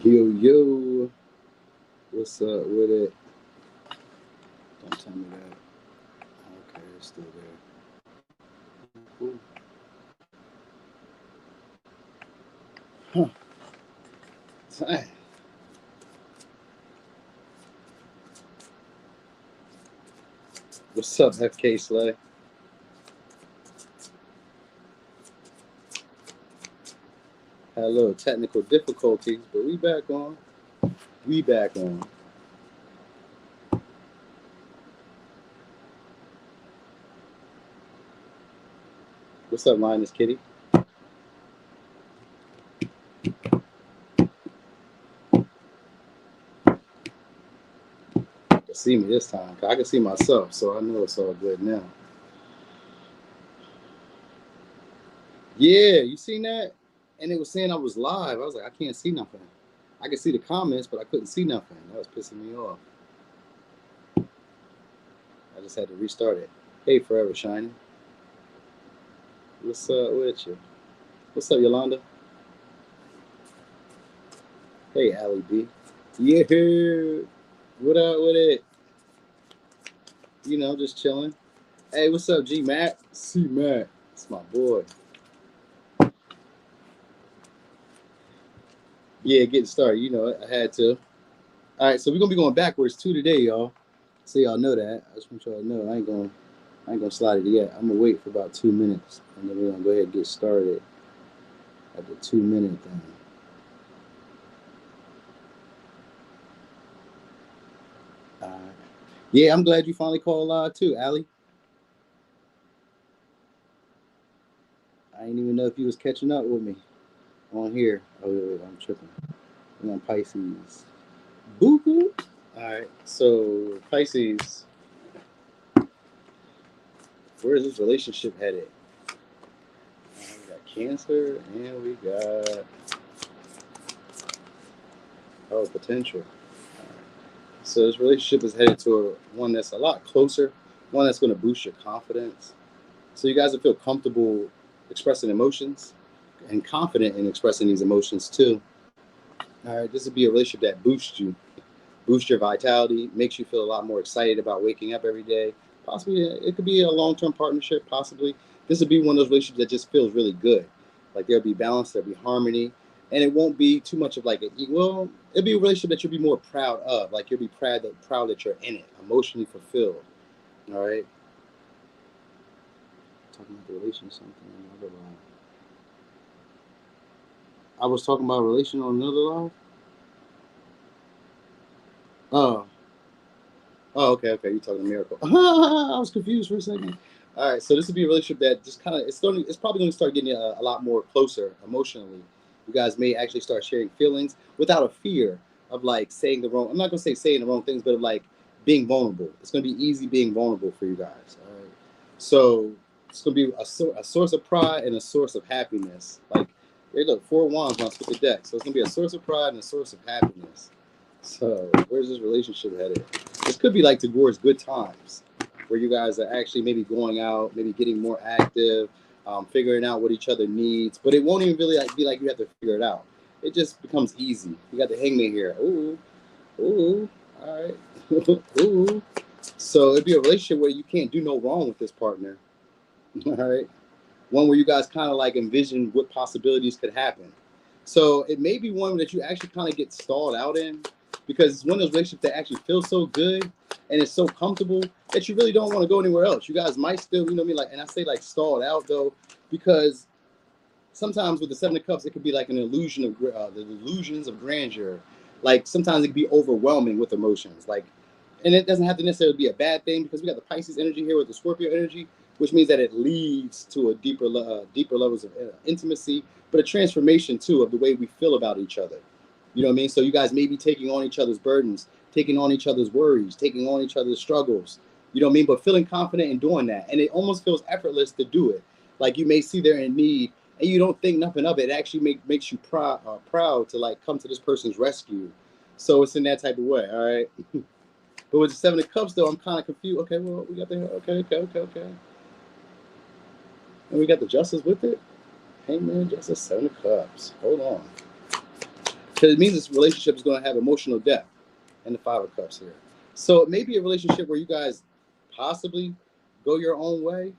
Yo, yo. What's up with it? Don't tell me that. Okay, it's still there. Cool. Huh. Dang. What's up, FK Slay? Had a little technical difficulties, but we back on. We back on. What's up, Linus Kitty? See me this time. I can see myself, so I know it's all good now. Yeah, you seen that? And it was saying I was live. I was like, I can't see nothing. I could see the comments, but I couldn't see nothing. That was pissing me off. I just had to restart it. Hey, Forever Shining. What's up with you? What's up, Yolanda? Hey, Allie B. Yeah. What up with it? You know, just chilling. Hey, what's up, G Mac? C Mac. It's my boy. Yeah, getting started. You know, I had to. All right, so we're gonna be going backwards too today, y'all. So y'all know that. I just want y'all to know I ain't gonna slide it yet. I'm gonna wait for about 2 minutes, and then we're gonna go ahead and get started at the 2-minute thing. Yeah, I'm glad you finally called live too, Allie. I didn't even know if you was catching up with me on here. Oh, wait, I'm tripping. I'm on Pisces. Boo-boo. All right, so Pisces, where is this relationship headed? We got Cancer, and we got potential. So this relationship is headed to one that's a lot closer, one that's going to boost your confidence. So you guys will feel comfortable expressing emotions and confident in expressing these emotions too. All right, this would be a relationship that boosts you, boosts your vitality, makes you feel a lot more excited about waking up every day. Possibly, it could be a long-term partnership, possibly. This would be one of those relationships that just feels really good. Like there'll be balance, there'll be harmony, and it won't be too much of like it'll be a relationship that you'll be more proud of. Like you'll be proud that you're in it, emotionally fulfilled. All right. Talking about the relation something on another live. I was talking about a relation on another live. Oh, okay. You're talking miracle. I was confused for a second. All right, so this would be a relationship that just kind of it's probably going to start getting a lot more closer emotionally. You guys may actually start sharing feelings without a fear of like saying the wrong. I'm not going to say saying the wrong things, but of like being vulnerable. It's going to be easy being vulnerable for you guys. All right, so it's going to be a source of pride and a source of happiness. Like, hey, look, 4 wands when I split the deck, so it's going to be a source of pride and a source of happiness. So where's this relationship headed? This could be like towards good times, where you guys are actually maybe going out, maybe getting more active, figuring out what each other needs. But it won't even really be like you have to figure it out. It just becomes easy. You got the hangman here. Ooh, all right, ooh. So it'd be a relationship where you can't do no wrong with this partner. All right, one where you guys kind of like envision what possibilities could happen. So it may be one that you actually kind of get stalled out in, because it's one of those relationships that actually feels so good and it's so comfortable that you really don't want to go anywhere else. You guys might still, you know what I mean? Like, and I say like stalled out though, because sometimes with the 7 of Cups, it could be like an illusion of the illusions of grandeur. Like sometimes it can be overwhelming with emotions. Like, and it doesn't have to necessarily be a bad thing, because we got the Pisces energy here with the Scorpio energy, which means that it leads to a deeper levels of intimacy, but a transformation too of the way we feel about each other. You know what I mean? So you guys may be taking on each other's burdens, taking on each other's worries, taking on each other's struggles. You know what I mean? But feeling confident in doing that. And it almost feels effortless to do it. Like you may see they're in need and you don't think nothing of it. It actually makes you proud to like come to this person's rescue. So it's in that type of way, all right? But with the 7 of Cups, though, I'm kind of confused. Okay, well, we got the, okay. And we got the Justice with it. Hey, man, Justice, 7 of Cups. Hold on. Because it means this relationship is going to have emotional depth. And the Five of Cups here. So it may be a relationship where you guys possibly go your own way.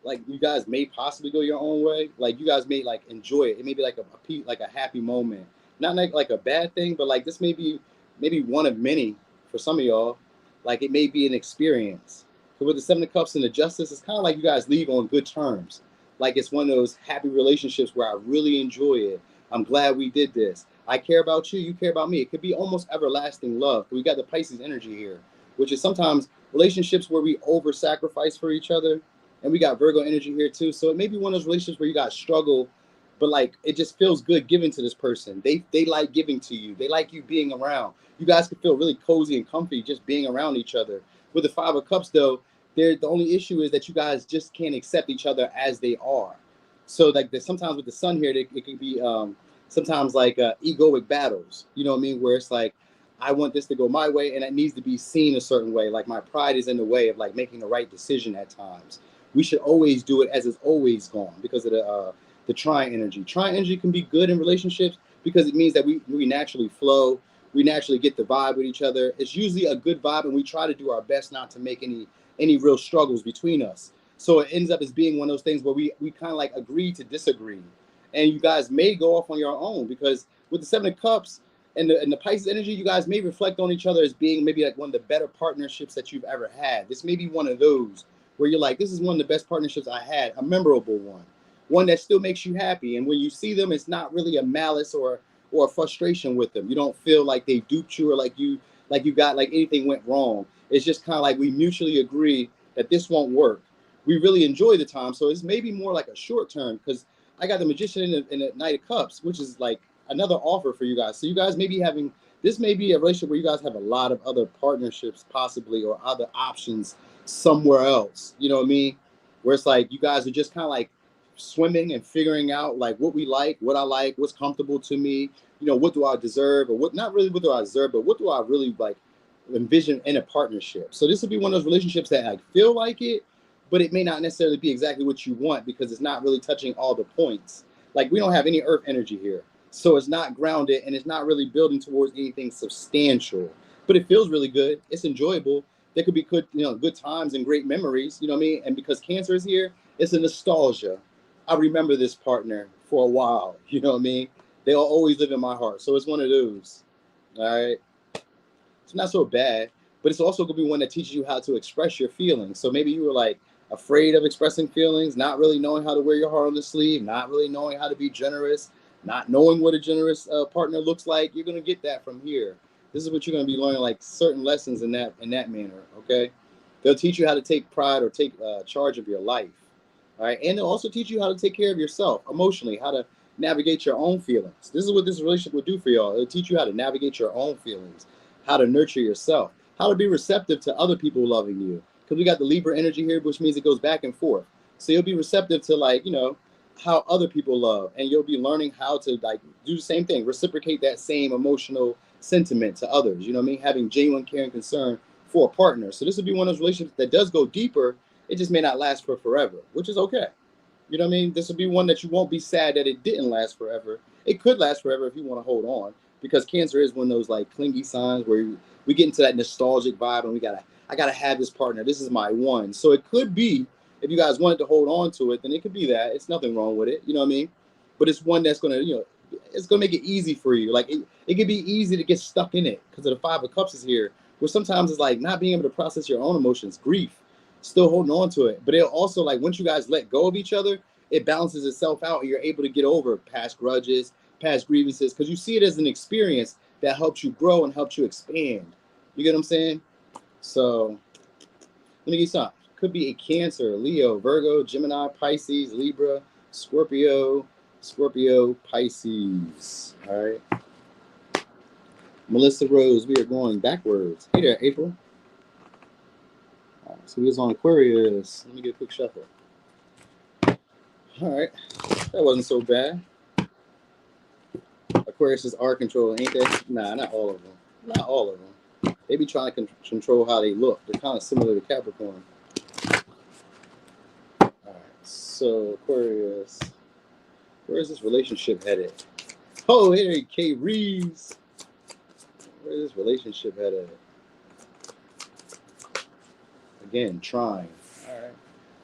Like you guys may possibly go your own way. Like you guys may like enjoy it. It may be like a happy moment. Not like a bad thing, but like this may be maybe one of many for some of y'all. Like it may be an experience. So with the Seven of Cups and the Justice, it's kind of like you guys leave on good terms. Like it's one of those happy relationships where I really enjoy it. I'm glad we did this. I care about you, you care about me. It could be almost everlasting love. We got the Pisces energy here, which is sometimes relationships where we over-sacrifice for each other. And we got Virgo energy here too. So it may be one of those relationships where you guys struggle, but like it just feels good giving to this person. They like giving to you. They like you being around. You guys can feel really cozy and comfy just being around each other. With the Five of Cups though, the only issue is that you guys just can't accept each other as they are. So like sometimes with the Sun here, it can be sometimes like egoic battles, you know what I mean? Where it's like, I want this to go my way and it needs to be seen a certain way. Like my pride is in the way of like making the right decision at times. We should always do it as it's always gone because of the trine energy. Trine energy can be good in relationships because it means that we naturally flow. We naturally get the vibe with each other. It's usually a good vibe and we try to do our best not to make any real struggles between us. So it ends up as being one of those things where we kind of like agree to disagree. And you guys may go off on your own because with the Seven of Cups and the Pisces energy, you guys may reflect on each other as being maybe like one of the better partnerships that you've ever had. This may be one of those where you're like, this is one of the best partnerships I had, a memorable one that still makes you happy. And when you see them, it's not really a malice or a frustration with them. You don't feel like they duped you or like you got like anything went wrong. It's just kind of like we mutually agree that this won't work. We really enjoy the time. So it's maybe more like a short term because I got the Magician in the Knight of Cups, which is like another offer for you guys. So you guys may be having, this may be a relationship where you guys have a lot of other partnerships possibly or other options somewhere else. You know what I mean? Where it's like you guys are just kind of like swimming and figuring out like what we like, what I like, what's comfortable to me. You know, what do I deserve or what, not really what do I deserve, but what do I really like envision in a partnership. So this will be one of those relationships that like feel like it, but it may not necessarily be exactly what you want because it's not really touching all the points. Like we don't have any earth energy here. So it's not grounded and it's not really building towards anything substantial, but it feels really good. It's enjoyable. There could be good, good times and great memories, you know what I mean? And because Cancer is here, it's a nostalgia. I remember this partner for a while, you know what I mean? They'll always live in my heart. So it's one of those, all right? It's not so bad, but it's also gonna be one that teaches you how to express your feelings. So maybe you were like afraid of expressing feelings, not really knowing how to wear your heart on the sleeve, not really knowing how to be generous, not knowing what a generous partner looks like. You're gonna get that from here. This is what you're gonna be learning, like certain lessons in that manner. Okay, they'll teach you how to take pride or take charge of your life. All right, and they'll also teach you how to take care of yourself emotionally, how to navigate your own feelings. This is what this relationship will do for y'all. It'll teach you how to navigate your own feelings, how to nurture yourself, how to be receptive to other people loving you. Because we got the Libra energy here, which means it goes back and forth. So you'll be receptive to like, how other people love, and you'll be learning how to like do the same thing, reciprocate that same emotional sentiment to others. You know what I mean? Having genuine care and concern for a partner. So this would be one of those relationships that does go deeper. It just may not last for forever, which is okay. You know what I mean? This would be one that you won't be sad that it didn't last forever. It could last forever if you want to hold on, because Cancer is one of those like clingy signs where we get into that nostalgic vibe and I gotta have this partner. This is my one. So it could be, if you guys wanted to hold on to it, then it could be that. It's nothing wrong with it. You know what I mean? But it's one that's gonna, it's gonna make it easy for you. Like it can be easy to get stuck in it because of the Five of Cups is here, where sometimes it's like not being able to process your own emotions, grief, still holding on to it. But it'll also like once you guys let go of each other, it balances itself out and you're able to get over past grudges, past grievances, because you see it as an experience that helps you grow and helps you expand. You get what I'm saying? So let me get some. Could be a Cancer, Leo, Virgo, Gemini, Pisces, Libra, Scorpio, Pisces. All right. Melissa Rose, we are going backwards. Hey there, April. All right, so we was on Aquarius. Let me get a quick shuffle. All right, that wasn't so bad. Aquarius is art control, ain't they? Nah, not all of them. Not all of them. They be trying to control how they look. They're kind of similar to Capricorn. All right, so Aquarius, where is this relationship headed? Oh, hey, K. Reeves. Where's this relationship headed? Again, trying. All right.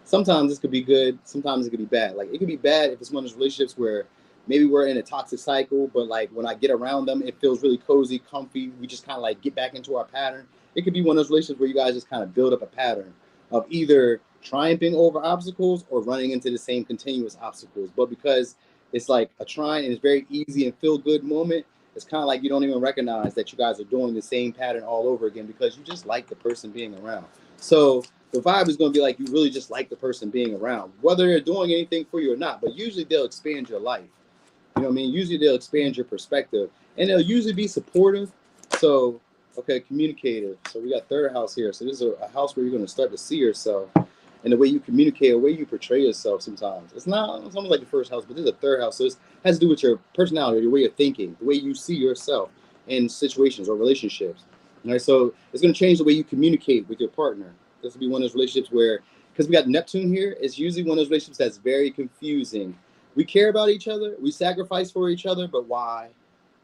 Sometimes this could be good. Sometimes it could be bad. Like, it could be bad if it's one of those relationships where maybe we're in a toxic cycle, but like when I get around them, it feels really cozy, comfy. We just kind of like get back into our pattern. It could be one of those relationships where you guys just kind of build up a pattern of either triumphing over obstacles or running into the same continuous obstacles. But because it's like a trying and it's very easy and feel good moment, it's kind of like you don't even recognize that you guys are doing the same pattern all over again because you just like the person being around. So the vibe is going to be like you really just like the person being around, whether they're doing anything for you or not. But usually they'll expand your life. You know what I mean? Usually they'll expand your perspective, and they'll usually be supportive. So, okay, communicative. So we got third house here. So this is a house where you're going to start to see yourself and the way you communicate, the way you portray yourself sometimes. It's almost like the first house, but this is a third house. So it has to do with your personality, your way of thinking, the way you see yourself in situations or relationships. All right, so it's going to change the way you communicate with your partner. This will be one of those relationships where, because we got Neptune here, it's usually one of those relationships that's very confusing. We care about each other, we sacrifice for each other, but why?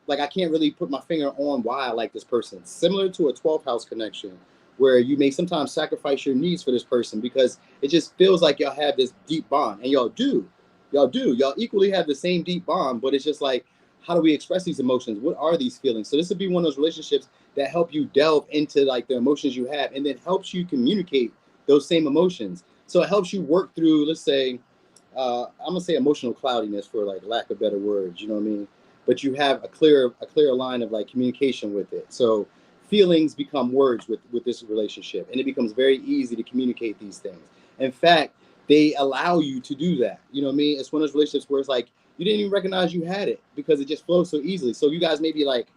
Like, I can't really put my finger on why I like this person. Similar to a 12th house connection, where you may sometimes sacrifice your needs for this person because it just feels like y'all have this deep bond, and y'all do. Y'all equally have the same deep bond, but it's just like, how do we express these emotions? What are these feelings? So this would be one of those relationships that help you delve into like the emotions you have, and then helps you communicate those same emotions. So it helps you work through, let's say, I'm gonna say emotional cloudiness for like lack of better words, you know what I mean? But you have a clear line of like communication with it. So feelings become words with this relationship, and it becomes very easy to communicate these things. In fact, they allow you to do that. You know what I mean? It's one of those relationships where it's like you didn't even recognize you had it because it just flows so easily. So you guys may be like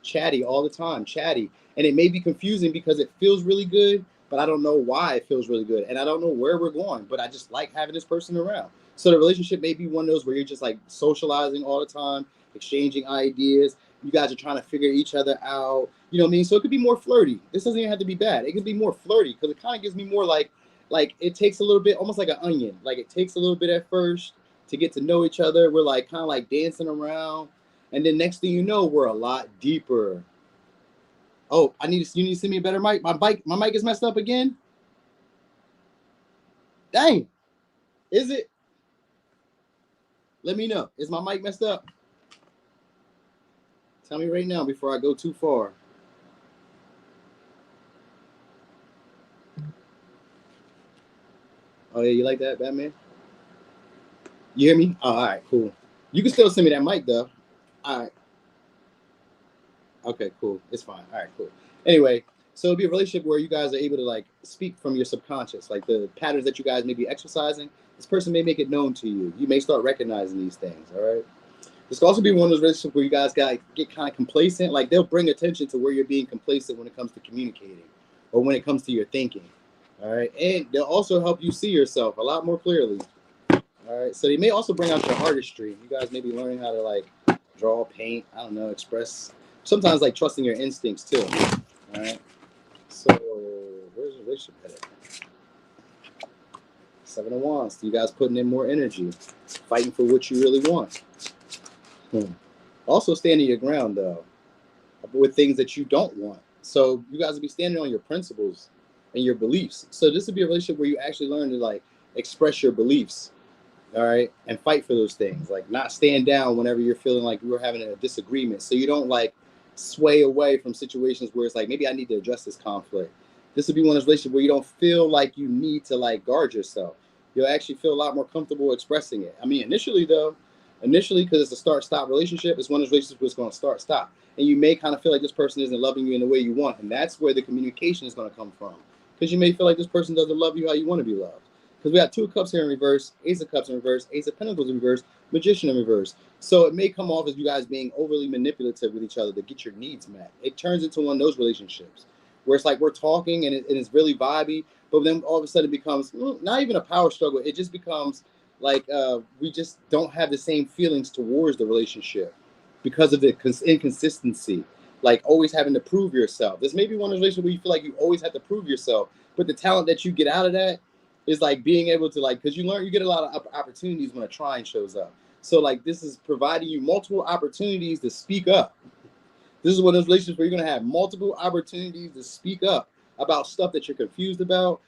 chatty all the time, and it may be confusing because it feels really good, but I don't know why it feels really good, and I don't know where we're going, but I just like having this person around. So the relationship may be one of those where you're just like socializing all the time, exchanging ideas. You guys are trying to figure each other out. You know what I mean? So it could be more flirty. This doesn't even have to be bad. It could be more flirty because it kind of gives me more like it takes a little bit, almost like an onion. Like it takes a little bit at first to get to know each other. We're like kind of like dancing around, and then next thing you know, we're a lot deeper. Oh, you need to send me a better mic. My mic is messed up again. Dang, is it? Let me know. Is my mic messed up? Tell me right now before I go too far. Oh yeah, you like that, Batman? You hear me? Oh, all right, cool. You can still send me that mic though. All right. Okay, cool. It's fine. All right, cool. Anyway, so it'll be a relationship where you guys are able to like speak from your subconscious, like the patterns that you guys may be exercising. This person may make it known to you. You may start recognizing these things. All right. This could also be one of those relationships where you guys got get kind of complacent. Like they'll bring attention to where you're being complacent when it comes to communicating or when it comes to your thinking. All right. And they'll also help you see yourself a lot more clearly. All right. So they may also bring out your artistry. You guys may be learning how to like draw, paint, I don't know, express. Sometimes like trusting your instincts too. All right. So where's the relationship headed? 7 of Wands. You guys putting in more energy, fighting for what you really want. Also standing your ground though, with things that you don't want. So you guys will be standing on your principles and your beliefs. So this would be a relationship where you actually learn to like express your beliefs, all right, and fight for those things. Like not stand down whenever you're feeling like you're having a disagreement. So you don't like sway away from situations where it's like maybe I need to address this conflict. This would be one of those relationships where you don't feel like you need to like guard yourself. You'll actually feel a lot more comfortable expressing it. I mean, initially because it's a start-stop relationship, it's one of those relationships where it's going to start-stop. And you may kind of feel like this person isn't loving you in the way you want. And that's where the communication is going to come from. Because you may feel like this person doesn't love you how you want to be loved. Because we got 2 of Cups here in reverse, Ace of Cups in reverse, Ace of Pentacles in reverse, Magician in reverse. So it may come off as you guys being overly manipulative with each other to get your needs met. It turns into one of those relationships where it's like we're talking and it's really vibey, but then all of a sudden it becomes not even a power struggle. It just becomes like we just don't have the same feelings towards the relationship because of the inconsistency, like always having to prove yourself. This may be one of those relationships where you feel like you always have to prove yourself, but the talent that you get out of that is like being able to like, because you get a lot of opportunities when a trine shows up. So like this is providing you multiple opportunities to speak up. This is one of those relationships where you're going to have multiple opportunities to speak up about stuff that you're confused about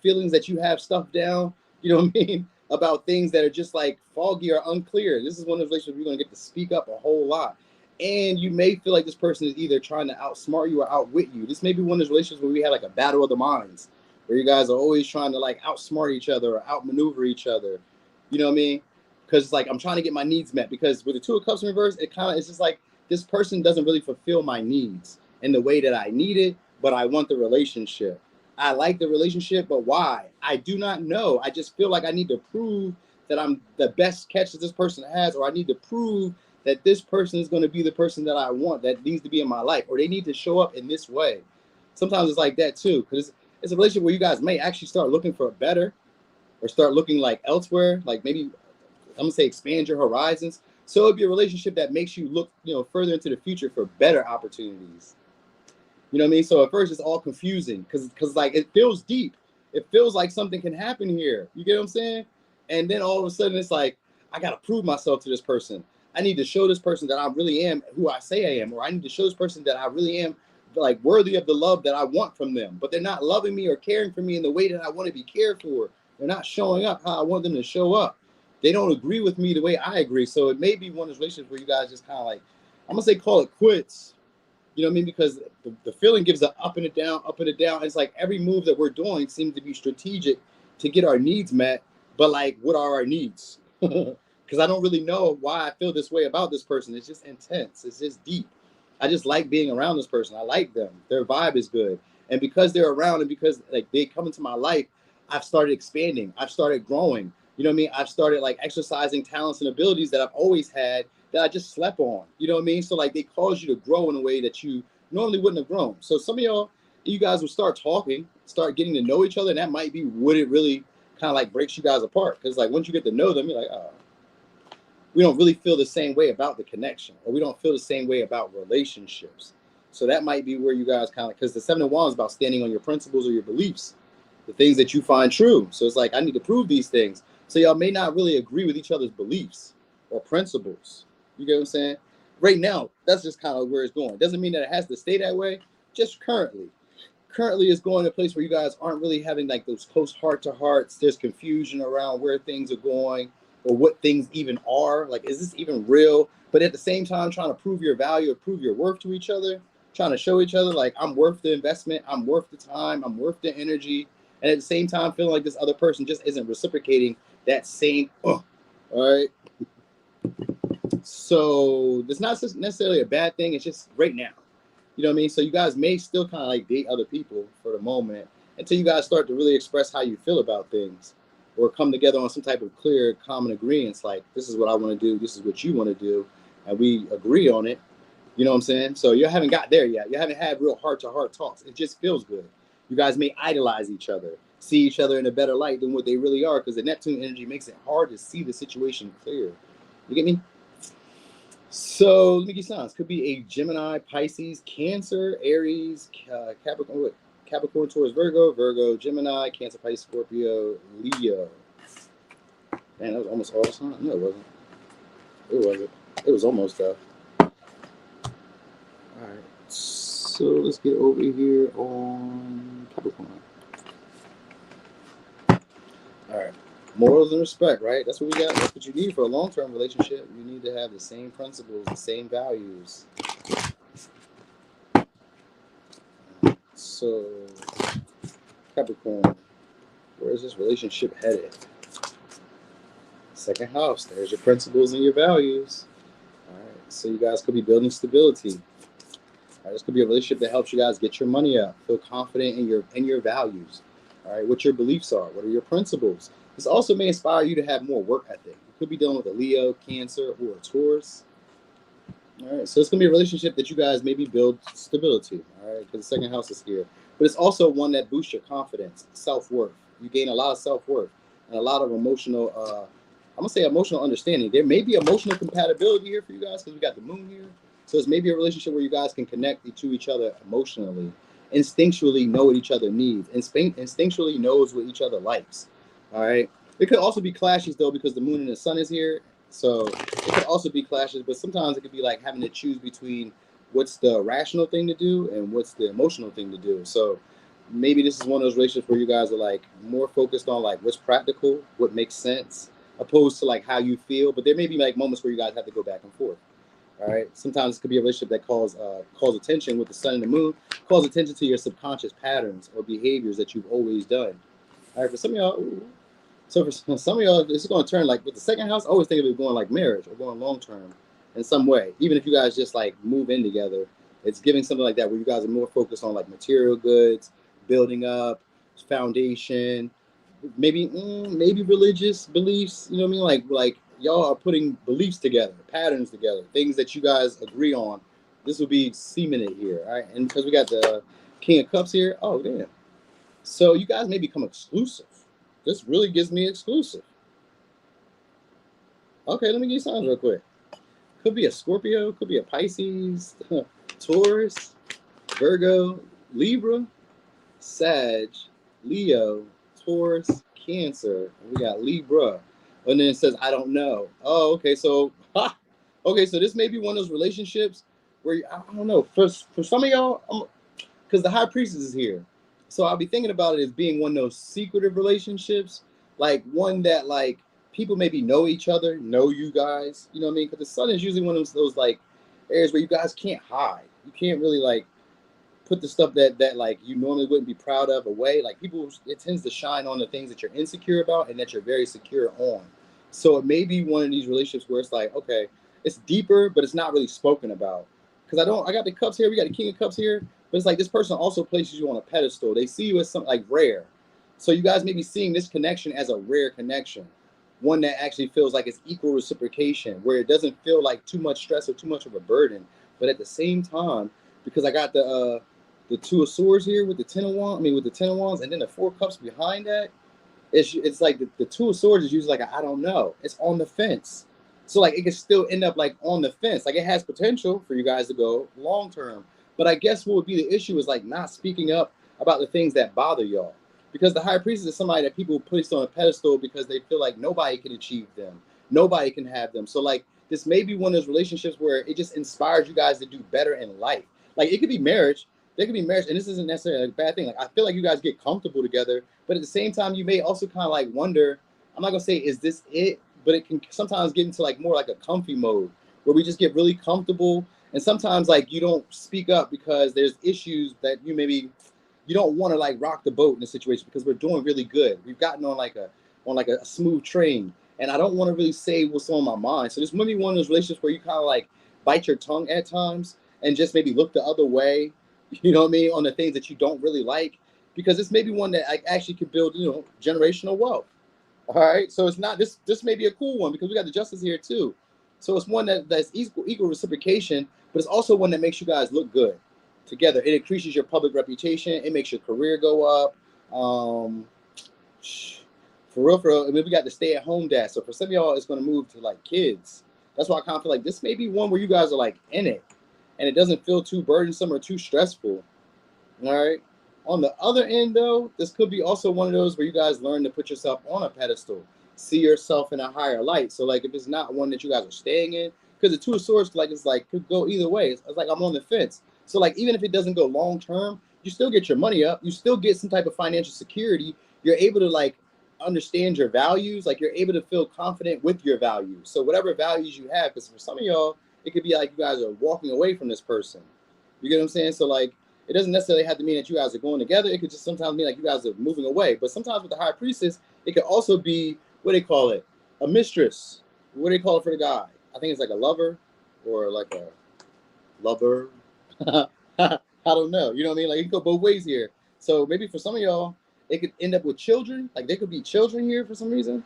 feelings that you have stuffed down, you know what I mean? About things that are just like foggy or unclear. This is one of those relationships where you're going to get to speak up a whole lot. And you may feel like this person is either trying to outsmart you or outwit you. This may be one of those relationships where we had like a battle of the minds, where you guys are always trying to like outsmart each other or outmaneuver each other. You know what I mean? Because it's like I'm trying to get my needs met. Because with the Two of Cups in reverse, it's just like this person doesn't really fulfill my needs in the way that I need it, but I want the relationship. I like the relationship, but why? I do not know. I just feel like I need to prove that I'm the best catch that this person has, or I need to prove that this person is going to be the person that I want, that needs to be in my life, or they need to show up in this way. Sometimes it's like that too, because it's a relationship where you guys may actually start looking for better, or start looking like elsewhere, like maybe, I'm going to say expand your horizons. So it'd be a relationship that makes you look, further into the future for better opportunities. You know what I mean? So at first it's all confusing because like it feels deep. It feels like something can happen here. You get what I'm saying? And then all of a sudden it's like, I got to prove myself to this person. I need to show this person that I really am who I say I am, or I need to show this person that I really am like worthy of the love that I want from them. But they're not loving me or caring for me in the way that I want to be cared for. They're not showing up how I want them to show up. They don't agree with me the way I agree. So it may be one of those relationships where you guys just kind of like, I'm going to say call it quits. You know what I mean? Because the feeling gives an up and a down, up and a down. It's like every move that we're doing seems to be strategic to get our needs met. But like, what are our needs? Because I don't really know why I feel this way about this person. It's just intense. It's just deep. I just like being around this person. I like them. Their vibe is good. And because they're around and because like they come into my life, I've started expanding. I've started growing. You know what I mean? I've started like exercising talents and abilities that I've always had that I just slept on. You know what I mean? So like they cause you to grow in a way that you normally wouldn't have grown. So some of y'all, you guys will start talking, start getting to know each other. And that might be what it really kind of like breaks you guys apart. Because like once you get to know them, you're like, oh, we don't really feel the same way about the connection, or we don't feel the same way about relationships. So that might be where you guys kind of, because the Seven of Wands is about standing on your principles or your beliefs, the things that you find true. So it's like, I need to prove these things. So y'all may not really agree with each other's beliefs or principles. You get what I'm saying? Right now, that's just kind of where it's going. Doesn't mean that it has to stay that way, just currently. Currently, it's going to a place where you guys aren't really having like those close heart-to-hearts. There's confusion around where things are going or what things even are. Like, is this even real? But at the same time, trying to prove your value or prove your worth to each other, trying to show each other like, I'm worth the investment, I'm worth the time, I'm worth the energy. And at the same time, feeling like this other person just isn't reciprocating that same, all right? So it's not necessarily a bad thing. It's just right now. You know what I mean? So you guys may still kind of like date other people for the moment until you guys start to really express how you feel about things or come together on some type of clear common agreements. Like, this is what I want to do. This is what you want to do. And we agree on it. You know what I'm saying? So you haven't got there yet. You haven't had real heart-to-heart talks. It just feels good. You guys may idolize each other, see each other in a better light than what they really are, because the Neptune energy makes it hard to see the situation clear. You get me? So let me give you signs. Could be a Gemini, Pisces, Cancer, Aries, Capricorn, Taurus, Virgo, Gemini, Cancer, Pisces, Scorpio, Leo. Man, that was almost all the signs. No, it wasn't. It wasn't. It was almost though. All right. So let's get over here on Capricorn. All right. Morals and respect, right? That's what we got. That's what you need for a long-term relationship. You need to have the same principles, the same values. So, Capricorn, where is this relationship headed? Second house. There's your principles and your values. All right. So you guys could be building stability. All right. This could be a relationship that helps you guys get your money up, feel confident in your values. All right. What your beliefs are. What are your principles? This also may inspire you to have more work ethic. You could be dealing with a Leo, Cancer, or a Taurus. All right, so it's going to be a relationship that you guys maybe build stability, all right, because the second house is here. But it's also one that boosts your confidence, self-worth. You gain a lot of self-worth and a lot of emotional, I'm going to say emotional understanding. There may be emotional compatibility here for you guys because we got the moon here. So it's maybe a relationship where you guys can connect to each other emotionally, instinctually know what each other needs, instinctually knows what each other likes. All right. It could also be clashes though, because the moon and the sun is here. So it could also be clashes, but sometimes it could be like having to choose between what's the rational thing to do and what's the emotional thing to do. So maybe this is one of those relationships where you guys are like more focused on like what's practical, what makes sense, opposed to like how you feel. But there may be like moments where you guys have to go back and forth. All right. Sometimes it could be a relationship that calls attention with the sun and the moon, calls attention to your subconscious patterns or behaviors that you've always done. All right. For some of y'all, so for some of y'all, this is going to turn like with the second house. I always think of it going like marriage or going long term in some way. Even if you guys just like move in together, it's giving something like that where you guys are more focused on like material goods, building up, foundation, maybe religious beliefs. You know what I mean? Like y'all are putting beliefs together, patterns together, things that you guys agree on. This will be cemented here, all right? And because we got the King of Cups here, oh damn. So you guys may become exclusive. This really gives me exclusive. Okay, let me give you signs real quick. Could be a Scorpio, could be a Pisces, Taurus, Virgo, Libra, Sag, Leo, Taurus, Cancer. We got Libra. And then it says, I don't know. Oh, okay. So, okay. So this may be one of those relationships where, I don't know, for some of y'all, because the High Priestess is here. So I'll be thinking about it as being one of those secretive relationships, like one that like people maybe know each other, know you guys, you know what I mean? Because the sun is usually one of those like areas where you guys can't hide. You can't really like put the stuff that like you normally wouldn't be proud of away. Like people, it tends to shine on the things that you're insecure about and that you're very secure on. So it may be one of these relationships where it's like, okay, it's deeper, but it's not really spoken about. Because I got the cups here, we got the King of Cups here, but it's like this person also places you on a pedestal. They see you as something like rare. So you guys may be seeing this connection as a rare connection, one that actually feels like it's equal reciprocation, where it doesn't feel like too much stress or too much of a burden. But at the same time, because I got the Two of Swords here with the Ten of Wands, with the Ten of Wands, and then the Four Cups behind that, it's like the Two of Swords is usually like I don't know. It's on the fence. So like it can still end up like on the fence. Like it has potential for you guys to go long term. But I guess what would be the issue is like not speaking up about the things that bother y'all. Because the High Priestess is somebody that people place on a pedestal because they feel like nobody can achieve them. Nobody can have them. So like this may be one of those relationships where it just inspires you guys to do better in life. Like it could be marriage. There could be marriage, and this isn't necessarily a bad thing. Like I feel like you guys get comfortable together, but at the same time, you may also kind of like wonder. I'm not gonna say is this it, but it can sometimes get into like more like a comfy mode where we just get really comfortable, and sometimes like you don't speak up because there's issues that you don't want to like rock the boat in a situation because we're doing really good. We've gotten on like a smooth train, and I don't want to really say what's on my mind. So this may be one of those relationships where you kind of like bite your tongue at times and just maybe look the other way. You know what I mean, on the things that you don't really like, because this may be one that actually could build, generational wealth. All right, so it's not this. This may be a cool one because we got the Justice here too. So it's one that's equal reciprocation, but it's also one that makes you guys look good together. It increases your public reputation. It makes your career go up. For real. We got the stay-at-home dad. So for some of y'all, it's going to move to like kids. That's why I kind of feel like this may be one where you guys are like in it. And it doesn't feel too burdensome or too stressful. All right. On the other end, though, this could be also one of those where you guys learn to put yourself on a pedestal, see yourself in a higher light. So, like, if it's not one that you guys are staying in, because the Two of Swords, could go either way. It's like I'm on the fence. So, like, even if it doesn't go long term, you still get your money up. You still get some type of financial security. You're able to, like, understand your values. Like, you're able to feel confident with your values. So, whatever values you have, because for some of y'all, it could be like you guys are walking away from this person. You get what I'm saying? So like, it doesn't necessarily have to mean that you guys are going together. It could just sometimes mean like you guys are moving away. But sometimes with the High Priestess, it could also be, what do they call it? A mistress. What do they call it for the guy? I think it's like a lover or like a lover. I don't know. You know what I mean? Like it could go both ways here. So maybe for some of y'all, it could end up with children. Like there could be children here for some reason.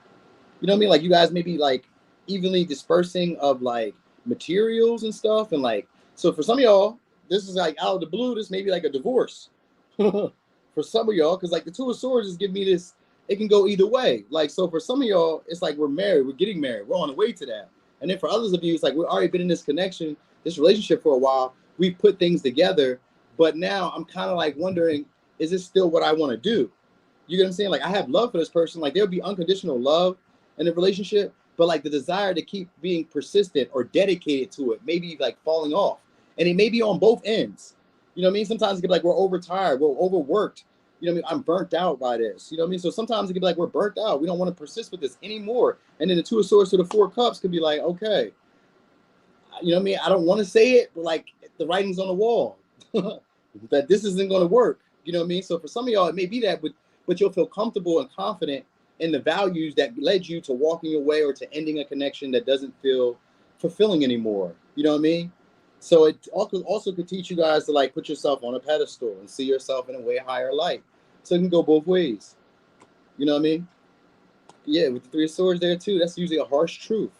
You know what I mean? Like you guys may be like evenly dispersing of like materials and stuff, and like so for some of y'all this is like out of the blue. This may be like a divorce for some of y'all, because like the Two of Swords is giving me this, it can go either way. Like so for some of y'all it's like we're married, we're getting married, we're on the way to that. And then for others of you it's like we've already been in this connection, this relationship for a while, we've put things together, but now I'm kind of like wondering, is this still what I want to do? You get what I'm saying? Like I have love for this person, like there'll be unconditional love in a relationship, but like the desire to keep being persistent or dedicated to it, maybe like falling off. And it may be on both ends. You know what I mean? Sometimes it can be like we're overtired, we're overworked. You know what I mean? I'm burnt out by this. You know what I mean? So sometimes it can be like we're burnt out. We don't want to persist with this anymore. And then the Two of Swords to the Four of Cups could be like, okay, you know what I mean? I don't want to say it, but like the writing's on the wall that this isn't going to work. You know what I mean? So for some of y'all, it may be that, but you'll feel comfortable and confident in the values that led you to walking away or to ending a connection that doesn't feel fulfilling anymore. You know what I mean? So it also could teach you guys to like put yourself on a pedestal and see yourself in a way higher light. So it can go both ways. You know what I mean? Yeah, with the Three of Swords there too, that's usually a harsh truth.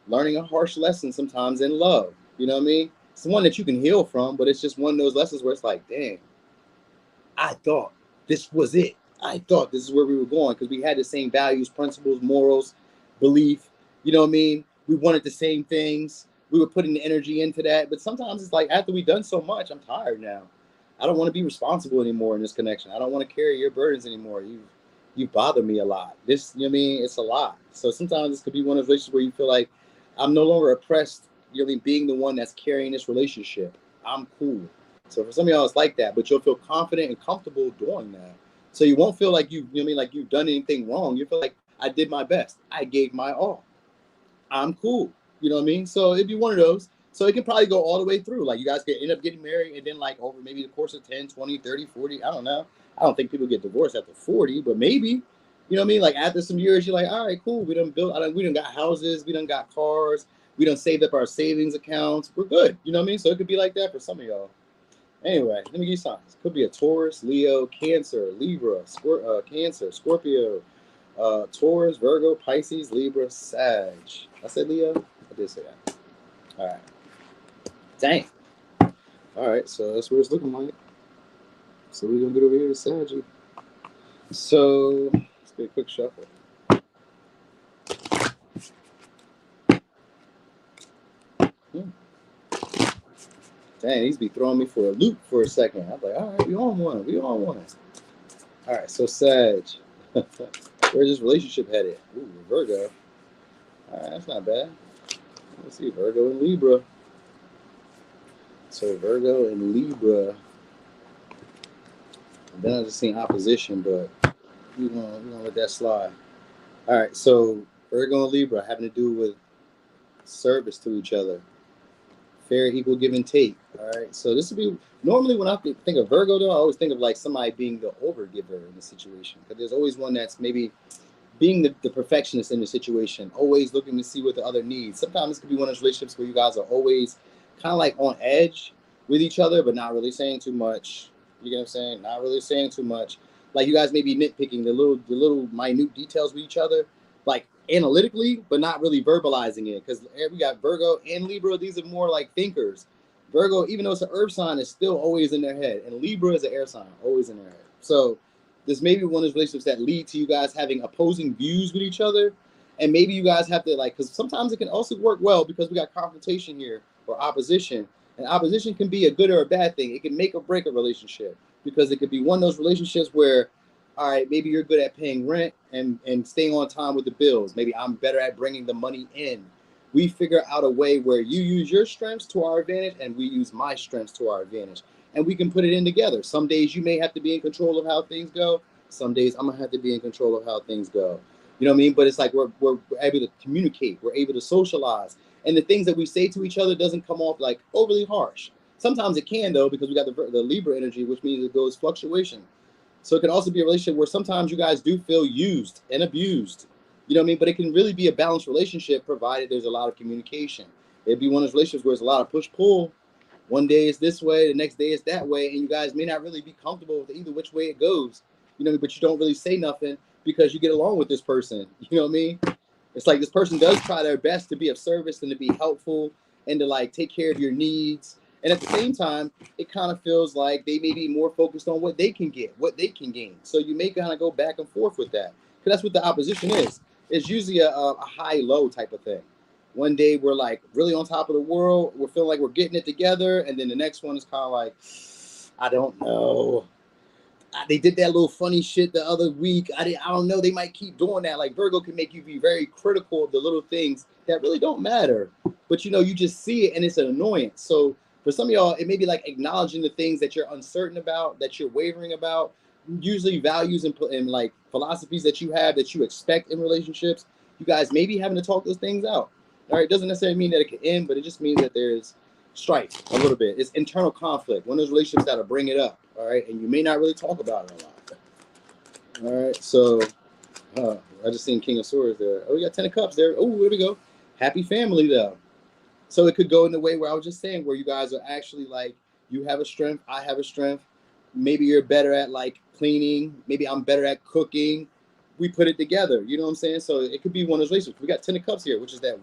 Learning a harsh lesson sometimes in love. You know what I mean? It's one that you can heal from, but it's just one of those lessons where it's like, dang, I thought this was it. I thought this is where we were going because we had the same values, principles, morals, belief. You know what I mean? We wanted the same things. We were putting the energy into that. But sometimes it's like after we've done so much, I'm tired now. I don't want to be responsible anymore in this connection. I don't want to carry your burdens anymore. You bother me a lot. This, you know what I mean? It's a lot. So sometimes this could be one of those relationships where you feel like I'm no longer oppressed, you know what I mean, being the one that's carrying this relationship. I'm cool. So for some of y'all, it's like that, but you'll feel confident and comfortable doing that. So you won't feel like you know what I mean, like you've done anything wrong. You feel like I did my best. I gave my all. I'm cool. You know what I mean? So it'd be one of those. So it can probably go all the way through. Like you guys can end up getting married and then like over maybe the course of 10, 20, 30, 40. I don't know. I don't think people get divorced after 40, but maybe. You know what I mean? Like after some years, you're like, all right, cool. We done got houses. We done got cars. We done saved up our savings accounts. We're good. You know what I mean? So it could be like that for some of y'all. Anyway, let me give you signs. Could be a Taurus, Leo, Cancer, Libra, Cancer, Scorpio, Taurus, Virgo, Pisces, Libra, Sag. I said Leo? I did say that. All right. Dang. All right, so that's what it's looking like. So we're going to get over here to Sag. So let's get a quick shuffle. Dang, these be throwing me for a loop for a second. I'm like, all right, we on one. We on one. All right, so Sag. Where's this relationship headed? Ooh, Virgo. All right, that's not bad. Let's see, Virgo and Libra. So Virgo and Libra. And then I just seen opposition, but we're gonna let that slide. All right, so Virgo and Libra having to do with service to each other. Fair, equal give and take. All right, so this would be normally when I think of Virgo, though, I always think of like somebody being the overgiver in the situation. Because there's always one that's maybe being the perfectionist in the situation, always looking to see what the other needs. Sometimes this could be one of those relationships where you guys are always kind of like on edge with each other, but not really saying too much. You get what I'm saying? Not really saying too much. Like you guys may be nitpicking the little minute details with each other, like analytically, but not really verbalizing it. Because we got Virgo and Libra. These are more like thinkers. Virgo, even though it's an earth sign, is still always in their head. And Libra is an air sign, always in their head. So this may be one of those relationships that lead to you guys having opposing views with each other. And maybe you guys have to like, because sometimes it can also work well because we got confrontation here or opposition. And opposition can be a good or a bad thing. It can make or break a relationship because it could be one of those relationships where, all right, maybe you're good at paying rent and staying on time with the bills. Maybe I'm better at bringing the money in. We figure out a way where you use your strengths to our advantage and we use my strengths to our advantage. And we can put it in together. Some days you may have to be in control of how things go. Some days I'm going to have to be in control of how things go. You know what I mean? But it's like we're able to communicate. We're able to socialize. And the things that we say to each other doesn't come off like overly harsh. Sometimes it can, though, because we got the Libra energy, which means it goes fluctuation. So it can also be a relationship where sometimes you guys do feel used and abused. You know what I mean? But it can really be a balanced relationship provided there's a lot of communication. It'd be one of those relationships where there's a lot of push-pull. One day it's this way, the next day it's that way, and you guys may not really be comfortable with either which way it goes. You know, but you don't really say nothing because you get along with this person. You know what I mean? It's like this person does try their best to be of service and to be helpful and to like take care of your needs. And at the same time, it kind of feels like they may be more focused on what they can get, what they can gain. So you may kind of go back and forth with that. Because that's what the opposition is. It's usually a high-low type of thing. One day we're like really on top of the world. We're feeling like we're getting it together. And then the next one is kind of like, I don't know. they did that little funny shit the other week. I don't know. They might keep doing that. Like Virgo can make you be very critical of the little things that really don't matter. But you know, you just see it and it's an annoyance. So for some of y'all, it may be like acknowledging the things that you're uncertain about, that you're wavering about, usually values and like philosophies that you have that you expect in relationships. You guys may be having to talk those things out. All right, it doesn't necessarily mean that it can end, but it just means that there's strife a little bit. It's internal conflict. One of those relationships that'll bring it up. All right, and you may not really talk about it a lot. All right, so I just seen King of Swords there. Oh, we got 10 of Cups there. Oh, here we go. Happy family though. So it could go in the way where I was just saying, where you guys are actually like, you have a strength, I have a strength. Maybe you're better at like cleaning. Maybe I'm better at cooking. We put it together. You know what I'm saying? So it could be one of those relationships. We got 10 of Cups here, which is that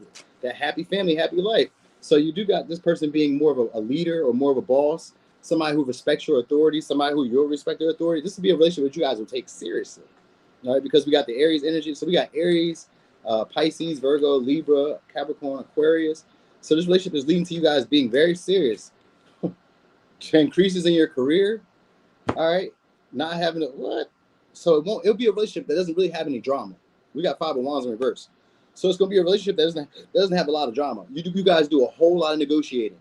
happy family, happy life. So you do got this person being more of a leader or more of a boss, somebody who respects your authority, somebody who you'll respect their authority. This would be a relationship that you guys will take seriously. All right, because we got the Aries energy. So we got Aries, Pisces, Virgo, Libra, Capricorn, Aquarius. So this relationship is leading to you guys being very serious. Increases in your career. All right, not having a what? So it'll be a relationship that doesn't really have any drama. We got 5 of Wands in reverse. So it's gonna be a relationship that doesn't have a lot of drama. You guys do a whole lot of negotiating.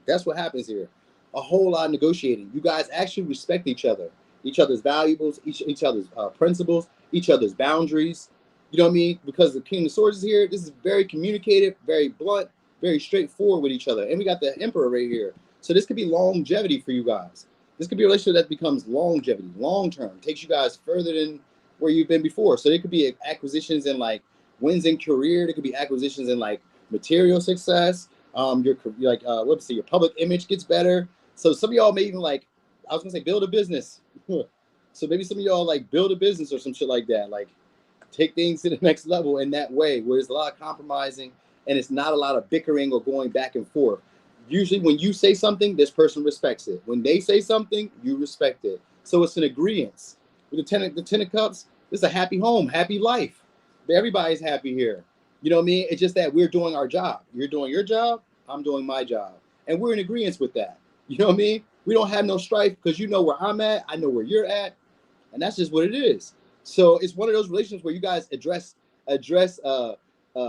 That's what happens here. A whole lot of negotiating. You guys actually respect each other's valuables, each other's principles, each other's boundaries. You know what I mean? Because the King of Swords is here. This is very communicative, very blunt, very straightforward with each other. And we got the Emperor right here. So this could be longevity for you guys. This could be a relationship that becomes longevity, long term, takes you guys further than where you've been before. So there could be acquisitions in like wins in career. There could be acquisitions in like material success. Your public image gets better. So some of y'all may even like, I was gonna say build a business. So maybe some of y'all like build a business or some shit like that. Like take things to the next level in that way, where there's a lot of compromising and it's not a lot of bickering or going back and forth. Usually when you say something, this person respects it. When they say something, you respect it. So it's an agreement. With the 10 of Cups, it's a happy home, happy life. Everybody's happy here. You know what I mean? It's just that we're doing our job. You're doing your job, I'm doing my job. And we're in agreement with that. You know what I mean? We don't have no strife because you know where I'm at, I know where you're at, and that's just what it is. So it's one of those relationships where you guys address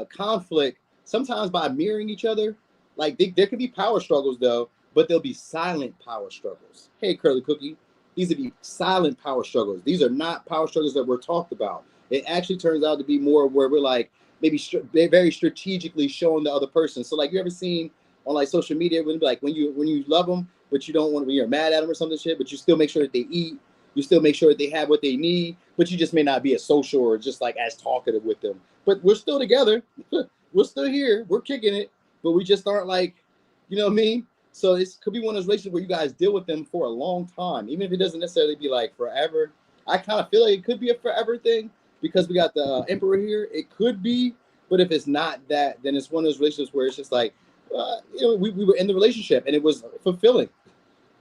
conflict, sometimes by mirroring each other. Like there could be power struggles though, but there'll be silent power struggles. Hey, Curly Cookie, these would be silent power struggles. These are not power struggles that we're talked about. It actually turns out to be more where we're like maybe very strategically showing the other person. So like you ever seen on like social media when you love them, but you don't want to, when you're mad at them or something shit, but you still make sure that they eat, you still make sure that they have what they need, but you just may not be as social or just like as talkative with them. But we're still together. We're still here. We're kicking it. But we just aren't like, you know what I mean? So it could be one of those relationships where you guys deal with them for a long time, even if it doesn't necessarily be like forever. I kind of feel like it could be a forever thing because we got the Emperor here. It could be, but if it's not that, then it's one of those relationships where it's just like, we were in the relationship and it was fulfilling.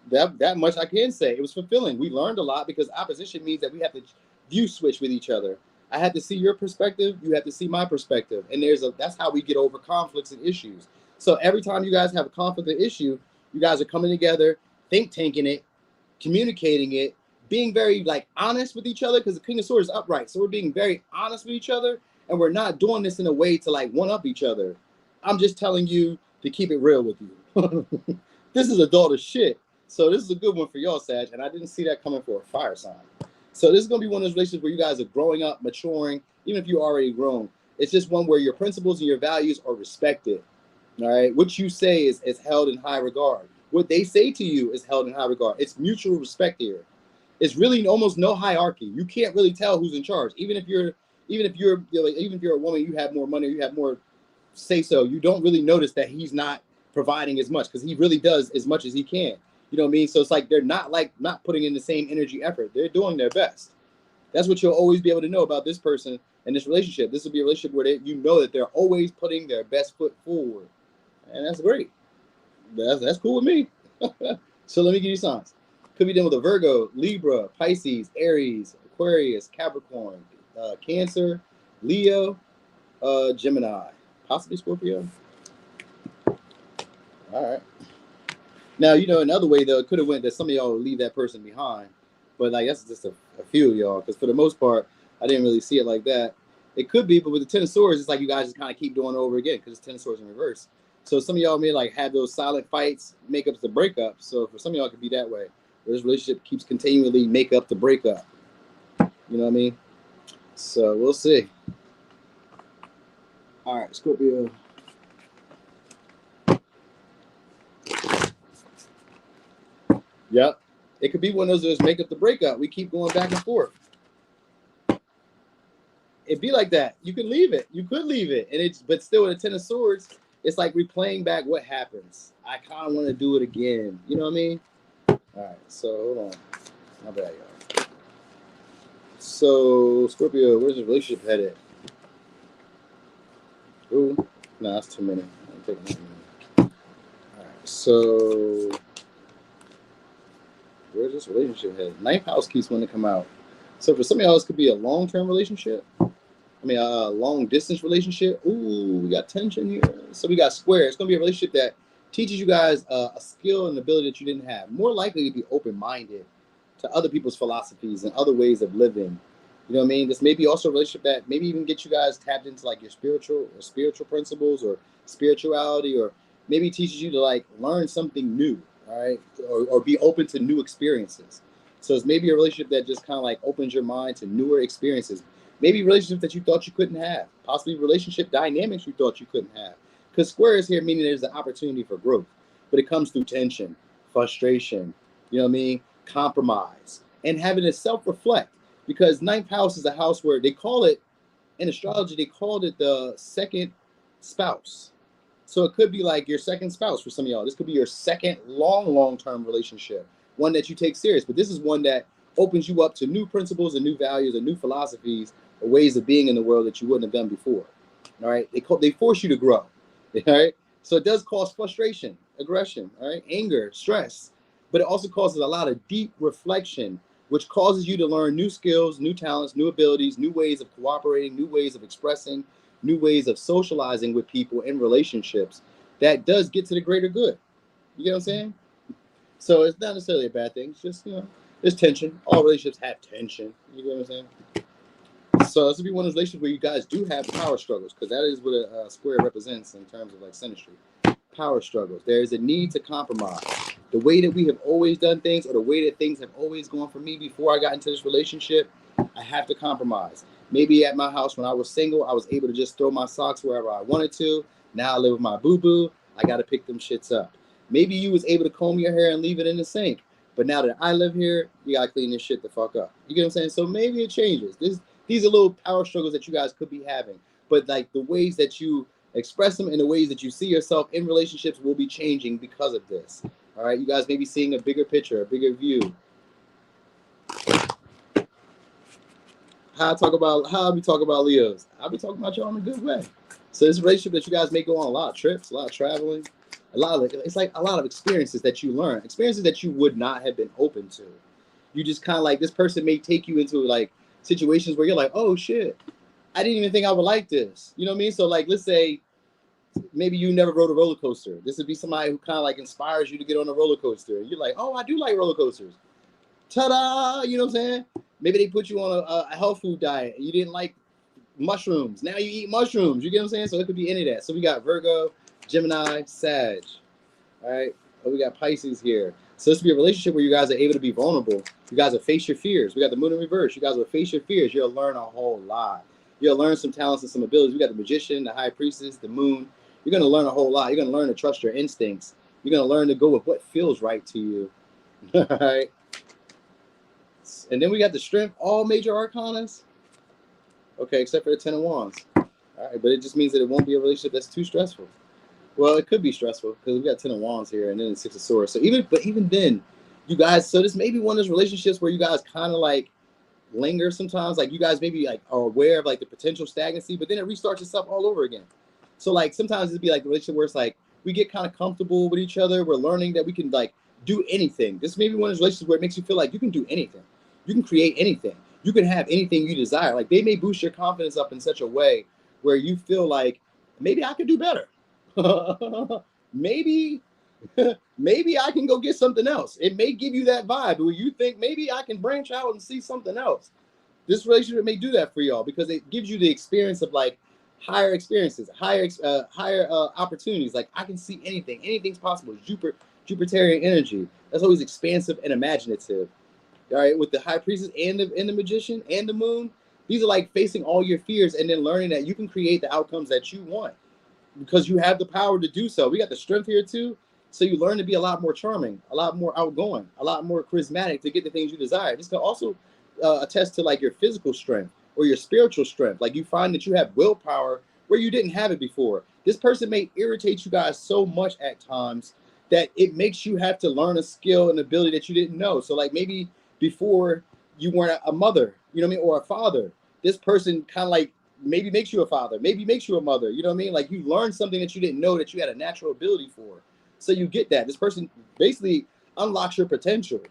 That much I can say. It was fulfilling. We learned a lot because opposition means that we have to view switch with each other. I had to see your perspective. You have to see my perspective. And that's how we get over conflicts and issues. So every time you guys have a conflict or issue, you guys are coming together, think tanking it, communicating it, being very like honest with each other because the King of Swords is upright. So we're being very honest with each other and we're not doing this in a way to like one up each other. I'm just telling you to keep it real with you. This is adult as shit. So this is a good one for y'all, Sag. And I didn't see that coming for a fire sign. So this is going to be one of those relationships where you guys are growing up, maturing, even if you're already grown. It's just one where your principles and your values are respected. All right. What you say is held in high regard. What they say to you is held in high regard. It's mutual respect here. It's really almost no hierarchy. You can't really tell who's in charge. Even if you're a woman, you have more money, you have more say so. You don't really notice that he's not providing as much because he really does as much as he can. You know what I mean? So it's like they're not putting in the same energy effort. They're doing their best. That's what you'll always be able to know about this person and this relationship. This will be a relationship where you know that they're always putting their best foot forward. And that's great. That's cool with me. So let me give you signs. Could be dealing with a Virgo, Libra, Pisces, Aries, Aquarius, Capricorn, Cancer, Leo, Gemini, possibly Scorpio. All right. Now, another way, though, it could have went that some of y'all would leave that person behind. But like that's just a few of y'all, because for the most part, I didn't really see it like that. It could be, but with the Ten of Swords, it's like you guys just kind of keep doing it over again because it's Ten of Swords in reverse. So some of y'all may like have those silent fights, make up the breakup. So for some of y'all, it could be that way, where this relationship keeps continually make up the breakup. You know what I mean? So we'll see. All right, Scorpio. Yep. It could be one of those make up the breakup. We keep going back and forth. It'd be like that. You could leave it. You could leave it. But still with the Ten of Swords, it's like replaying back what happens. I kind of want to do it again. You know what I mean? All right. So hold on. My bad, y'all. So Scorpio, where's the relationship headed? Ooh, no, that's too many. I'm taking that many. All right. So where's this relationship headed? Ninth house keeps wanting to come out. So for some of y'all, this could be a long-term relationship. I mean, a long-distance relationship. Ooh, we got tension here. So we got square. It's going to be a relationship that teaches you guys a skill and ability that you didn't have. More likely to be open-minded to other people's philosophies and other ways of living. You know what I mean? This may be also a relationship that maybe even get you guys tapped into like your spiritual principles or spirituality, or maybe teaches you to like learn something new, all right? Or be open to new experiences. So it's maybe a relationship that just kind of like opens your mind to newer experiences. Maybe relationships that you thought you couldn't have. Possibly relationship dynamics you thought you couldn't have. Because square is here meaning there's an opportunity for growth. But it comes through tension, frustration, you know what I mean? Compromise. And having to self-reflect. Because ninth house is a house where they call it, in astrology, they called it the second spouse. So it could be like your second spouse for some of y'all. This could be your second long-term relationship. One that you take serious. But this is one that opens you up to new principles and new values and new philosophies or ways of being in the world that you wouldn't have done before. All right. They force you to grow. All right. So it does cause frustration, aggression, all right, anger, stress, but it also causes a lot of deep reflection, which causes you to learn new skills, new talents, new abilities, new ways of cooperating, new ways of expressing, new ways of socializing with people in relationships that does get to the greater good. You get what I'm saying? So it's not necessarily a bad thing. It's just, you know, there's tension. All relationships have tension. You get what I'm saying? So this would be one of those relationships where you guys do have power struggles, because that is what a square represents in terms of like synastry. Power struggles. There is a need to compromise. The way that we have always done things, or the way that things have always gone for me before I got into this relationship, I have to compromise. Maybe at my house when I was single, I was able to just throw my socks wherever I wanted to. Now I live with my boo-boo. I got to pick them shits up. Maybe you was able to comb your hair and leave it in the sink. But now that I live here, you got to clean this shit the fuck up. You get what I'm saying? So maybe it changes. These are little power struggles that you guys could be having. But like the ways that you express them and the ways that you see yourself in relationships will be changing because of this. All right? You guys may be seeing a bigger picture, a bigger view. How I be talking about Leos? I'll be talking about y'all in a good way. So this relationship that you guys may go on a lot of trips, a lot of traveling, it's like a lot of experiences that you learn, experiences that you would not have been open to. You just kind of like, this person may take you into like situations where you're like, oh shit, I didn't even think I would like this. You know what I mean? So like, let's say maybe you never rode a roller coaster. This would be somebody who kind of like inspires you to get on a roller coaster. You're like, oh, I do like roller coasters. Ta-da! You know what I'm saying? Maybe they put you on a health food diet. You didn't like mushrooms. Now you eat mushrooms. You get what I'm saying? So it could be any of that. So we got Virgo, Gemini, Sag. All right. Oh, we got Pisces here. So this would be a relationship where you guys are able to be vulnerable. You guys will face your fears. We got the moon in reverse. You guys will face your fears. You'll learn a whole lot. You'll learn some talents and some abilities. We got the magician, the high priestess, the moon. You're going to learn a whole lot. You're going to learn to trust your instincts. You're going to learn to go with what feels right to you. All right. And then we got the strength, all major arcanas. Okay, except for the 10 of wands. All right, but it just means that it won't be a relationship that's too stressful. Well, it could be stressful because we got 10 of wands here and then the 6 of swords. So even then, you guys, so this may be one of those relationships where you guys kind of like linger sometimes. Like you guys maybe like are aware of like the potential stagnancy, but then it restarts itself all over again. So like sometimes it'd be like a relationship where it's like we get kind of comfortable with each other. We're learning that we can like do anything. This may be one of those relationships where it makes you feel like you can do anything. You can create anything. You can have anything you desire. Like they may boost your confidence up in such a way where you feel like maybe I could do better. Maybe maybe I can go get something else. It may give you that vibe where you think maybe I can branch out and see something else. This relationship may do that for y'all because it gives you the experience of like higher experiences, higher opportunities. Like I can see anything. Anything's possible. Jupiterian energy. That's always expansive and imaginative. All right, with the high priestess and the magician and the moon, these are like facing all your fears and then learning that you can create the outcomes that you want because you have the power to do so. We got the strength here too. So you learn to be a lot more charming, a lot more outgoing, a lot more charismatic to get the things you desire. This can also attest to like your physical strength or your spiritual strength. Like you find that you have willpower where you didn't have it before. This person may irritate you guys so much at times that it makes you have to learn a skill and ability that you didn't know. So like maybe before you weren't a mother, you know what I mean, or a father. This person kind of like maybe makes you a father, maybe makes you a mother. You know what I mean? Like you learned something that you didn't know that you had a natural ability for. So you get that. This person basically unlocks your potential.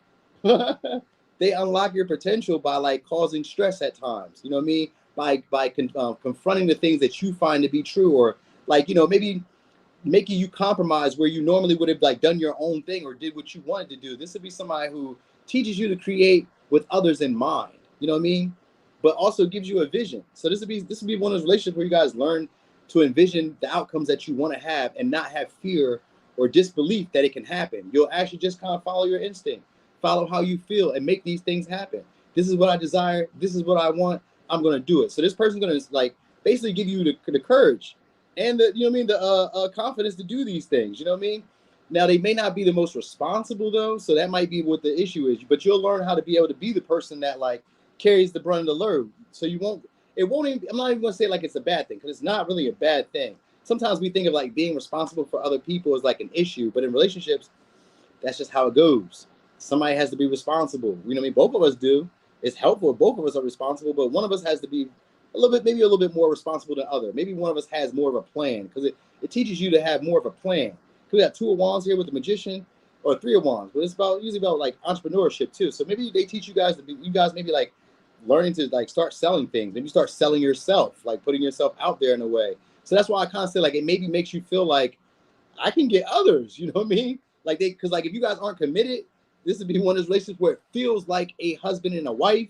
They unlock your potential by like causing stress at times. You know what I mean? By confronting the things that you find to be true, or like, you know, maybe making you compromise where you normally would have like done your own thing or did what you wanted to do. This would be somebody who teaches you to create with others in mind. You know what I mean? But also gives you a vision. So this would be one of those relationships where you guys learn to envision the outcomes that you want to have and not have fear or disbelief that it can happen. You'll actually just kind of follow your instinct, follow how you feel, and make these things happen. This is what I desire. This is what I want. I'm gonna do it. So this person's gonna like basically give you the courage and the, you know what I mean, the confidence to do these things. You know what I mean? Now they may not be the most responsible though, so that might be what the issue is. But you'll learn how to be able to be the person that like carries the brunt of the load. So you won't. It won't even. I'm not even gonna say like it's a bad thing because it's not really a bad thing. Sometimes we think of like being responsible for other people as like an issue, but in relationships, that's just how it goes. Somebody has to be responsible. You know what I mean? Both of us do. It's helpful if both of us are responsible, but one of us has to be maybe a little bit more responsible than the other. Maybe one of us has more of a plan because it teaches you to have more of a plan. We got 2 of Wands here with the Magician, or 3 of Wands, but it's usually about like entrepreneurship too. So maybe they teach you guys maybe like learning to like start selling things. Maybe start selling yourself, like putting yourself out there in a way. So that's why I kind of say like it maybe makes you feel like I can get others. You know what I mean? Like because like if you guys aren't committed, this would be one of those relationships where it feels like a husband and a wife,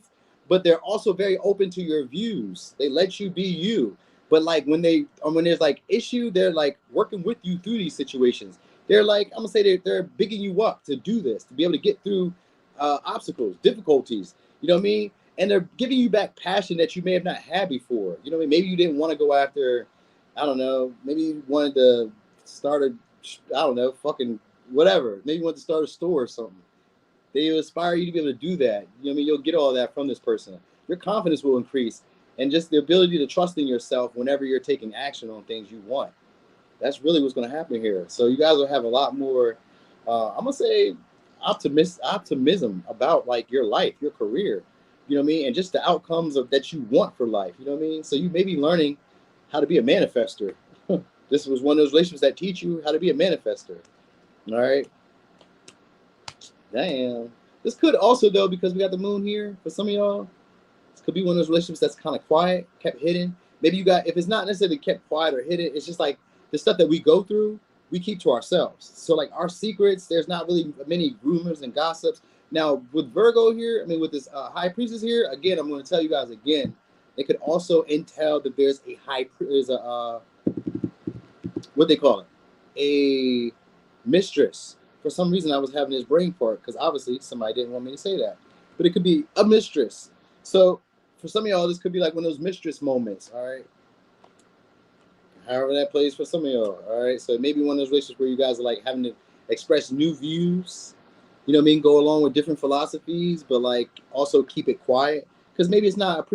but they're also very open to your views. They let you be you. But like when there's like issue, they're like working with you through these situations. They're like, I'm gonna say they're bigging you up to do this, to be able to get through obstacles, difficulties. You know what I mean? And they're giving you back passion that you may have not had before. You know what I mean? Maybe you didn't want to go after, I don't know, maybe you wanted to start fucking whatever. Maybe you wanted to start a store or something. They aspire you to be able to do that. You know what I mean? You'll get all that from this person. Your confidence will increase. And just the ability to trust in yourself whenever you're taking action on things you want. That's really what's going to happen here. So you guys will have a lot more, I'm going to say, optimism about like your life, your career, you know what I mean? And just the outcomes that you want for life, you know what I mean? So you may be learning how to be a manifester. This was one of those relationships that teach you how to be a manifester. All right. Damn. This could also, though, because we got the moon here, for some of y'all, this could be one of those relationships that's kind of quiet, kept hidden. Maybe if it's not necessarily kept quiet or hidden, it's just like the stuff that we go through, we keep to ourselves. So like our secrets, there's not really many rumors and gossips. Now with Virgo here, I mean with this high priestess here, again, I'm going to tell you guys again, it could also entail that there's what they call it, a mistress. For some reason, I was having this brain fart because obviously somebody didn't want me to say that. But it could be a mistress. So for some of y'all, this could be like one of those mistress moments, all right? However that plays for some of y'all, all right? So maybe one of those relationships where you guys are like having to express new views, you know what I mean? Go along with different philosophies, but like also keep it quiet. Because maybe it's not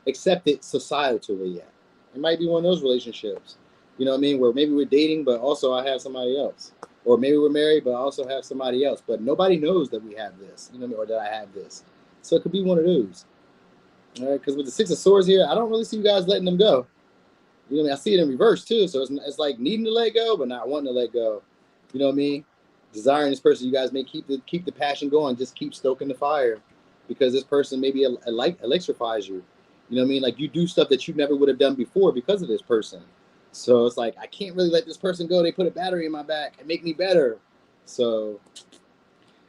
accepted societally yet. It might be one of those relationships, you know what I mean? Where maybe we're dating, but also I have somebody else. Or maybe we're married, but I also have somebody else. But nobody knows that we have this, you know what I mean? Or that I have this. So it could be one of those. All right, because with the 6 of Swords here, I don't really see you guys letting them go. You know what I mean? I see it in reverse too. So it's like needing to let go, but not wanting to let go. You know what I mean? Desiring this person, you guys may keep the passion going. Just keep stoking the fire. Because this person maybe electrifies you. You know what I mean? Like you do stuff that you never would have done before because of this person. So it's like, I can't really let this person go. They put a battery in my back and make me better. So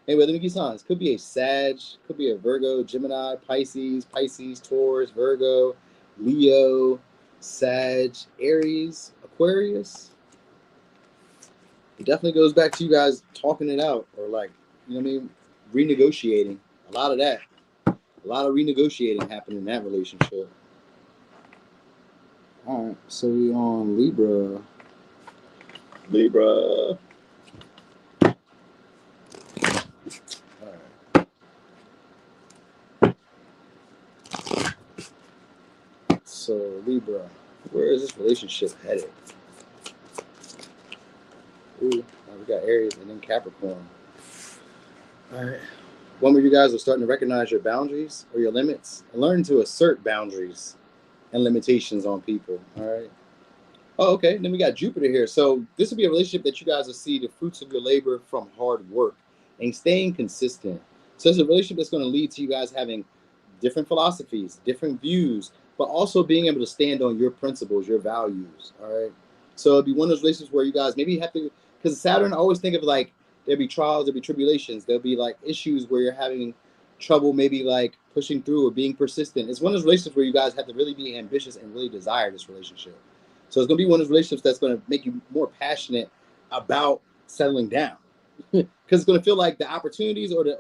anyway, let me give you signs. Could be a Sag, could be a Virgo, Gemini, Pisces, Taurus, Virgo, Leo, Sag, Aries, Aquarius. It definitely goes back to you guys talking it out, or like, you know what I mean, renegotiating. A lot of that. A lot of renegotiating happened in that relationship. All right, so we on Libra. Libra. All right. So Libra, where is this relationship headed? Ooh, we got Aries and then Capricorn. All right. One where you guys are starting to recognize your boundaries or your limits and learn to assert boundaries and limitations on people. All right. Oh, okay. Then we got Jupiter here. So this will be a relationship that you guys will see the fruits of your labor from hard work and staying consistent. So it's a relationship that's going to lead to you guys having different philosophies, different views, but also being able to stand on your principles, your values. All right. So it'll be one of those relationships where you guys maybe have to, because Saturn, I always think of like, there'll be trials, there'll be tribulations, there'll be like issues where you're having trouble, maybe like pushing through or being persistent. It's one of those relationships where you guys have to really be ambitious and really desire this relationship. So it's going to be one of those relationships that's going to make you more passionate about settling down, because it's going to feel like the opportunities or the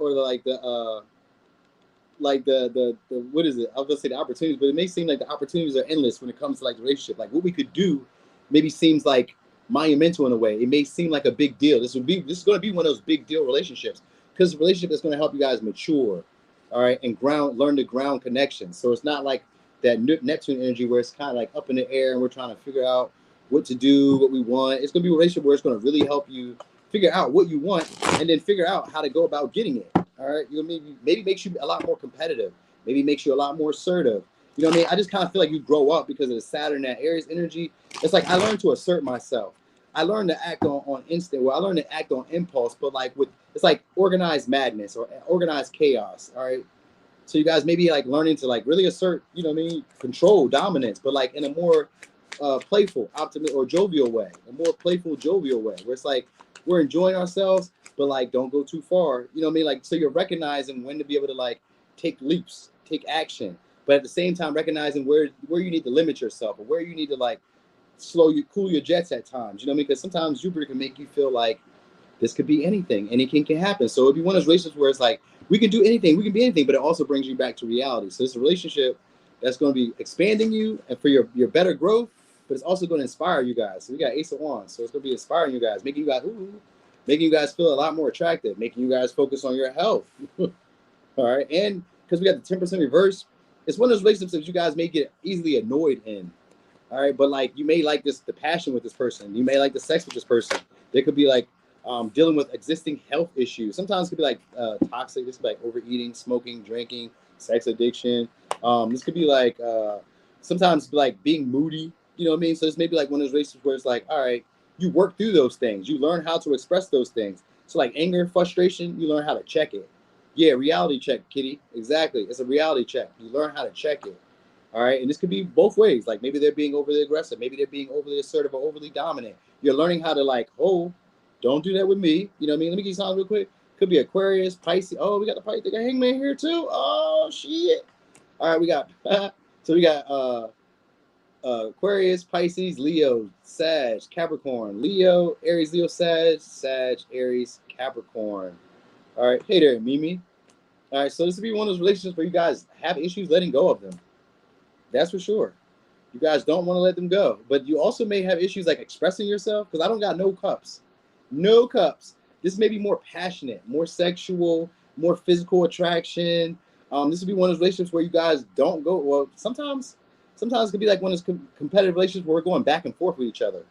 what is it? I was going to say the opportunities, but it may seem like the opportunities are endless when it comes to like the relationship. Like what we could do maybe seems like monumental in a way. It may seem like a big deal. This is going to be one of those big deal relationships, because the relationship is going to help you guys mature, all right, and learn the ground connections. So it's not like that Neptune energy where it's kind of like up in the air and we're trying to figure out what to do, what we want. It's going to be a relationship where it's going to really help you figure out what you want and then figure out how to go about getting it. All right, you know, maybe makes you a lot more competitive. Maybe makes you a lot more assertive. You know what I mean? I just kind of feel like you grow up because of the Saturn, that Aries energy. It's like I learned to assert myself. I learned to act on instinct. Well, I learned to act on impulse, but like it's like organized madness or organized chaos. All right. So you guys maybe like learning to like really assert, you know what I mean, control, dominance, but like in a more playful, optimistic, or jovial way, a more playful, jovial way, where it's like we're enjoying ourselves, but like don't go too far. You know what I mean? Like, so you're recognizing when to be able to like take leaps, take action, but at the same time recognizing where you need to limit yourself or where you need to like cool your jets at times. You know what I mean? Because sometimes Jupiter can make you feel like this could be anything, anything can happen. So it'd be one of those relationships where it's like we can do anything, we can be anything, but it also brings you back to reality. So it's a relationship that's going to be expanding you and for your better growth, but it's also going to inspire you guys. So we got Ace of Wands, so it's going to be inspiring you guys, making you guys feel a lot more attractive, making you guys focus on your health. All right, and because we got the 10% reverse, it's one of those relationships that you guys may get easily annoyed in. All right, but like you may like the passion with this person, you may like the sex with this person. There could be like dealing with existing health issues. Sometimes it could be like toxic. This could be like overeating, smoking, drinking, sex addiction. This could be like sometimes like being moody. You know what I mean? So this may be like one of those relationships where it's like, all right, you work through those things. You learn how to express those things. So like anger, frustration, you learn how to check it. Yeah, reality check, kitty. Exactly. It's a reality check. You learn how to check it. All right. And this could be both ways. Like maybe they're being overly aggressive. Maybe they're being overly assertive or overly dominant. You're learning how to like, oh, don't do that with me. You know what I mean? Let me give you something real quick. Could be Aquarius, Pisces. Oh, we got the Pisces. They got Hangman here too. Oh, shit. All right. We got, so we got Aquarius, Pisces, Leo, Sag, Capricorn, Leo, Aries, Leo, Sag, Aries, Capricorn. All right. Hey there, Mimi. All right. So this would be one of those relationships where you guys have issues letting go of them. That's for sure. You guys don't want to let them go. But you also may have issues like expressing yourself, because I don't got no cups. No cups. This may be more passionate, more sexual, more physical attraction. This would be one of those relationships where you guys don't go. Well, sometimes it could be like one of those competitive relationships where we're going back and forth with each other,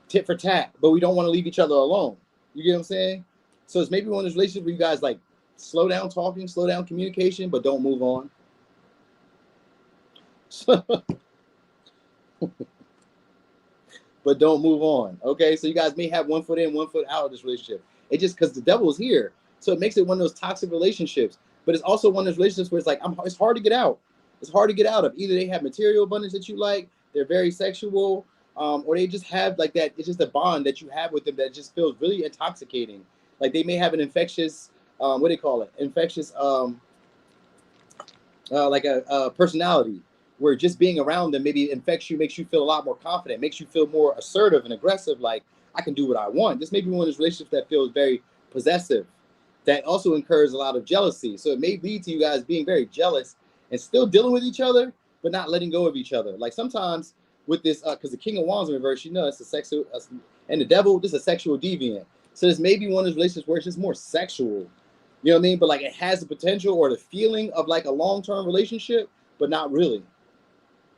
tit for tat, but we don't want to leave each other alone. You get what I'm saying? So it's maybe one of those relationships where you guys like slow down talking, slow down communication, but don't move on. But don't move on. Okay, so you guys may have 1 foot in, 1 foot out of this relationship. It just because the devil is here, so it makes it one of those toxic relationships. But it's also one of those relationships where it's like it's hard to get out. It's hard to get out of. Either they have material abundance that you like, they're very sexual, or they just have like that. It's just a bond that you have with them that just feels really intoxicating. Like they may have an infectious, what do they call it? Infectious, like a personality where just being around them maybe infects you, makes you feel a lot more confident, makes you feel more assertive and aggressive. Like I can do what I want. This may be one of those relationships that feels very possessive, that also incurs a lot of jealousy. So it may lead to you guys being very jealous and still dealing with each other, but not letting go of each other. Like sometimes with this, because the King of Wands in reverse, you know, it's a sexual, and the Devil, this is a sexual deviant. So this may be one of those relationships where it's just more sexual. You know what I mean? But like it has the potential or the feeling of like a long-term relationship, but not really.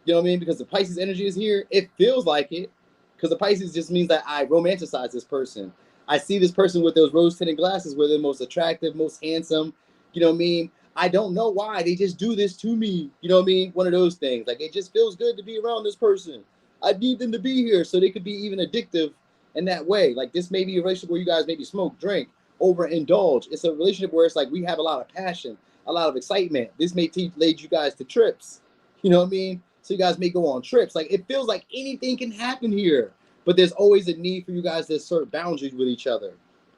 You know what I mean? Because the Pisces energy is here. It feels like it. Because the Pisces just means that I romanticize this person. I see this person with those rose-tinted glasses where they're most attractive, most handsome. You know what I mean? I don't know why. They just do this to me. You know what I mean? One of those things. Like, it just feels good to be around this person. I need them to be here. So they could be even addictive in that way. Like, this may be a relationship where you guys maybe smoke, drink, overindulge. It's a relationship where it's like we have a lot of passion, a lot of excitement. This may lead you guys to trips. You know what I mean? So you guys may go on trips. Like, it feels like anything can happen here. But there's always a need for you guys to assert boundaries with each other.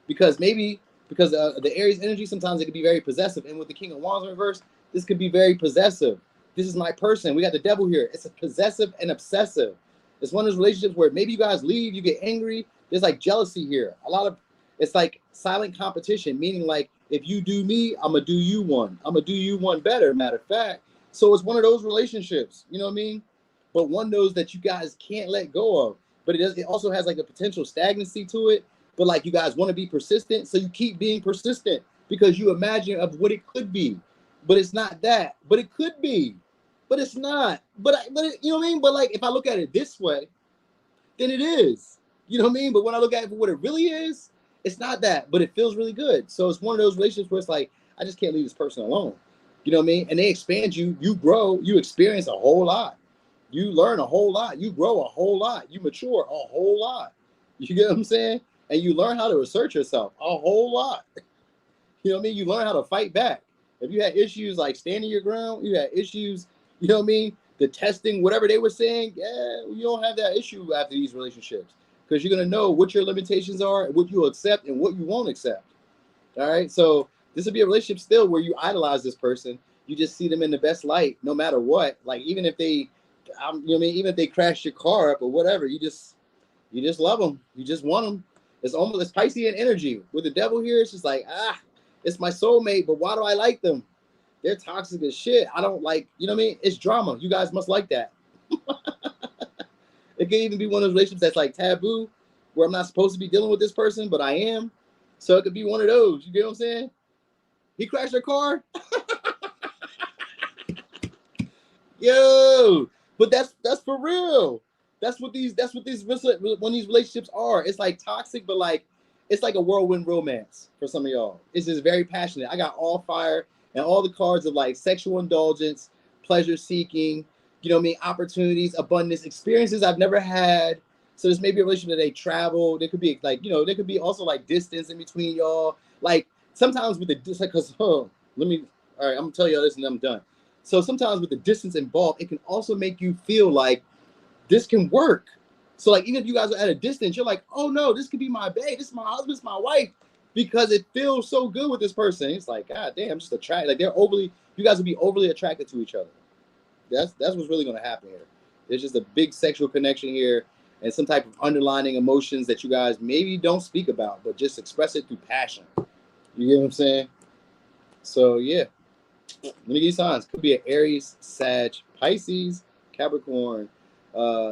Because maybe, because the Aries energy, sometimes it can be very possessive. And with the King of Wands in reverse, this could be very possessive. This is my person. We got the Devil here. It's a possessive and obsessive. It's one of those relationships where maybe you guys leave, you get angry. There's like jealousy here. It's like silent competition, meaning like, if you do me, I'm going to do you one. I'm going to do you one better, matter of fact. So it's one of those relationships, you know what I mean? But one knows that you guys can't let go of. But it also has like a potential stagnancy to it. But like you guys want to be persistent, so you keep being persistent because you imagine of what it could be. But it's not that. But it could be. But it's not. You know what I mean? But like if I look at it this way, then it is. You know what I mean? But when I look at it for what it really is, it's not that. But it feels really good. So it's one of those relationships where it's like, I just can't leave this person alone. You know what I mean? And they expand you. You grow. You experience a whole lot. You learn a whole lot. You grow a whole lot. You mature a whole lot. You get what I'm saying? And you learn how to assert yourself a whole lot. You know what I mean? You learn how to fight back. If you had issues like standing your ground, you had issues, you know what I mean? The testing, whatever they were saying, yeah, you don't have that issue after these relationships because you're going to know what your limitations are, what you'll accept and what you won't accept. All right? So this will be a relationship still where you idolize this person. You just see them in the best light no matter what. Like even if they, you know what I mean? Even if they crash your car up or whatever, you just love them. You just want them. It's almost, it's Piscean energy. With the Devil here, it's just like, it's my soulmate, but why do I like them? They're toxic as shit. I don't like, you know what I mean? It's drama. You guys must like that. It can even be one of those relationships that's like taboo, where I'm not supposed to be dealing with this person, but I am. So it could be one of those. You get what I'm saying? He crashed your car? Yo, but that's for real. That's what these when these relationships are. It's like toxic, but like it's like a whirlwind romance for some of y'all. It's just very passionate. I got all fire and all the cards of like sexual indulgence, pleasure seeking, you know what I mean, opportunities, abundance, experiences I've never had. So this may be a relationship that they travel. There could be like, you know, there could be also like distance in between y'all. Like sometimes with the distance, all right, I'm gonna tell y'all this and then I'm done. So sometimes with the distance involved, it can also make you feel like this can work. So like even if you guys are at a distance, you're like, oh no, this could be my babe, this is my husband, this is my wife, because it feels so good with this person. It's like, God damn, I'm just attracted. Like you guys will be overly attracted to each other. That's what's really gonna happen here. There's just a big sexual connection here and some type of underlining emotions that you guys maybe don't speak about, but just express it through passion. You get what I'm saying? So yeah. Let me give you signs. Could be an Aries, Sag, Pisces, Capricorn,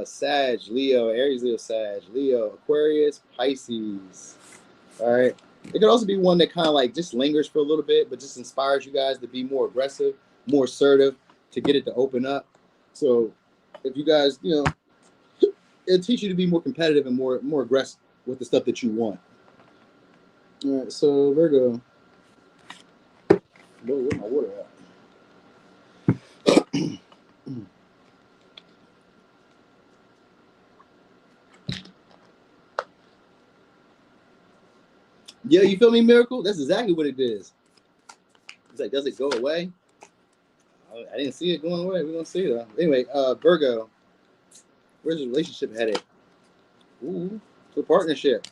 Sag, Leo, Aries, Leo, Sag, Leo, Aquarius, Pisces. All right. It could also be one that kind of like just lingers for a little bit, but just inspires you guys to be more aggressive, more assertive, to get it to open up. So if you guys, you know, it'll teach you to be more competitive and more aggressive with the stuff that you want. All right. So Virgo. Where's my water at? Yeah, you feel me, Miracle? That's exactly what it is. It's like, does it go away? I didn't see it going away. We're gonna see it. Anyway, Virgo, where's the relationship headed? Ooh, to a partnership.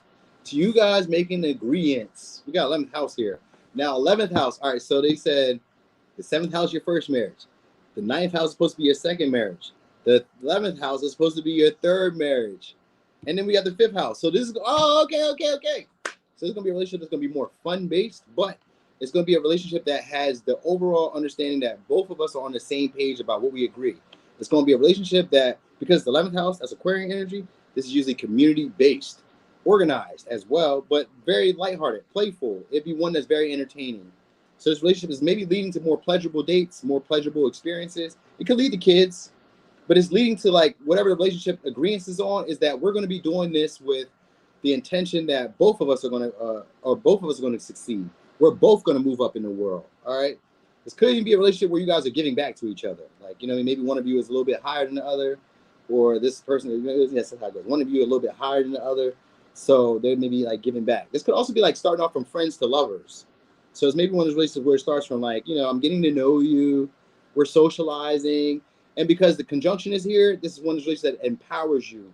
To you guys making agreements. We got 11th house here. Now, 11th house. All right, so they said the 7th house is your first marriage. The 9th house is supposed to be your second marriage. The 11th house is supposed to be your third marriage. And then we got the 5th house. So this is, oh, okay. So it's going to be a relationship that's going to be more fun-based, but it's going to be a relationship that has the overall understanding that both of us are on the same page about what we agree. It's going to be a relationship that, because the 11th house, that's Aquarian energy, this is usually community-based, organized as well, but very lighthearted, playful. It'd be one that's very entertaining. So this relationship is maybe leading to more pleasurable dates, more pleasurable experiences. It could lead to kids, but it's leading to like whatever the relationship agreements is on is that we're going to be doing this with the intention that both of us are going to succeed. We're both going to move up in the world. All right. This could even be a relationship where you guys are giving back to each other. Like, you know, maybe one of you is a little bit higher than the other, or this person, that's how it goes. One of you a little bit higher than the other. So they may be like giving back. This could also be like starting off from friends to lovers. So it's maybe one of those relationships where it starts from like, you know, I'm getting to know you, we're socializing. And because the conjunction is here, this is one of those relationships that empowers you.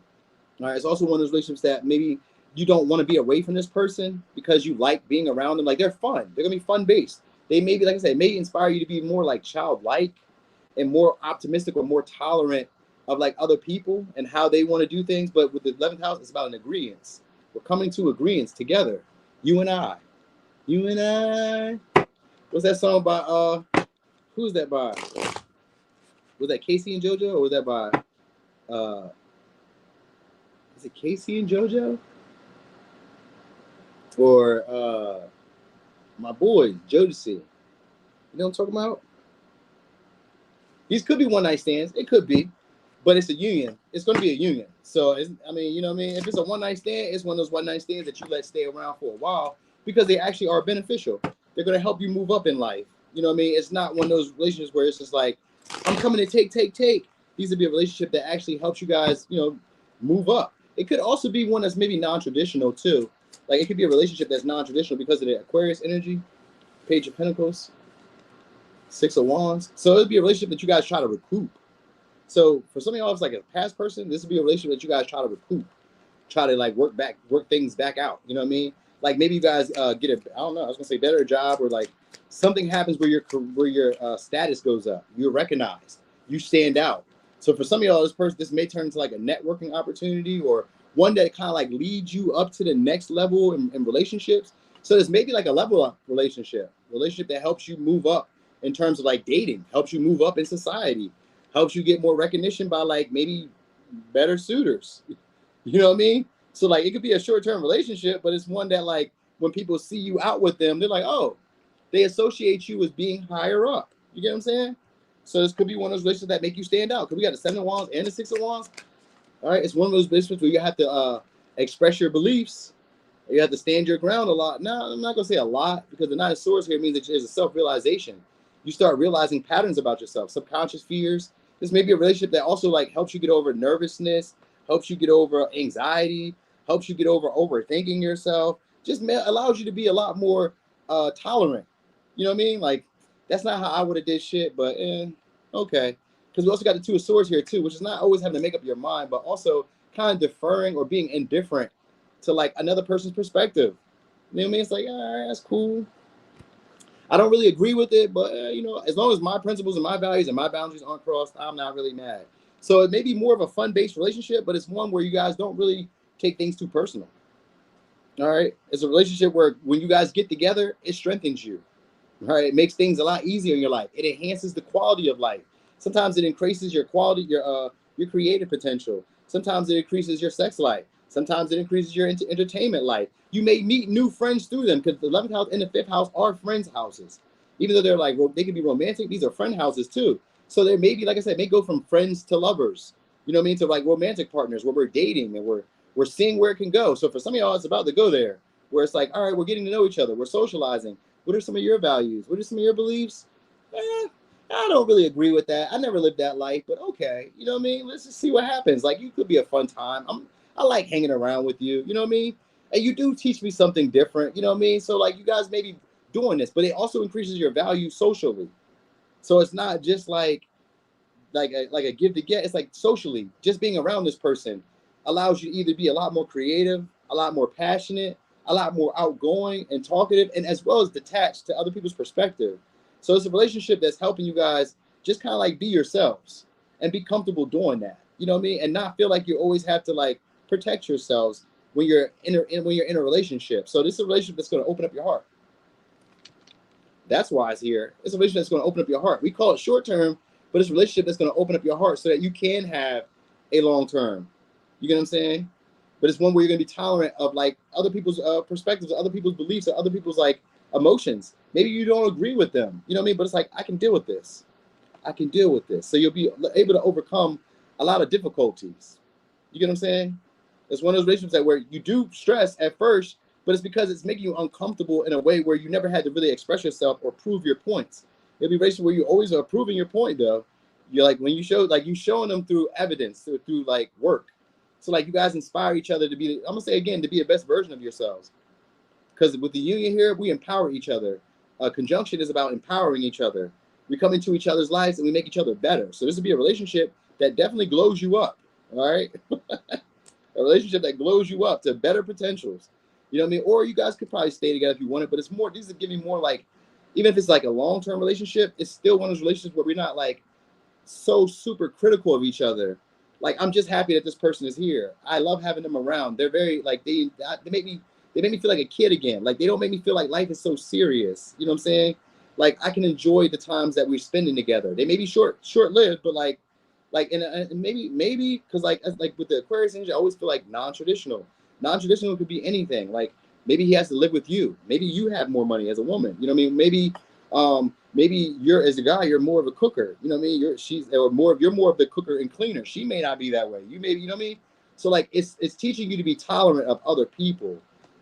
All right. It's also one of those relationships that maybe you don't want to be away from this person because you like being around them. Like, they're fun. They're going to be fun based. They may be, like I said, may inspire you to be more like childlike and more optimistic or more tolerant of like other people and how they want to do things. But with the 11th house, it's about an agreement. We're coming to agreements together. You and I. You and I. What's that song by, who's that by? Was that Casey and JoJo, or was that by, is it Casey and JoJo? Or my boy, Jodeci. You know what I'm talking about? These could be one night stands. It could be, but it's a union. It's going to be a union. So, I mean, you know what I mean? If it's a one night stand, it's one of those one night stands that you let stay around for a while because they actually are beneficial. They're going to help you move up in life. You know what I mean? It's not one of those relationships where it's just like, I'm coming to take. These would be a relationship that actually helps you guys, you know, move up. It could also be one that's maybe non-traditional too. Like, it could be a relationship that's non-traditional because of the Aquarius energy, Page of Pentacles, 6 of Wands. So it'd be a relationship that you guys try to recoup. So for some of y'all, it's like a past person, this would be a relationship that you guys try to recoup, try to like work things back out. You know what I mean? Like, maybe you guys get a, I don't know, I was gonna say better job, or like something happens where your status goes up. You're recognized. You stand out. So for some of y'all, this may turn into like a networking opportunity, or one that kind of like leads you up to the next level in relationships. So there's maybe like a level up relationship that helps you move up in terms of like dating, helps you move up in society, helps you get more recognition by like maybe better suitors. You know what I mean? So like, it could be a short-term relationship, but it's one that like when people see you out with them, they're like, oh, they associate you as being higher up. You get what I'm saying? So this could be one of those relationships that make you stand out. Because we got the 7 of Wands and the 6 of Wands. All right, it's one of those relationships where you have to express your beliefs. You have to stand your ground a lot. No, I'm not going to say a lot, because the 9 of Swords here means that there's a self-realization. You start realizing patterns about yourself, subconscious fears. This may be a relationship that also like helps you get over nervousness, helps you get over anxiety, helps you get over overthinking yourself. Just allows you to be a lot more tolerant. You know what I mean? Like, that's not how I would have did shit, but okay. Because we also got the 2 of Swords here too, which is not always having to make up your mind, but also kind of deferring or being indifferent to like another person's perspective. You know what I mean? It's like, all right, that's cool. I don't really agree with it, but you know, as long as my principles and my values and my boundaries aren't crossed, I'm not really mad. So it may be more of a fun-based relationship, but it's one where you guys don't really take things too personal. All right? It's a relationship where when you guys get together, it strengthens you. All right? It makes things a lot easier in your life. It enhances the quality of life. Sometimes it increases your quality, your creative potential. Sometimes it increases your sex life. Sometimes it increases your entertainment life. You may meet new friends through them, because the 11th house and the 5th house are friends' houses. Even though they're like, well, they can be romantic, these are friend houses too. So there may be, like I said, may go from friends to lovers. You know what I mean? To like romantic partners where we're dating and we're seeing where it can go. So for some of y'all, it's about to go there, where it's like, all right, we're getting to know each other. We're socializing. What are some of your values? What are some of your beliefs? I don't really agree with that. I never lived that life, but okay. You know what I mean? Let's just see what happens. Like, you could be a fun time. I like hanging around with you. You know what I mean? And you do teach me something different. You know what I mean? So like, you guys may be doing this, but it also increases your value socially. So it's not just like a give to get. It's like socially, just being around this person allows you to either be a lot more creative, a lot more passionate, a lot more outgoing and talkative, and as well as detached to other people's perspective. So it's a relationship that's helping you guys just kind of like be yourselves and be comfortable doing that. You know what I mean? And not feel like you always have to like protect yourselves when you're in a relationship. So this is a relationship that's going to open up your heart. That's why it's here. It's a relationship that's going to open up your heart. We call it short term, but it's a relationship that's going to open up your heart so that you can have a long term. You get what I'm saying? But it's one where you're going to be tolerant of like other people's perspectives, other people's beliefs, or other people's like emotions. Maybe you don't agree with them. You know what I mean? But it's like, I can deal with this. I can deal with this. So you'll be able to overcome a lot of difficulties. You get what I'm saying? It's one of those relationships that where you do stress at first, but it's because it's making you uncomfortable in a way where you never had to really express yourself or prove your points. It'll be a relationship where you always are proving your point though. You're like, when you show, like you showing them through evidence, through like work. So like you guys inspire each other to be, I'm gonna say again, to be the best version of yourselves. Because with the union here, we empower each other. Conjunction is about empowering each other. We come into each other's lives and we make each other better. So this would be a relationship that definitely glows you up. All right. A relationship that glows you up to better potentials. You know what I mean? Or you guys could probably stay together if you wanted, but it's more, these are giving more like, even if it's like a long-term relationship, it's still one of those relationships where we're not like so super critical of each other. Like, I'm just happy that this person is here. I love having them around. They're very like, they make me feel like a kid again. Like, they don't make me feel like life is so serious. You know what I'm saying? Like, I can enjoy the times that we're spending together. They may be short-lived, but like and maybe because like with the Aquarius energy, I always feel like non-traditional. Non-traditional could be anything. Like, maybe he has to live with you. Maybe you have more money as a woman. You know what I mean? Maybe you're, as a guy, you're more of a cooker. You know what I mean? You're more of the cooker and cleaner. She may not be that way. You know what I mean? So like it's teaching you to be tolerant of other people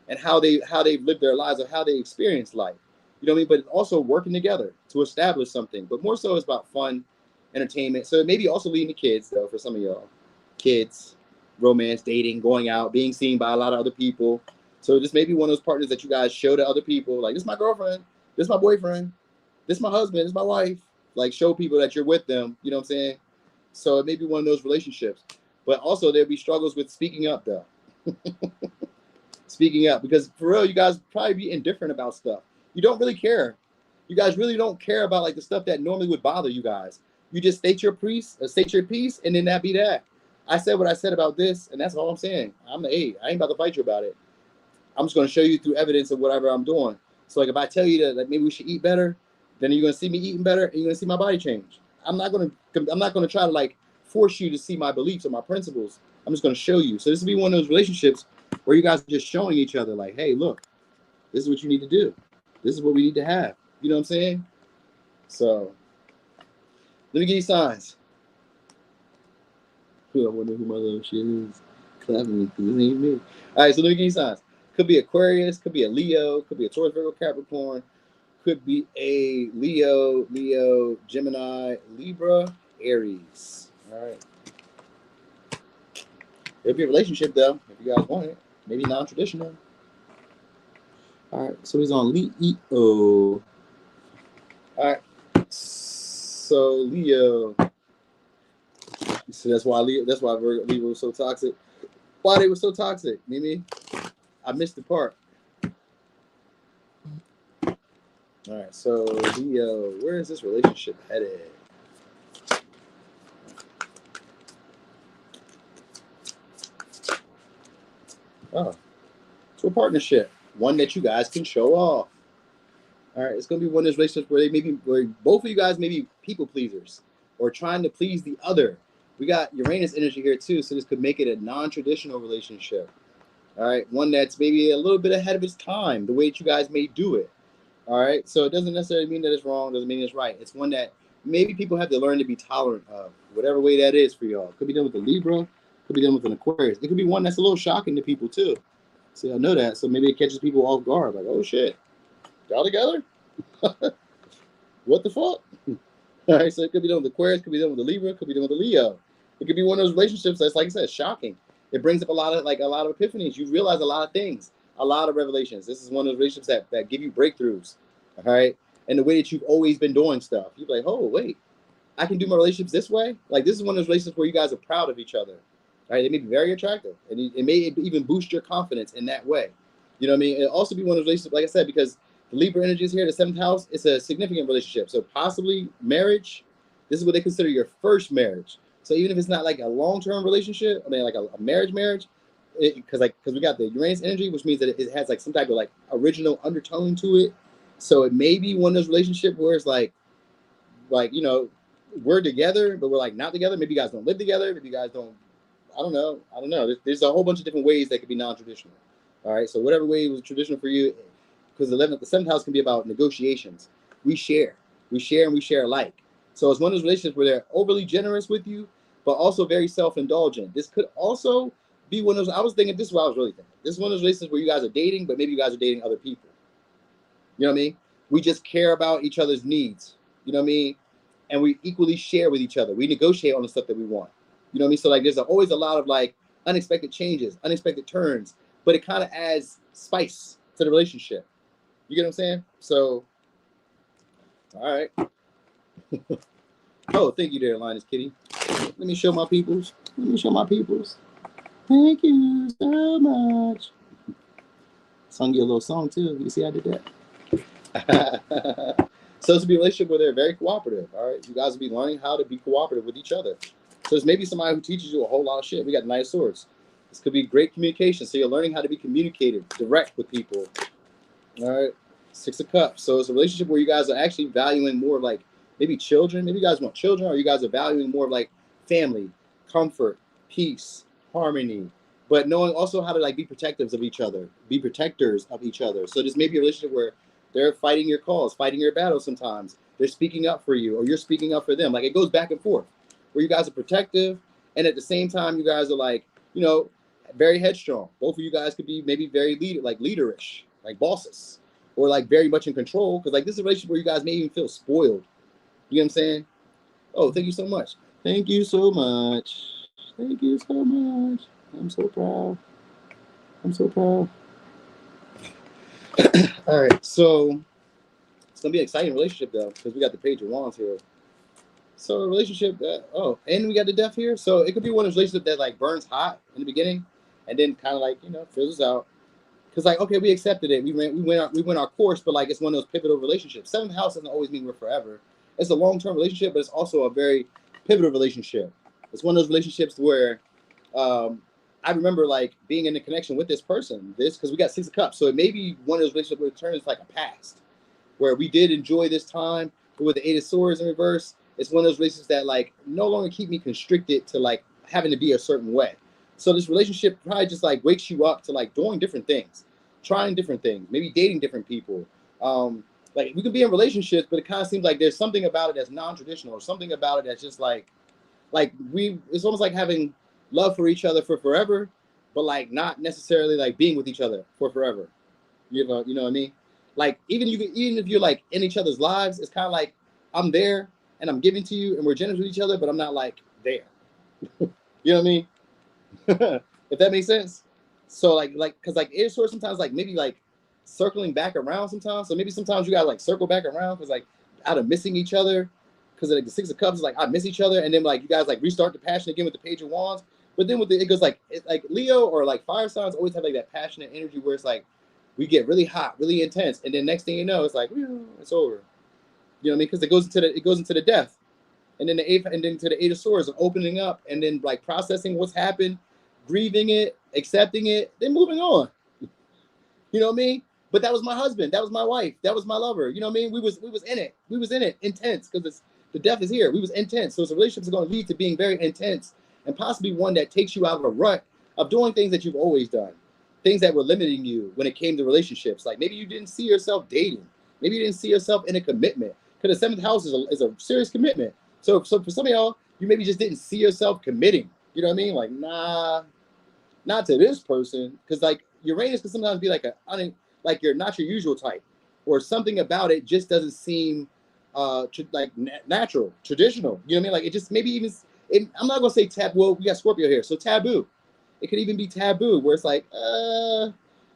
and how they've lived their lives or how they experience life. You know what I mean? But also working together to establish something. But more so it's about fun, entertainment. So maybe also leading the kids though, for some of y'all. Kids, romance, dating, going out, being seen by a lot of other people. So this may be one of those partners that you guys show to other people. Like, this is my girlfriend, this is my boyfriend, this is my husband, this is my wife. Like, show people that you're with them. You know what I'm saying? So it may be one of those relationships. But also there'll be struggles with speaking up though. Speaking up, because for real, you guys probably be indifferent about stuff. You don't really care. You guys really don't care about like the stuff that normally would bother you guys. You just state your piece, and then that be that. I said what I said about this, and that's all I'm saying. I ain't about to fight you about it. I'm just going to show you through evidence of whatever I'm doing. So like if I tell you that like maybe we should eat better, then you're going to see me eating better, and you're going to see my body change. I'm not going to try to like force you to see my beliefs or my principles. I'm just going to show you. So this will be one of those relationships where you guys are just showing each other like, hey, look, this is what you need to do. This is what we need to have. You know what I'm saying? So let me give you signs. I wonder who my little shit is. Clapping me because it ain't me. All right, so let me give you signs. Could be Aquarius, could be a Leo, could be a Taurus, Virgo, Capricorn, could be a Leo, Gemini, Libra, Aries. All right. It'll be a relationship though, if you guys want it. Maybe non-traditional. All right, so he's on Leo. All right, so Leo. So that's why Libra was so toxic. Why they were so toxic, Mimi? I missed the part. All right, so Leo, where is this relationship headed? Oh, to a partnership, one that you guys can show off. All right, it's gonna be one of those relationships where both of you guys may be people pleasers or trying to please the other. We got Uranus energy here too, so this could make it a non-traditional relationship. All right, one that's maybe a little bit ahead of its time, the way that you guys may do it. All right, so it doesn't necessarily mean that it's wrong, doesn't mean it's right. It's one that maybe people have to learn to be tolerant of, whatever way that is for y'all. Could be done with a Libra, could be done with an Aquarius. It could be one that's a little shocking to people too. See, I know that, so maybe it catches people off guard, like, oh shit, y'all together? What the fuck? All right, so it could be done with Aquarius, could be done with the Libra, could be done with the Leo. It could be one of those relationships that's, like I said, shocking. It brings up a lot of epiphanies. You realize a lot of things, a lot of revelations. This is one of those relationships that give you breakthroughs. All right, and the way that you've always been doing stuff, you're like, oh wait, I can do my relationships this way. Like, this is one of those relationships where you guys are proud of each other. Right? They may be very attractive, and it may even boost your confidence in that way. You know what I mean? It'll also be one of those relationships, like I said, because the Libra energy is here, the 7th house, it's a significant relationship. So possibly marriage, this is what they consider your first marriage. So even if it's not like a long-term relationship, I mean like a marriage, because we got the Uranus energy, which means that it has like some type of like original undertone to it. So it may be one of those relationships where it's like you know, we're together, but we're like not together. Maybe you guys don't live together. Maybe you guys don't. I don't know. There's a whole bunch of different ways that could be non-traditional. All right. So whatever way was traditional for you, because the 7th house can be about negotiations. We share, and we share alike. So it's one of those relationships where they're overly generous with you, but also very self-indulgent. This could also be one of those. I was thinking this is what I was really thinking. This is one of those relationships where you guys are dating, but maybe you guys are dating other people. You know what I mean? We just care about each other's needs. You know what I mean? And we equally share with each other. We negotiate on the stuff that we want. You know what I mean? So like there's always a lot of like unexpected changes, unexpected turns, but it kind of adds spice to the relationship. You get what I'm saying? So, all right. Oh, thank you there, Linus Kitty. Let me show my peoples. Thank you so much. Sung you a little song too. You see I did that? So it's to be a relationship where they're very cooperative. All right, you guys will be learning how to be cooperative with each other. So it's maybe somebody who teaches you a whole lot of shit. We got Knight of Swords. This could be great communication. So you're learning how to be communicative, direct with people. All right, 6 of Cups. So it's a relationship where you guys are actually valuing more of like maybe children. Maybe you guys want children, or you guys are valuing more of like family, comfort, peace, harmony, but knowing also how to like be protectors of each other. So this may be a relationship where they're fighting your cause, fighting your battles sometimes. They're speaking up for you, or you're speaking up for them. Like it goes back and forth, where you guys are protective, and at the same time, you guys are like, you know, very headstrong. Both of you guys could be maybe very leaderish, like bosses, or like very much in control. Because like this is a relationship where you guys may even feel spoiled. You know what I'm saying? Oh, thank you so much. Thank you so much. Thank you so much. I'm so proud. All right, so it's gonna be an exciting relationship though, because we got the Page of Wands here. So a relationship that and we got the Death here. So it could be one of those relationships that like burns hot in the beginning, and then kind of like fizzles out. Because like we accepted it, we went our course, but like it's one of those pivotal relationships. 7th house doesn't always mean we're forever. It's a long-term relationship, but it's also a very pivotal relationship. It's one of those relationships where I remember like being in a connection with this person, because we got 6 of Cups. So it may be one of those relationships where it turns like a past, where we did enjoy this time, but with the 8 of Swords in reverse, it's one of those relationships that like no longer keep me constricted to like having to be a certain way. So this relationship probably just like wakes you up to like doing different things, trying different things, maybe dating different people. Like we can be in relationships, but it kind of seems like there's something about it that's non-traditional, or something about it that's just like it's almost like having love for each other for forever, but like not necessarily like being with each other for forever. You know what I mean? Like even if you're like in each other's lives, it's kind of like I'm there and I'm giving to you and we're generous with each other, but I'm not like there. You know what I mean? If that makes sense. So because like air source sometimes like maybe like circling back around sometimes. So maybe sometimes you gotta like circle back around because like out of missing each other, because like the 6 of Cups is like I miss each other, and then like you guys like restart the passion again with the Page of Wands. But then it goes like Leo or like fire signs always have like that passionate energy where it's like we get really hot, really intense, and then next thing you know, it's like it's over. You know what I mean? Because it goes into the Death, and then to the 8 of Swords of opening up, and then like processing what's happened, grieving it, accepting it, then moving on. You know what I mean? But that was my husband, that was my wife, that was my lover. You know what I mean? We was in it, intense, because the Death is here. We was intense, so it's a relationship is going to lead to being very intense, and possibly one that takes you out of a rut of doing things that you've always done, things that were limiting you when it came to relationships. Like maybe you didn't see yourself dating, maybe you didn't see yourself in a commitment, because the 7th house is a serious commitment. So for some of y'all, you maybe just didn't see yourself committing. You know what I mean? Like, nah, not to this person. Because like Uranus can sometimes be like like you're not your usual type, or something about it just doesn't seem natural, traditional. You know what I mean? Like it just maybe even, I'm not gonna say taboo. Well, we got Scorpio here, so taboo. It could even be taboo, where it's like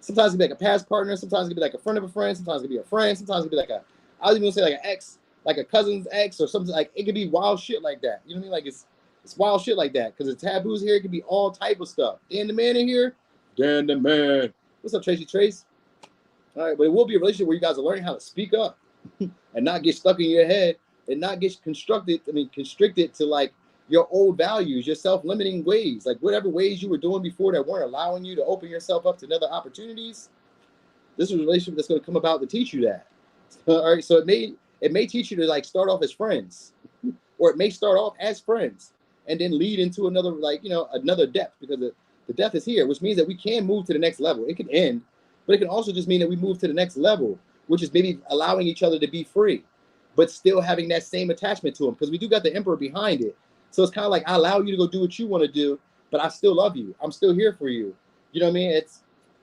sometimes it can be like a past partner, sometimes it can be like a friend of a friend, sometimes it can be a friend, sometimes it can be like I was even gonna say like an ex, like a cousin's ex or something. Like it could be wild shit like that. You know what I mean? Like it's It's wild shit like that, because the taboos here, it can be all type of stuff. Dan the man in here, Dan the man. What's up, Tracy Trace? All right, but it will be a relationship where you guys are learning how to speak up and not get stuck in your head and not get constricted to like your old values, your self-limiting ways, like whatever ways you were doing before that weren't allowing you to open yourself up to other opportunities. This is a relationship that's going to come about to teach you that. All right, so it may teach you to like start off as friends, or it may start off as friends and then lead into another, like, you know, another depth, because the depth is here, which means that we can move to the next level. It can end, but it can also just mean that we move to the next level, which is maybe allowing each other to be free, but still having that same attachment to them, because we do got the emperor behind it. So it's kind of like, I allow you to go do what you want to do, but I still love you. I'm still here for you. You know what I mean?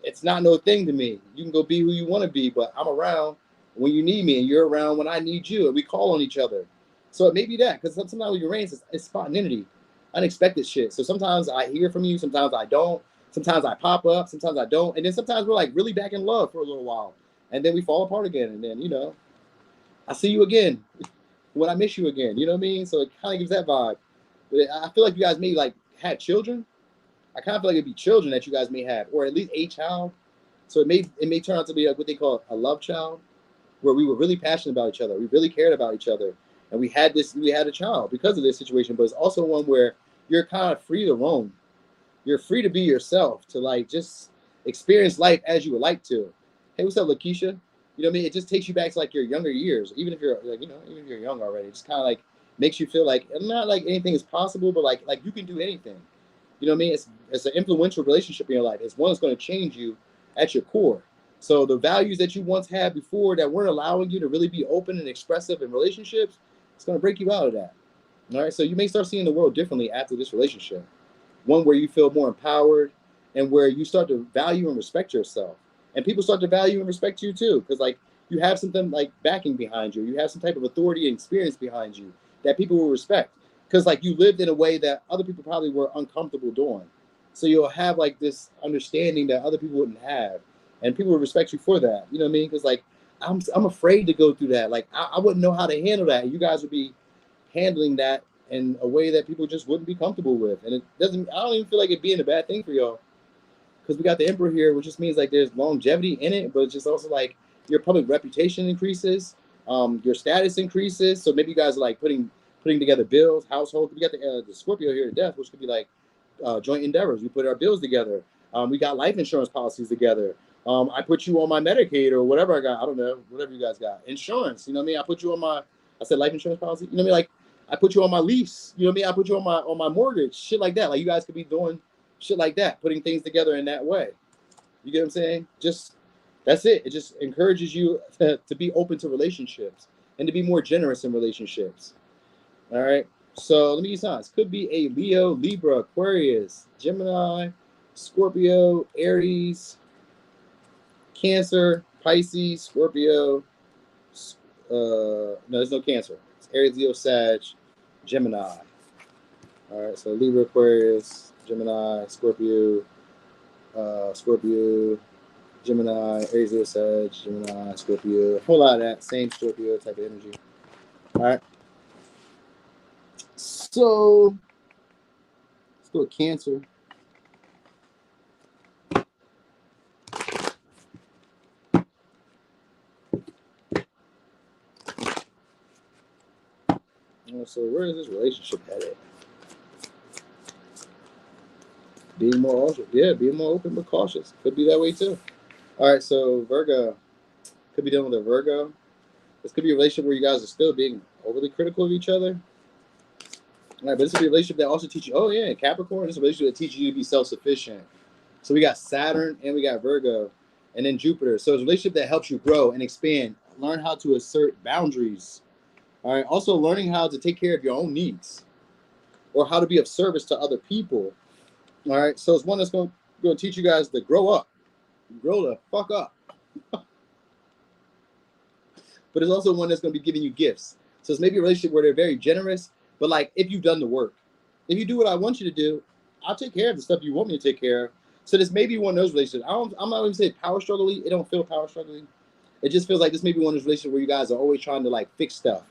It's not no thing to me. You can go be who you want to be, but I'm around when you need me, and you're around when I need you, and we call on each other. So it may be that, because sometimes with Uranus, it's spontaneity, unexpected shit. So sometimes I hear from you, sometimes I don't. Sometimes I pop up, sometimes I don't. And then sometimes we're like really back in love for a little while, and then we fall apart again. And then, you know, I see you again when I miss you again. You know what I mean? So it kind of gives that vibe. But I feel like you guys may like had children. I kind of feel like it'd be children that you guys may have, or at least a child. So it may turn out to be like what they call a love child, where we were really passionate about each other. We really cared about each other. And we had a child because of this situation, but it's also one where you're kind of free to roam. You're free to be yourself, to like just experience life as you would like to. Hey, what's up, Lakeisha? You know what I mean? It just takes you back to like your younger years, even if you're like, you know, even if you're young already. It just kind of like makes you feel like not like anything is possible, but like you can do anything. You know what I mean? It's an influential relationship in your life. It's one that's going to change you at your core. So the values that you once had before that weren't allowing you to really be open and expressive in relationships, it's going to break you out of that. All right. So you may start seeing the world differently after this relationship. One where you feel more empowered, and where you start to value and respect yourself. And people start to value and respect you too. Because like you have something like backing behind you. You have some type of authority and experience behind you that people will respect. Because like you lived in a way that other people probably were uncomfortable doing. So you'll have like this understanding that other people wouldn't have. And people will respect you for that. You know what I mean? Because like I'm afraid to go through that. Like I wouldn't know how to handle that. And you guys would be handling that in a way that people just wouldn't be comfortable with. And I don't even feel like it being a bad thing for y'all. Because we got the emperor here, which just means like there's longevity in it, but it's just also like your public reputation increases, your status increases. So maybe you guys are like putting together bills, household. We got the Scorpio here to death, which could be like joint endeavors. We put our bills together. We got life insurance policies together. I put you on my Medicaid or whatever I got. I don't know, whatever you guys got. Insurance, you know what I mean? I put you on I said life insurance policy. You know what I mean? Like I put you on my lease. You know what I mean? I put you on my mortgage. Shit like that. Like you guys could be doing shit like that, putting things together in that way. You get what I'm saying? Just that's it. It just encourages you to be open to relationships and to be more generous in relationships. All right. So let me give you signs. Could be a Leo, Libra, Aquarius, Gemini, Scorpio, Aries, Cancer, Pisces, Scorpio. No, there's no Cancer. It's Aries, Leo, Sag, Gemini. All right. So Libra, Aquarius, Gemini, Scorpio, Gemini, Aries, Leo, Sag, Gemini, Scorpio. A whole lot of that same Scorpio type of energy. All right. So let's go with Cancer. So where is this relationship headed? Being more open but cautious. Could be that way too. All right, so Virgo. Could be dealing with a Virgo. This could be a relationship where you guys are still being overly critical of each other. All right, but this could be a relationship that also teaches you, oh yeah, Capricorn, this is a relationship that teaches you to be self-sufficient. So we got Saturn and we got Virgo and then Jupiter. So it's a relationship that helps you grow and expand, learn how to assert boundaries. All right, also learning how to take care of your own needs or how to be of service to other people. All right, so it's one that's going to teach you guys to grow up. Grow the fuck up. But it's also one that's going to be giving you gifts. So it's maybe a relationship where they're very generous, but like if you've done the work, if you do what I want you to do, I'll take care of the stuff you want me to take care of. So this may be one of those relationships. I'm not going to say power struggling. It don't feel power struggling. It just feels like this may be one of those relationships where you guys are always trying to like fix stuff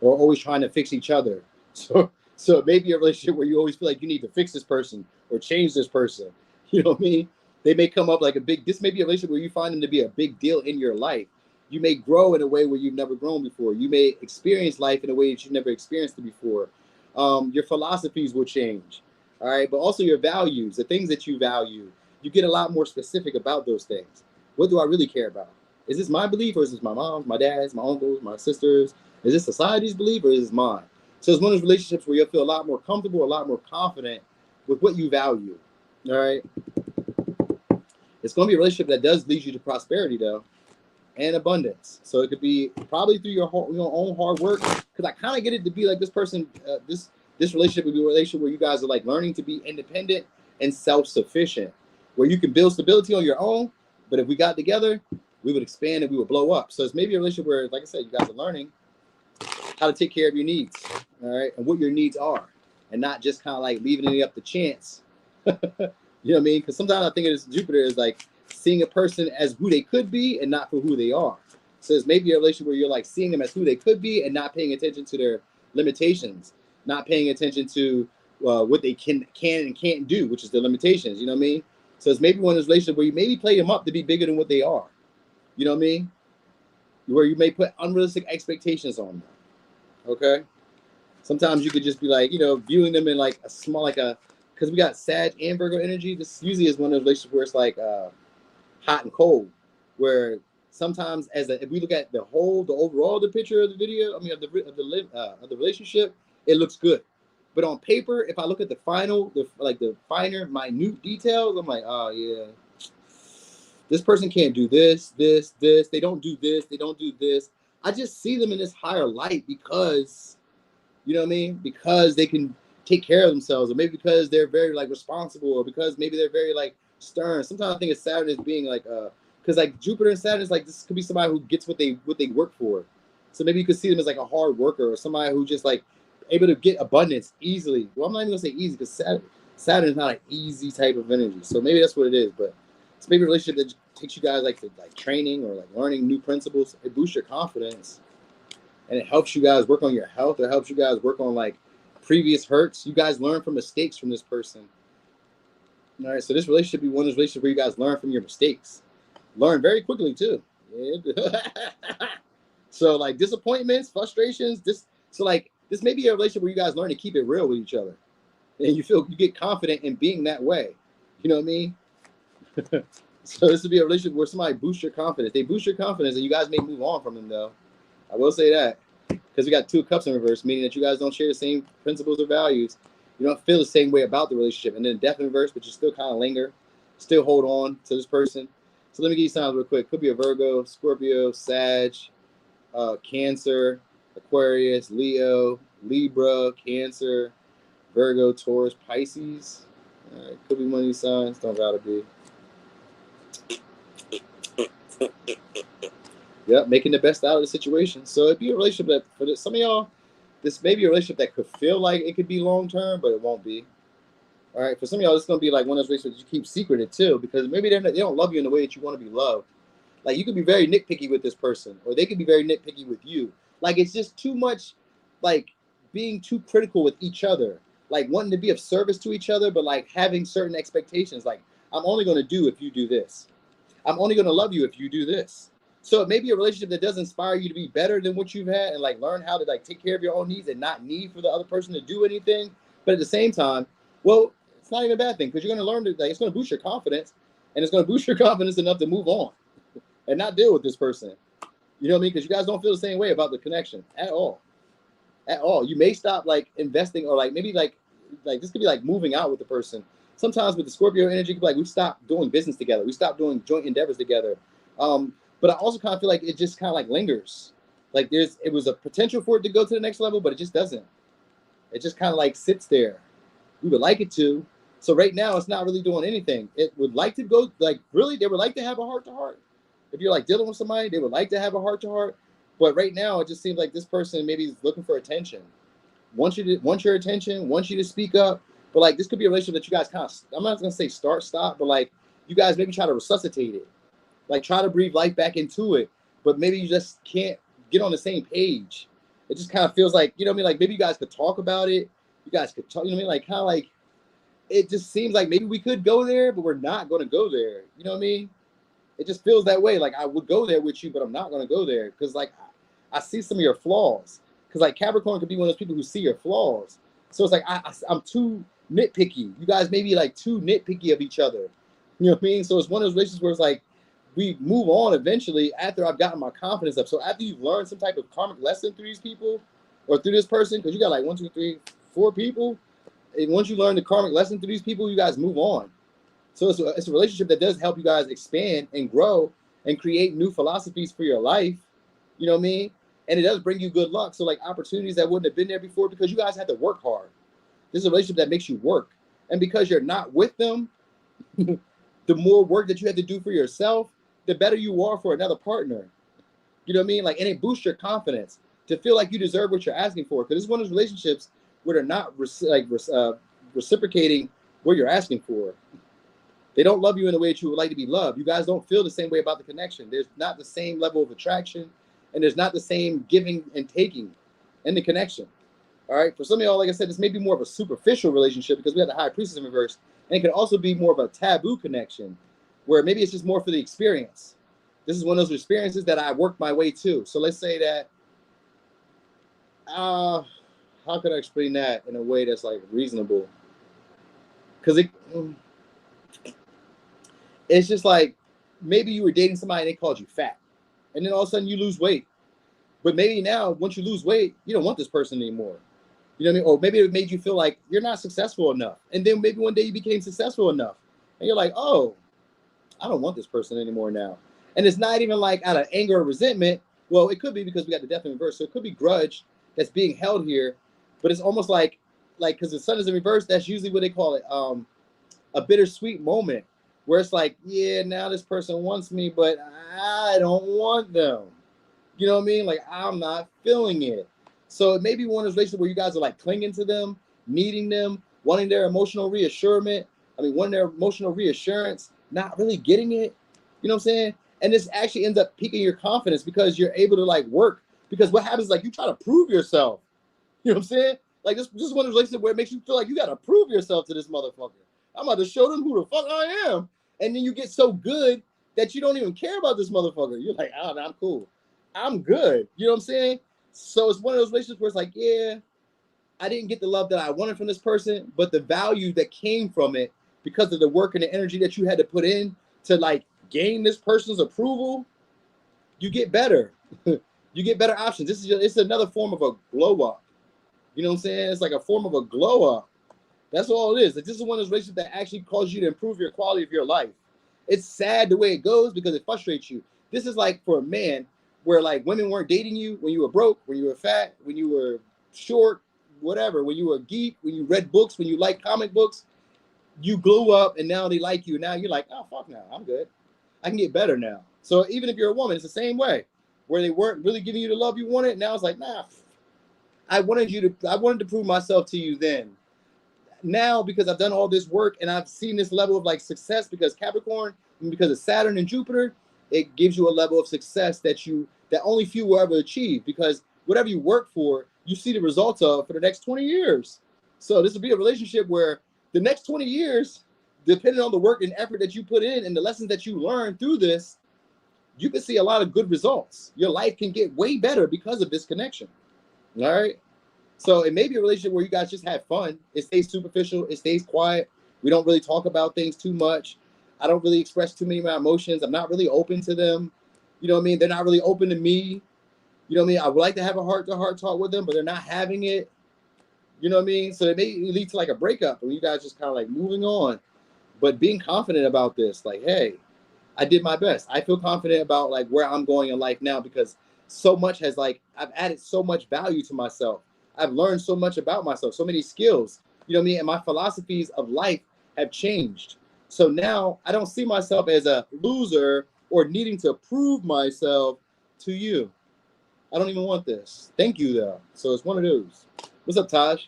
or always trying to fix each other. So So it may be a relationship where you always feel like you need to fix this person or change this person. You know what I mean? They may come up like this may be a relationship where you find them to be a big deal in your life. You may grow in a way where you've never grown before. You may experience life in a way that you've never experienced it before. Your philosophies will change. All right. But also your values, the things that you value, you get a lot more specific about those things. What do I really care about? Is this my belief, or is this my mom's, my dad's, my uncle's, my sister's? Is this society's belief, or is this mine? So it's one of those relationships where you'll feel a lot more comfortable, a lot more confident with what you value. All right. It's going to be a relationship that does lead you to prosperity, though, and abundance. So it could be probably through your own hard work. Because I kind of get it to be like this person, this relationship would be a relationship where you guys are like learning to be independent and self-sufficient, where you can build stability on your own. But if we got together, we would expand and we would blow up. So it's maybe a relationship where, like I said, you guys are learning how to take care of your needs, all right, and what your needs are, and not just kind of like leaving it up to chance. You know what I mean? Because sometimes I think it's Jupiter is like seeing a person as who they could be and not for who they are. So it's maybe a relationship where you're like seeing them as who they could be and not paying attention to their limitations, not paying attention to what they can and can't do, which is their limitations. You know what I mean? So it's maybe one of those relationships where you maybe play them up to be bigger than what they are. You know what I mean? Where you may put unrealistic expectations on them. Okay? Sometimes you could just be like, viewing them in like a small, like a, because we got Sag and Virgo energy. This usually is one of those relationships where it's like hot and cold, where sometimes if we look at the overall the picture of the video, I mean of the relationship, it looks good. But on paper, if I look at the finer, minute details, I'm like, oh yeah, this person can't do this. They don't do this. They don't do this. I just see them in this higher light because, you know what I mean? Because they can take care of themselves, or maybe because they're very like responsible, or because maybe they're very like stern. Sometimes I think of Saturn as being like because like Jupiter and Saturn is like, this could be somebody who gets what they work for. So maybe you could see them as like a hard worker, or somebody who just like able to get abundance easily. Well, I'm not even gonna say easy, because Saturn is not an easy type of energy. So maybe that's what it is. But it's maybe a relationship that takes you guys like to like training or like learning new principles. It boosts your confidence, and it helps you guys work on your health. It helps you guys work on like previous hurts. You guys learn from mistakes from this person. All right, so this relationship be one of those relationships where you guys learn from your mistakes. Learn very quickly too. Yeah. So like disappointments, frustrations, this may be a relationship where you guys learn to keep it real with each other. And you get confident in being that way. You know what I mean? So this would be a relationship where somebody boosts your confidence. They boost your confidence, and you guys may move on from them though. I will say that. Because we got 2 cups in reverse, meaning that you guys don't share the same principles or values. You don't feel the same way about the relationship. And then death in reverse, but you still kind of linger, still hold on to this person. So let me give you signs real quick. Could be a Virgo, Scorpio, Sag, Cancer, Aquarius, Leo, Libra, Cancer, Virgo, Taurus, Pisces. Could be one of these signs. Don't gotta be. Yep, making the best out of the situation. So it'd be a relationship that, for some of y'all, this may be a relationship that could feel like it could be long-term, but it won't be. All right, for some of y'all, it's going to be like one of those relationships you keep secreted too, because maybe they don't love you in the way that you want to be loved. Like you could be very nitpicky with this person, or they could be very nitpicky with you. Like it's just too much, like being too critical with each other, like wanting to be of service to each other, but like having certain expectations. Like, I'm only going to do if you do this. I'm only going to love you if you do this. So it may be a relationship that does inspire you to be better than what you've had, and like learn how to like take care of your own needs and not need for the other person to do anything. But at the same time, well, it's not even a bad thing, because you're going to learn to, like, it's going to boost your confidence, and it's going to boost your confidence enough to move on and not deal with this person. You know what I mean? Because you guys don't feel the same way about the connection at all. At all. You may stop like investing, or like maybe like this could be like moving out with the person. Sometimes with the Scorpio energy, it could be like we stop doing business together. We stop doing joint endeavors together. But I also kind of feel like it just kind of like lingers. Like it was a potential for it to go to the next level, but it just doesn't. It just kind of like sits there. We would like it to. So right now, it's not really doing anything. It would like to go, like really, they would like to have a heart-to-heart. If you're like dealing with somebody, they would like to have a heart-to-heart. But right now, it just seems like this person maybe is looking for attention. Wants your attention, wants you to speak up. But like this could be a relationship that you guys kind of, I'm not going to say stop, but like you guys maybe try to resuscitate it. Like try to breathe life back into it. But maybe you just can't get on the same page. It just kind of feels like, you know what I mean? Like maybe you guys could talk about it, You guys could talk, you know what I mean? Like, kind of like, it just seems like maybe we could go there, but we're not going to go there. You know what I mean? It just feels that way. Like, I would go there with you, but I'm not going to go there. Because, like, I see some of your flaws. Because, like, Capricorn could be one of those people who see your flaws. So it's like, I'm too nitpicky. You guys may be, like, too nitpicky of each other. You know what I mean? So it's one of those relationships where it's like, we move on eventually after I've gotten my confidence up. So after you've learned some type of karmic lesson through these people or through this person, because you got, like, 1, 2, 3, 4 people. And once you learn the karmic lesson through these people, you guys move on. So it's a relationship that does help you guys expand and grow and create new philosophies for your life. You know what I mean? And it does bring you good luck. So, like, opportunities that wouldn't have been there before because you guys had to work hard. This is a relationship that makes you work. And because you're not with them, the more work that you have to do for yourself, the better you are for another partner. You know what I mean? Like, and it boosts your confidence to feel like you deserve what you're asking for. Because it's one of those relationships where they're not reciprocating what you're asking for. They don't love you in the way that you would like to be loved. You guys don't feel the same way about the connection. There's not the same level of attraction, and there's not the same giving and taking in the connection. All right. For some of y'all, like I said, this may be more of a superficial relationship because we have the High Priestess in reverse, and it can also be more of a taboo connection, where maybe it's just more for the experience. This is one of those experiences that I worked my way to. So let's say that. How could I explain that in a way that's like reasonable? Because it's just like maybe you were dating somebody and they called you fat, and then all of a sudden you lose weight. But maybe now, once you lose weight, you don't want this person anymore. You know what I mean? Or maybe it made you feel like you're not successful enough. And then maybe one day you became successful enough. And you're like, oh, I don't want this person anymore now. And it's not even like out of anger or resentment. Well, it could be because we got the death in reverse. So it could be grudge that's being held here. But it's almost like because the sun is in reverse, that's usually what they call it, a bittersweet moment. Where it's like, yeah, now this person wants me, but I don't want them. You know what I mean? Like, I'm not feeling it. So it may be one of those relationships where you guys are like clinging to them, needing them, wanting their emotional reassurance, not really getting it. You know what I'm saying? And this actually ends up piquing your confidence because you're able to like work. Because what happens is like you try to prove yourself. You know what I'm saying? Like this is one of those relationships where it makes you feel like you got to prove yourself to this motherfucker. I'm about to show them who the fuck I am. And then you get so good that you don't even care about this motherfucker. You're like, oh, I'm cool. I'm good. You know what I'm saying? So it's one of those relationships where it's like, yeah, I didn't get the love that I wanted from this person, but the value that came from it because of the work and the energy that you had to put in to like gain this person's approval, you get better. You get better options. It's another form of a glow up. You know what I'm saying? It's like a form of a glow up. That's all it is. Like, this is one of those relationships that actually causes you to improve your quality of your life. It's sad the way it goes because it frustrates you. This is like for a man where like women weren't dating you when you were broke, when you were fat, when you were short, whatever, when you were a geek, when you read books, when you liked comic books, you blew up and now they like you. Now you're like, oh, fuck now, I'm good. I can get better now. So even if you're a woman, it's the same way where they weren't really giving you the love you wanted. Now it's like, nah, I wanted to prove myself to you then. Now, because I've done all this work and I've seen this level of like success because Capricorn and because of Saturn and Jupiter, it gives you a level of success that only few will ever achieve because whatever you work for, you see the results of for the next 20 years. So this will be a relationship where the next 20 years, depending on the work and effort that you put in and the lessons that you learn through this, you can see a lot of good results. Your life can get way better because of this connection. All right. So it may be a relationship where you guys just have fun. It stays superficial. It stays quiet. We don't really talk about things too much. I don't really express too many of my emotions. I'm not really open to them. You know what I mean? They're not really open to me. You know what I mean? I would like to have a heart-to-heart talk with them, but they're not having it. You know what I mean? So it may lead to like a breakup and you guys just kind of like moving on. But being confident about this, like, hey, I did my best. I feel confident about like where I'm going in life now because so much has like, I've added so much value to myself. I've learned so much about myself, so many skills, you know what I mean? And my philosophies of life have changed. So now I don't see myself as a loser or needing to prove myself to you. I don't even want this. Thank you, though. So it's one of those. What's up, Taj?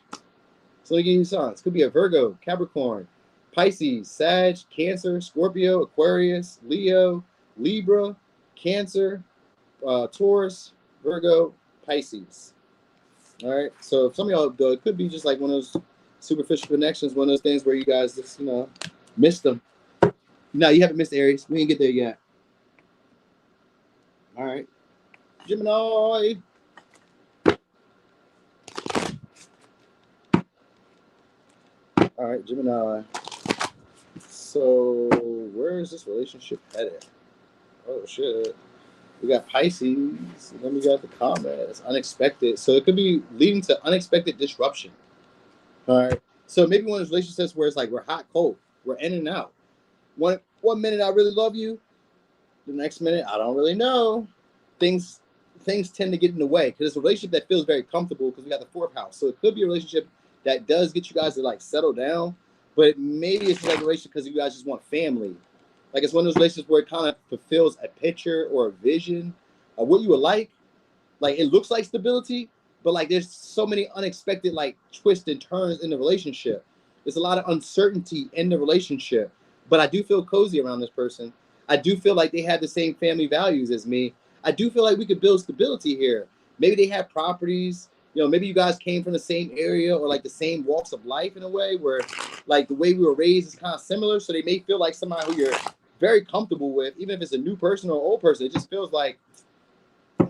So let me give you signs. Could be a Virgo, Capricorn, Pisces, Sag, Cancer, Scorpio, Aquarius, Leo, Libra, Cancer, Taurus, Virgo, Pisces. All right. So some of y'all, though, it could be just like one of those superficial connections, one of those things where you guys just, missed them. No, you haven't missed Aries. We didn't get there yet. All right. Gemini. All right, Gemini. So where is this relationship headed? Oh, shit. We got Pisces, and then we got the comet. It's unexpected. So it could be leading to unexpected disruption. All right. So maybe one of those relationships where it's like we're hot, cold. We're in and out. One minute I really love you. The next minute I don't really know. Things tend to get in the way because it's a relationship that feels very comfortable because we got the fourth house. So it could be a relationship that does get you guys to like settle down, but maybe it's like a relationship because you guys just want family. Like it's one of those relationships where it kind of fulfills a picture or a vision of what you would like. Like it looks like stability, but like there's so many unexpected like twists and turns in the relationship. There's a lot of uncertainty in the relationship, but I do feel cozy around this person. I do feel like they have the same family values as me. I do feel like we could build stability here. Maybe they have properties. Maybe you guys came from the same area or like the same walks of life in a way where like the way we were raised is kind of similar. So they may feel like somebody who you're very comfortable with, even if it's a new person or an old person. It just feels like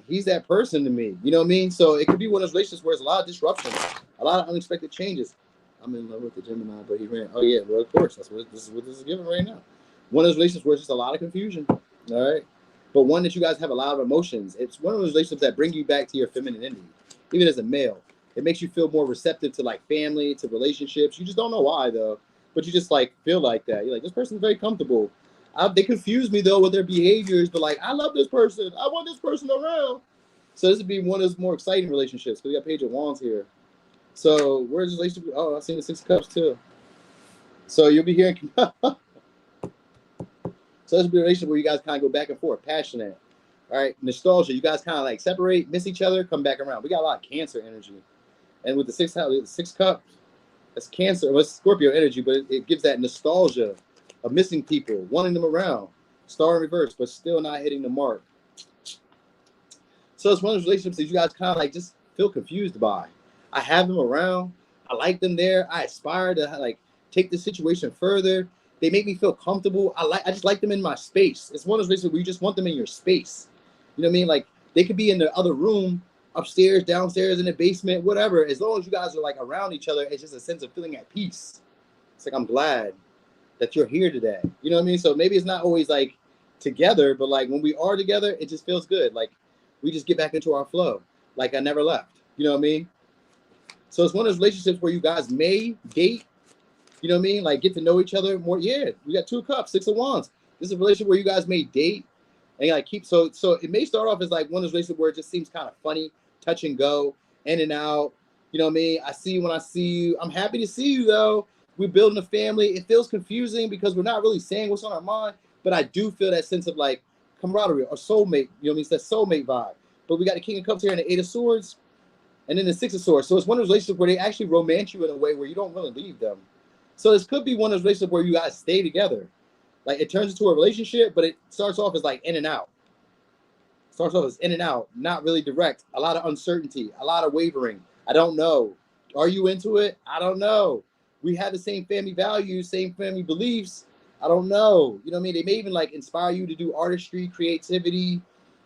he's that person to me. You know what I mean? So it could be one of those relationships where there's a lot of disruption, a lot of unexpected changes. I'm in love with the Gemini, but he ran. Oh yeah, well of course this is giving right now. One of those relationships where it's just a lot of confusion. All right, but one that you guys have a lot of emotions. It's one of those relationships that bring you back to your femininity, even as a male. It makes you feel more receptive to like family, to relationships. You just don't know why though, but you just like feel like that. You're like, this person's very comfortable. They confuse me though with their behaviors, but like I love this person. I want this person around. So this would be one of those more exciting relationships. Because we got Page of Wands here. So where's this relationship? Oh, I've seen the Six of Cups too. So you'll be hearing. So this will be a relationship where you guys kind of go back and forth, passionate. All right, nostalgia. You guys kind of like separate, miss each other, come back around. We got a lot of Cancer energy, and with the Six Cups, that's Cancer. Well, it's Scorpio energy, but it gives that nostalgia of missing people, wanting them around. Star in reverse, but still not hitting the mark. So it's one of those relationships that you guys kind of like just feel confused by. I have them around. I like them there. I aspire to like take the situation further. They make me feel comfortable. I just like them in my space. It's one of those relationships where you just want them in your space. You know what I mean? Like they could be in the other room, upstairs, downstairs, in the basement, whatever. As long as you guys are like around each other, it's just a sense of feeling at peace. It's like I'm glad that you're here today. You know what I mean? So maybe it's not always like together, but like when we are together, it just feels good. Like we just get back into our flow. Like I never left. You know what I mean? So it's one of those relationships where you guys may date, you know what I mean? Like get to know each other more. Yeah, we got Two of Cups, Six of Wands. This is a relationship where you guys may date and like keep, so it may start off as like one of those relationships where it just seems kind of funny, touch and go, in and out. You know what I mean? I see you when I see you. I'm happy to see you though. We're building a family. It feels confusing because we're not really saying what's on our mind, but I do feel that sense of like camaraderie or soulmate. You know what I mean? It's that soulmate vibe. But we got the King of Cups here and the Eight of Swords, and then the Six of Swords. So it's one of those relationships where they actually romance you in a way where you don't really leave them. So this could be one of those relationships where you guys stay together. Like it turns into a relationship, but it starts off as like in and out. Starts off as in and out, not really direct. A lot of uncertainty, a lot of wavering. I don't know. Are you into it? I don't know. We have the same family values, same family beliefs. I don't know. You know what I mean? They may even like inspire you to do artistry, creativity.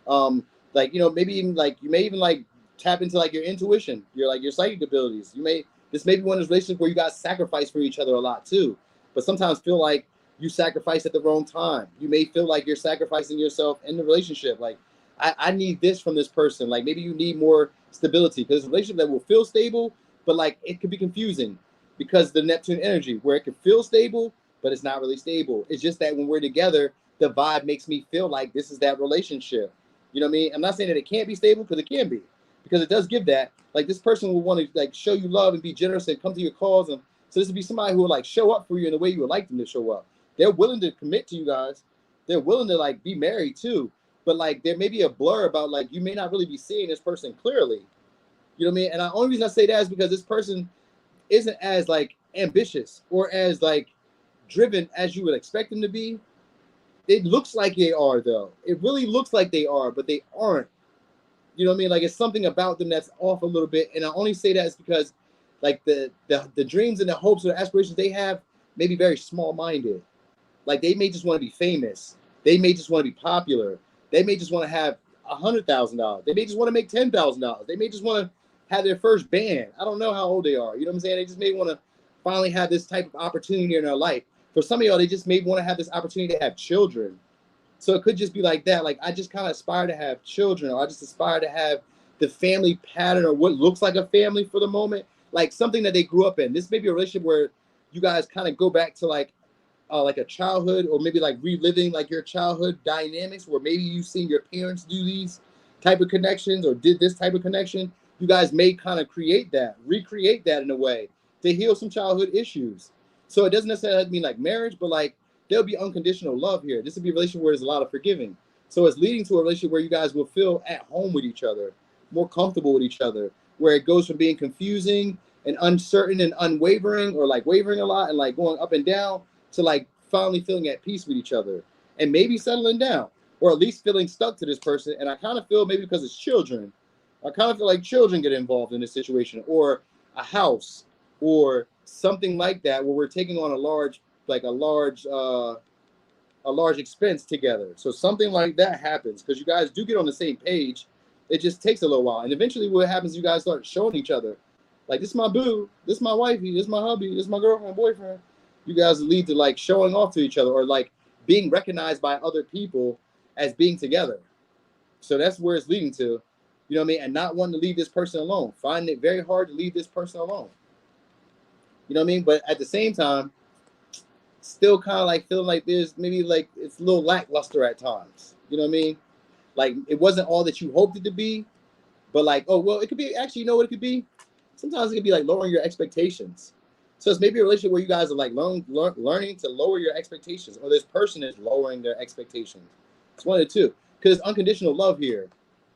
Like, you know, maybe even like you may even like tap into like your intuition, your psychic abilities. This may be one of those relationships where you guys sacrifice for each other a lot too, but sometimes feel like you sacrifice at the wrong time. You may feel like you're sacrificing yourself in the relationship. Like, I need this from this person. Like maybe you need more stability because it's a relationship that will feel stable, but like it could be confusing because the Neptune energy where it can feel stable, but it's not really stable. It's just that when we're together, the vibe makes me feel like this is that relationship. You know what I mean? I'm not saying that it can't be stable because it can be, because it does give that. Like this person will want to like show you love and be generous and come to your calls. And so this would be somebody who will like show up for you in the way you would like them to show up. They're willing to commit to you guys. They're willing to like be married too. But like there may be a blur about like you may not really be seeing this person clearly. You know what I mean? And the only reason I say that is because this person isn't as like ambitious or as like driven as you would expect them to be. It looks like they are though. It really looks like they are, but they aren't. You know what I mean? Like it's something about them that's off a little bit. And I only say that is because like the dreams and the hopes or the aspirations they have may be very small-minded. Like they may just want to be famous. They may just want to be popular. They may just want to have $100,000. They may just want to make $10,000. They may just want to have their first band. I don't know how old they are. You know what I'm saying? They just may want to finally have this type of opportunity in their life. For some of y'all, they just may want to have this opportunity to have children. So it could just be like that. Like I just kind of aspire to have children, or I just aspire to have the family pattern or what looks like a family for the moment, like something that they grew up in. This may be a relationship where you guys kind of go back to like a childhood, or maybe like reliving like your childhood dynamics, where maybe you've seen your parents do these type of connections or did this type of connection. You guys may kind of recreate that in a way to heal some childhood issues. So it doesn't necessarily have to mean like marriage, but like there'll be unconditional love here. This will be a relationship where there's a lot of forgiving. So it's leading to a relationship where you guys will feel at home with each other, more comfortable with each other, where it goes from being confusing and uncertain and unwavering, or like wavering a lot and like going up and down, to like finally feeling at peace with each other and maybe settling down, or at least feeling stuck to this person. And I kind of feel maybe because it's children, I kind of feel like children get involved in this situation, or a house or something like that, where we're taking on a large expense together. So something like that happens because you guys do get on the same page. It just takes a little while. And eventually what happens, you guys start showing each other, like, this is my boo, this is my wifey, this is my hubby, this is my girlfriend, boyfriend. You guys lead to like showing off to each other, or like being recognized by other people as being together. So that's where it's leading to, you know what I mean? And not wanting to leave this person alone. Finding it very hard to leave this person alone. You know what I mean? But at the same time, still kind of like feeling like there's maybe like it's a little lackluster at times. You know what I mean? Like it wasn't all that you hoped it to be, but like, oh, well, it could be, actually, you know what it could be? Sometimes it could be like lowering your expectations. So it's maybe a relationship where you guys are like learning to lower your expectations, or this person is lowering their expectations. It's one of the two, because it's unconditional love here.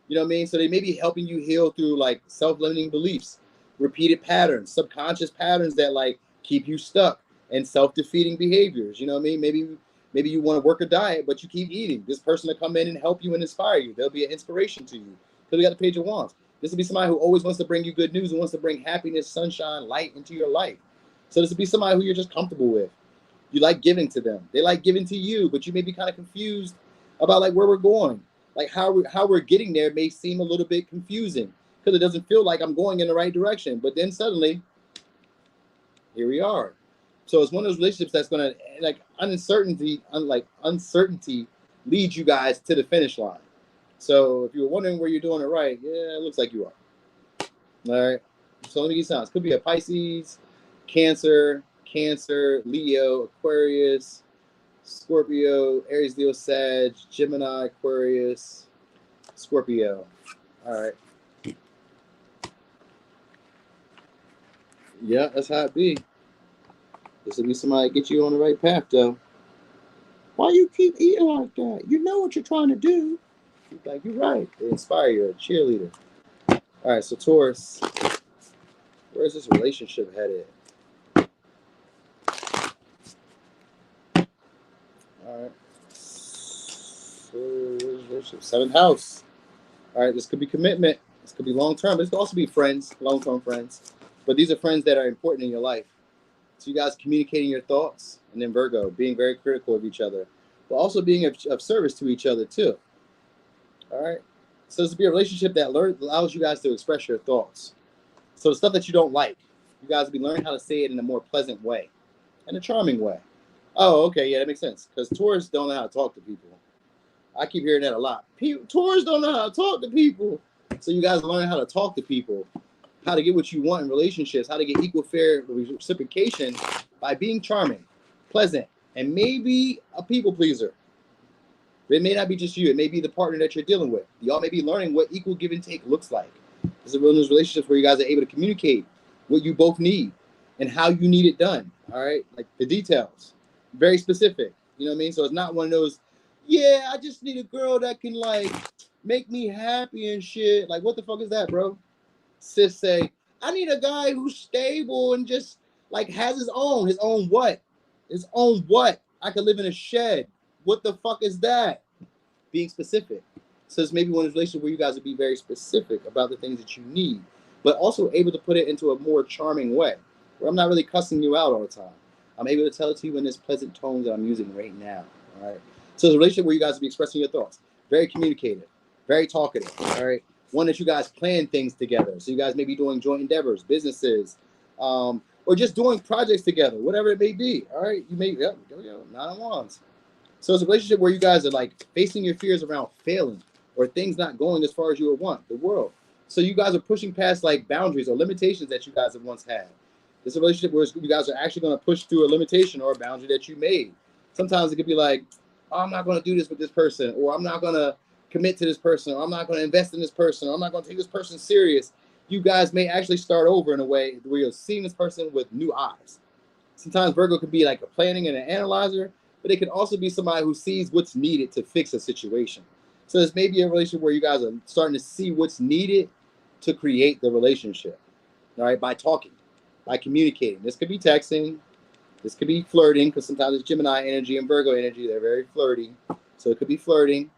You know what I mean? So they may be helping you heal through like self-limiting beliefs, repeated patterns, subconscious patterns that like keep you stuck, and self-defeating behaviors. You know what I mean? Maybe you want to work a diet, but you keep eating. This person to come in and help you and inspire you. They'll be an inspiration to you. Because we got the Page of Wands. This will be somebody who always wants to bring you good news and wants to bring happiness, sunshine, light into your life. So this will be somebody who you're just comfortable with. You like giving to them. They like giving to you, but you may be kind of confused about like where we're going. Like how we're getting there may seem a little bit confusing because it doesn't feel like I'm going in the right direction. But then suddenly, here we are. So it's one of those relationships that's gonna like uncertainty leads you guys to the finish line. So if you were wondering where you're doing it right, yeah, it looks like you are. All right. So let me give you signs. Could be a Pisces, Cancer, Leo, Aquarius, Scorpio, Aries, Leo, Sag, Gemini, Aquarius, Scorpio. All right. Yeah, that's how it be. This will be somebody get you on the right path, though. Why you keep eating like that? You know what you're trying to do. Like, you're right. They inspire you, a cheerleader. All right, so Taurus, where's this relationship headed? All right. So, seventh house. All right, this could be commitment. This could be long-term. This could also be friends, long-term friends. But these are friends that are important in your life. So you guys communicating your thoughts. And then Virgo, being very critical of each other. But also being of service to each other, too. All right. So this will be a relationship that allows you guys to express your thoughts. So the stuff that you don't like, you guys will be learning how to say it in a more pleasant way, in a charming way. Oh, okay, yeah, that makes sense. Because Taurus don't know how to talk to people. I keep hearing that a lot. Taurus don't know how to talk to people. So you guys learn how to talk to people, how to get what you want in relationships, how to get equal fair reciprocation by being charming, pleasant, and maybe a people pleaser. It may not be just you. It may be the partner that you're dealing with. Y'all may be learning what equal give and take looks like. This is one of those relationships where you guys are able to communicate what you both need and how you need it done. All right? Like the details. Very specific. You know what I mean? So it's not one of those, yeah, I just need a girl that can like make me happy and shit. Like, what the fuck is that, bro? Sis say, I need a guy who's stable and just like has his own what? His own what? I could live in a shed. What the fuck is that? Being specific. So it's maybe one of those relationships where you guys would be very specific about the things that you need, but also able to put it into a more charming way, where I'm not really cussing you out all the time. I'm able to tell it to you in this pleasant tone that I'm using right now. All right. So it's a relationship where you guys will be expressing your thoughts. Very communicative, very talkative. All right. One that you guys plan things together. So you guys may be doing joint endeavors, businesses, or just doing projects together, whatever it may be. All right. You may, yep, go, 9 of Wands. So it's a relationship where you guys are like facing your fears around failing or things not going as far as you would want, the world. So you guys are pushing past like boundaries or limitations that you guys have once had. It's a relationship where you guys are actually going to push through a limitation or a boundary that you made. Sometimes it could be like, oh, I'm not going to do this with this person, or I'm not going to commit to this person, or I'm not going to invest in this person, or I'm not going to take this person serious. You guys may actually start over in a way where you're seeing this person with new eyes. Sometimes Virgo could be like a planning and an analyzer, but it can also be somebody who sees what's needed to fix a situation. So this may be a relationship where you guys are starting to see what's needed to create the relationship, all right, by talking, by communicating. This could be texting. This could be flirting, because sometimes it's Gemini energy and Virgo energy. They're very flirty. So it could be flirting.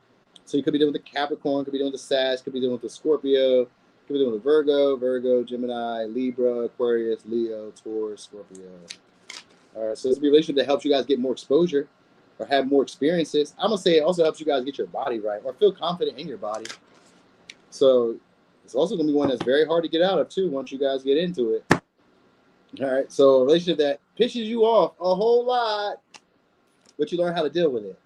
So you could be dealing with the Capricorn, could be dealing with the Sag, could be dealing with the Scorpio, could be dealing with Virgo, Gemini, Libra, Aquarius, Leo, Taurus, Scorpio. All right, so it's a relationship that helps you guys get more exposure or have more experiences. I'm going to say it also helps you guys get your body right or feel confident in your body. So it's also going to be one that's very hard to get out of, too, once you guys get into it. All right, so a relationship that pisses you off a whole lot, but you learn how to deal with it.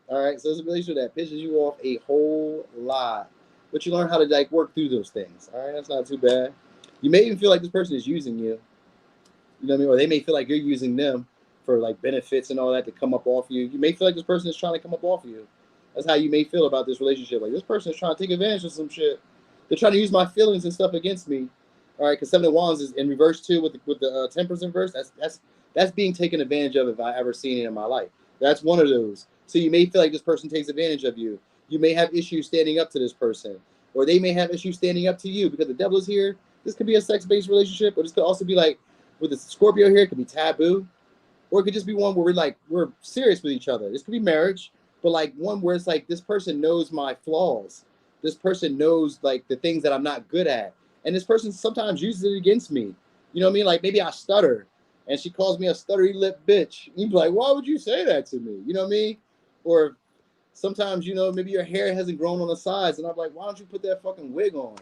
All right, so it's a relationship that pisses you off a whole lot, but you learn how to like work through those things. All right, that's not too bad. You may even feel like this person is using you. You know what I mean? Or they may feel like you're using them for like benefits and all that to come up off you. You may feel like this person is trying to come up off you. That's how you may feel about this relationship. Like, this person is trying to take advantage of some shit. They're trying to use my feelings and stuff against me. All right, because 7 of Wands is in reverse too with the Temperance in verse. That's being taken advantage of if I ever seen it in my life. That's one of those. So you may feel like this person takes advantage of you. You may have issues standing up to this person, or they may have issues standing up to you because the devil is here. This could be a sex-based relationship, or this could also be like with the Scorpio here. It could be taboo, or it could just be one where we're serious with each other. This could be marriage, but like one where it's like this person knows my flaws. This person knows like the things that I'm not good at. And this person sometimes uses it against me. You know what I mean? Like maybe I stutter and she calls me a stuttery lip bitch. You'd be like, why would you say that to me? You know what I mean? Or sometimes, you know, maybe your hair hasn't grown on the sides. And I'm like, why don't you put that fucking wig on?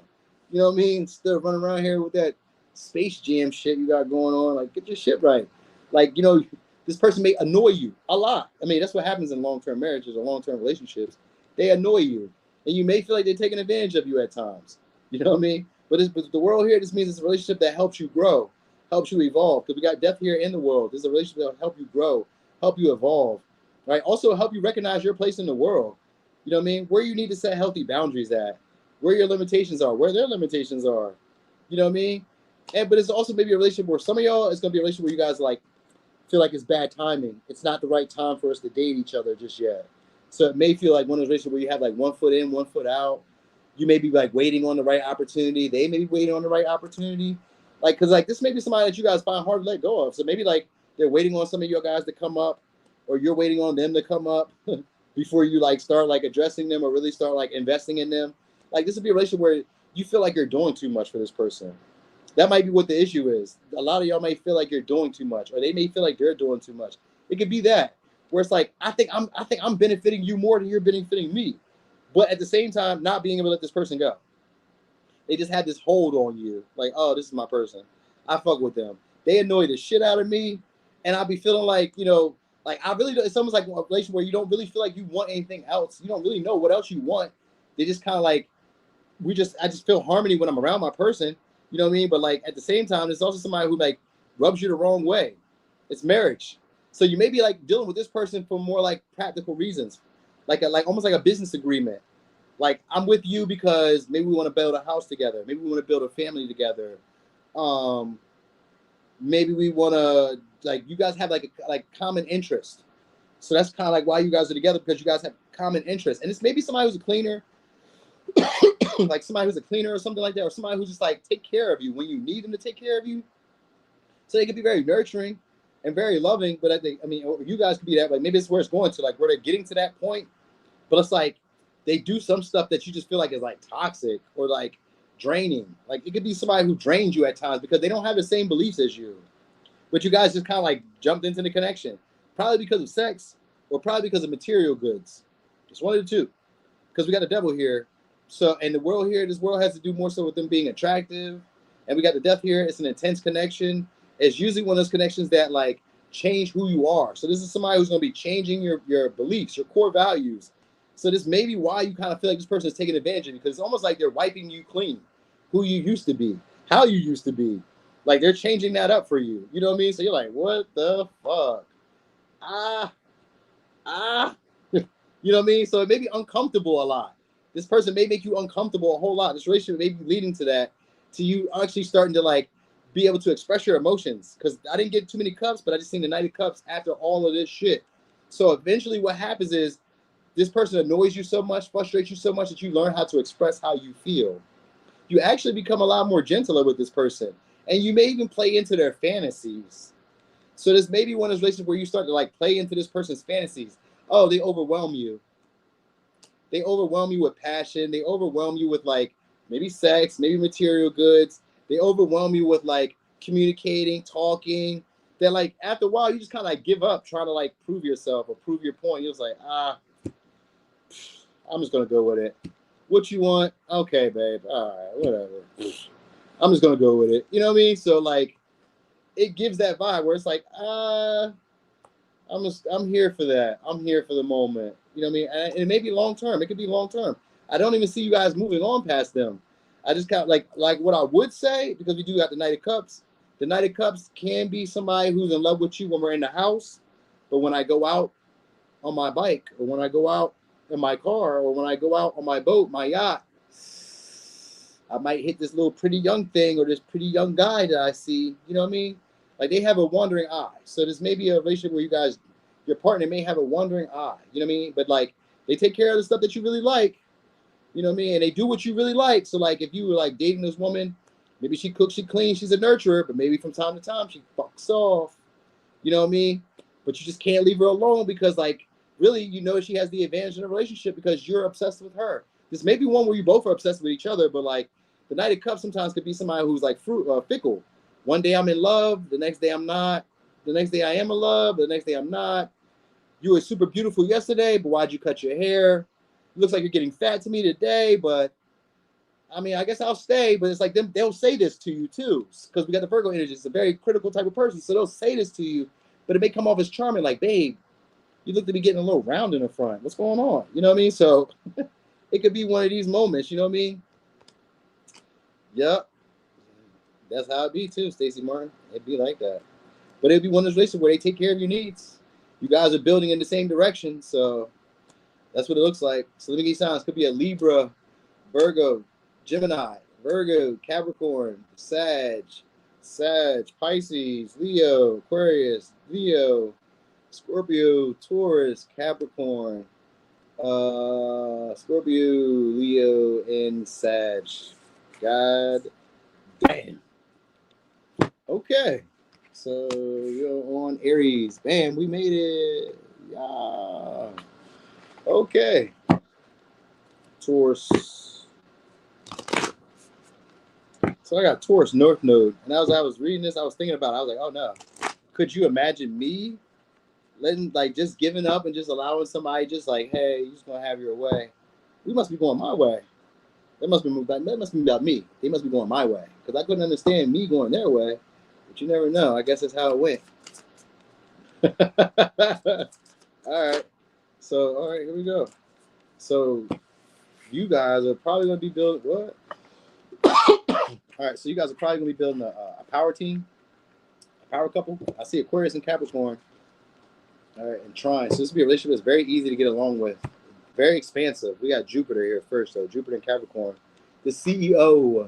You know what I mean? Instead of running around here with that Space Jam shit you got going on, like get your shit right. Like, you know, this person may annoy you a lot. I mean, that's what happens in long-term marriages or long-term relationships. They annoy you. And you may feel like they're taking advantage of you at times. You know what I mean? But the world here, this means it's a relationship that helps you grow, helps you evolve. Because we got death here in the world. This is a relationship that will help you grow, help you evolve, right? Also help you recognize your place in the world. You know what I mean? Where you need to set healthy boundaries at, where your limitations are, where their limitations are. You know what I mean? But it's also maybe a relationship where some of y'all, it's going to be a relationship where you guys like feel like it's bad timing. It's not the right time for us to date each other just yet. So it may feel like one of those relationships where you have like 1 foot in, 1 foot out. You may be like waiting on the right opportunity. They may be waiting on the right opportunity. Like, because like this may be somebody that you guys find hard to let go of. So maybe like they're waiting on some of your guys to come up, or you're waiting on them to come up before you like start like addressing them or really start like investing in them. Like this would be a relationship where you feel like you're doing too much for this person. That might be what the issue is. A lot of y'all may feel like you're doing too much, or they may feel like they're doing too much. It could be that where it's like I think I'm benefiting you more than you're benefiting me. But at the same time, not being able to let this person go. They just had this hold on you. Like, oh, this is my person. I fuck with them. They annoy the shit out of me. And I'll be feeling like, you know, like I really, it's almost like a relation where you don't really feel like you want anything else. You don't really know what else you want. They just kind of like, I just feel harmony when I'm around my person. You know what I mean? But like at the same time, there's also somebody who like rubs you the wrong way. It's marriage. So you may be like dealing with this person for more like practical reasons. Like almost like a business agreement. Like I'm with you because maybe we want to build a house together. Maybe we want to build a family together. Maybe we want to like you guys have like common interest. So that's kind of like why you guys are together, because you guys have common interest. And it's maybe somebody who's a cleaner, like somebody who's a cleaner or something like that, or somebody who's just like take care of you when you need them to take care of you. So they can be very nurturing and very loving. But you guys could be that. Like maybe it's where it's going to, like where they're getting to that point. But it's like they do some stuff that you just feel like is like toxic or like draining. Like it could be somebody who drains you at times because they don't have the same beliefs as you. But you guys just kind of like jumped into the connection. Probably because of sex or probably because of material goods. It's one of the two. Because we got the devil here. So, and the world here, this world has to do more so with them being attractive. And we got the death here. It's an intense connection. It's usually one of those connections that like change who you are. So this is somebody who's going to be changing your beliefs, your core values. So this may be why you kind of feel like this person is taking advantage of you, because it's almost like they're wiping you clean, who you used to be, how you used to be. Like they're changing that up for you. You know what I mean? So you're like, what the fuck? You know what I mean? So it may be uncomfortable a lot. This person may make you uncomfortable a whole lot. This relationship may be leading to that, to you actually starting to like be able to express your emotions. Because I didn't get too many cups, but I just seen the Knight of Cups after all of this shit. So eventually what happens is this person annoys you so much, frustrates you so much that you learn how to express how you feel. You actually become a lot more gentler with this person. And you may even play into their fantasies. So this may be one of those relationships where you start to like play into this person's fantasies. Oh, they overwhelm you. They overwhelm you with passion. They overwhelm you with like maybe sex, maybe material goods. They overwhelm you with like communicating, talking. That like after a while you just kind of like give up trying to like prove yourself or prove your point. You're just like, I'm just gonna go with it. What you want? Okay, babe. All right, whatever. I'm just gonna go with it. You know what I mean? So like it gives that vibe where it's like, I'm here for that. I'm here for the moment. You know what I mean? And it may be long term. It could be long term. I don't even see you guys moving on past them. I just kind of like what I would say, because we do have the Knight of Cups. The Knight of Cups can be somebody who's in love with you when we're in the house, but when I go out on my bike, or when I go out in my car, or when I go out on my boat, my yacht, I might hit this little pretty young thing or this pretty young guy that I see. You know what I mean? Like they have a wandering eye. So this may be a relationship where you guys, your partner may have a wandering eye. You know what I mean? But like they take care of the stuff that you really like. You know what I mean? And they do what you really like. So like if you were like dating this woman, maybe she cooks, she cleans, she's a nurturer, but maybe from time to time she fucks off. You know what I mean? But you just can't leave her alone because like really you know she has the advantage in the relationship because you're obsessed with her. This may be one where you both are obsessed with each other, but like the Knight of Cups sometimes could be somebody who's like fickle. One day I'm in love, the next day I'm not. The next day I am in love, the next day I'm not. You were super beautiful yesterday, but why'd you cut your hair? It looks like you're getting fat to me today, but I mean, I guess I'll stay. But it's like they'll say this to you too, because we got the Virgo energy. It's a very critical type of person, so they'll say this to you, but it may come off as charming, like, babe, you look to be getting a little round in the front. What's going on? You know what I mean? So it could be one of these moments. You know what I mean? Yep. That's how it be too, Stacey Martin. It'd be like that. But it'd be one of those relations where they take care of your needs. You guys are building in the same direction, so that's what it looks like. So let me give you signs. Could be a Libra, Virgo, Gemini, Virgo, Capricorn, Sag, Pisces, Leo, Aquarius, Leo, Scorpio, Taurus, Capricorn, Scorpio, Leo, and Sag. God damn. Okay. So you're on Aries. Bam, we made it. Yeah. Okay. Taurus. So I got Taurus North Node. And as I was reading this, I was thinking about it. I was like, oh no. Could you imagine me letting, like, just giving up and just allowing somebody just like, hey, you're just going to have your way? We must be going my way. That must be about me. They must be going my way. Because I couldn't understand me going their way. But you never know. I guess that's how it went. All right. So, all right, here we go. So, you guys are probably going to be building what? All right, so you guys are probably going to be building a power team, a power couple. I see Aquarius and Capricorn. All right, and Trine. So this will be a relationship that's very easy to get along with. Very expansive. We got Jupiter here first, so Jupiter and Capricorn. The CEO.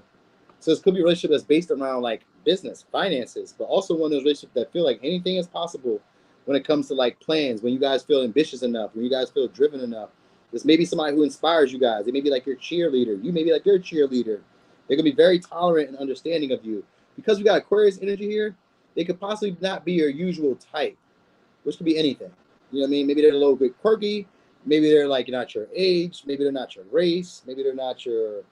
So this could be a relationship that's based around like business, finances, but also one of those relationships that feel like anything is possible when it comes to like plans, when you guys feel ambitious enough, when you guys feel driven enough. This may be somebody who inspires you guys. They may be like your cheerleader. You may be like their cheerleader. They're going to be very tolerant and understanding of you. Because we got Aquarius energy here, they could possibly not be your usual type, which could be anything. You know what I mean? Maybe they're a little bit quirky. Maybe they're like not your age, maybe they're not your race, maybe they're not your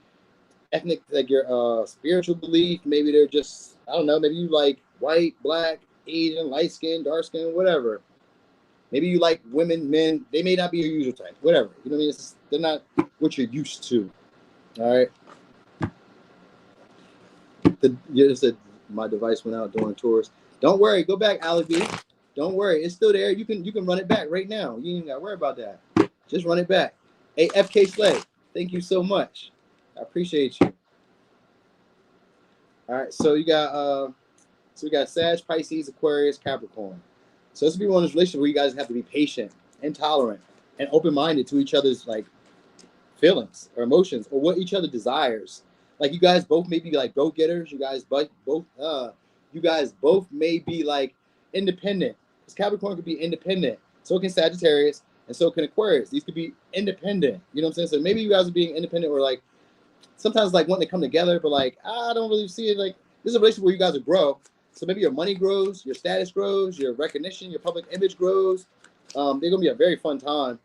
ethnic, like your spiritual belief. Maybe they're just, I don't know, maybe you like white, black, Asian, light skin, dark skin, whatever. Maybe you like women, men. They may not be your usual type, whatever. You know what I mean? They're not what you're used to. All right. My device went out during Taurus. Don't worry. Go back, Alibi. Don't worry. It's still there. You can run it back right now. You ain't got to worry about that. Just run it back. Hey, FK Slay, thank you so much. I appreciate you. All right. So we got Sag, Pisces, Aquarius, Capricorn. So this will be one of those relationships where you guys have to be patient and tolerant and open-minded to each other's like feelings or emotions or what each other desires. Like you guys both may be like go-getters. You guys both may be like independent. Because Capricorn could be independent. So can Sagittarius and so can Aquarius. These could be independent. You know what I'm saying? So maybe you guys are being independent or like sometimes like wanting to come together, but like I don't really see it. Like this is a relationship where you guys will grow. So maybe your money grows, your status grows, your recognition, your public image grows. They're gonna be a very fun time.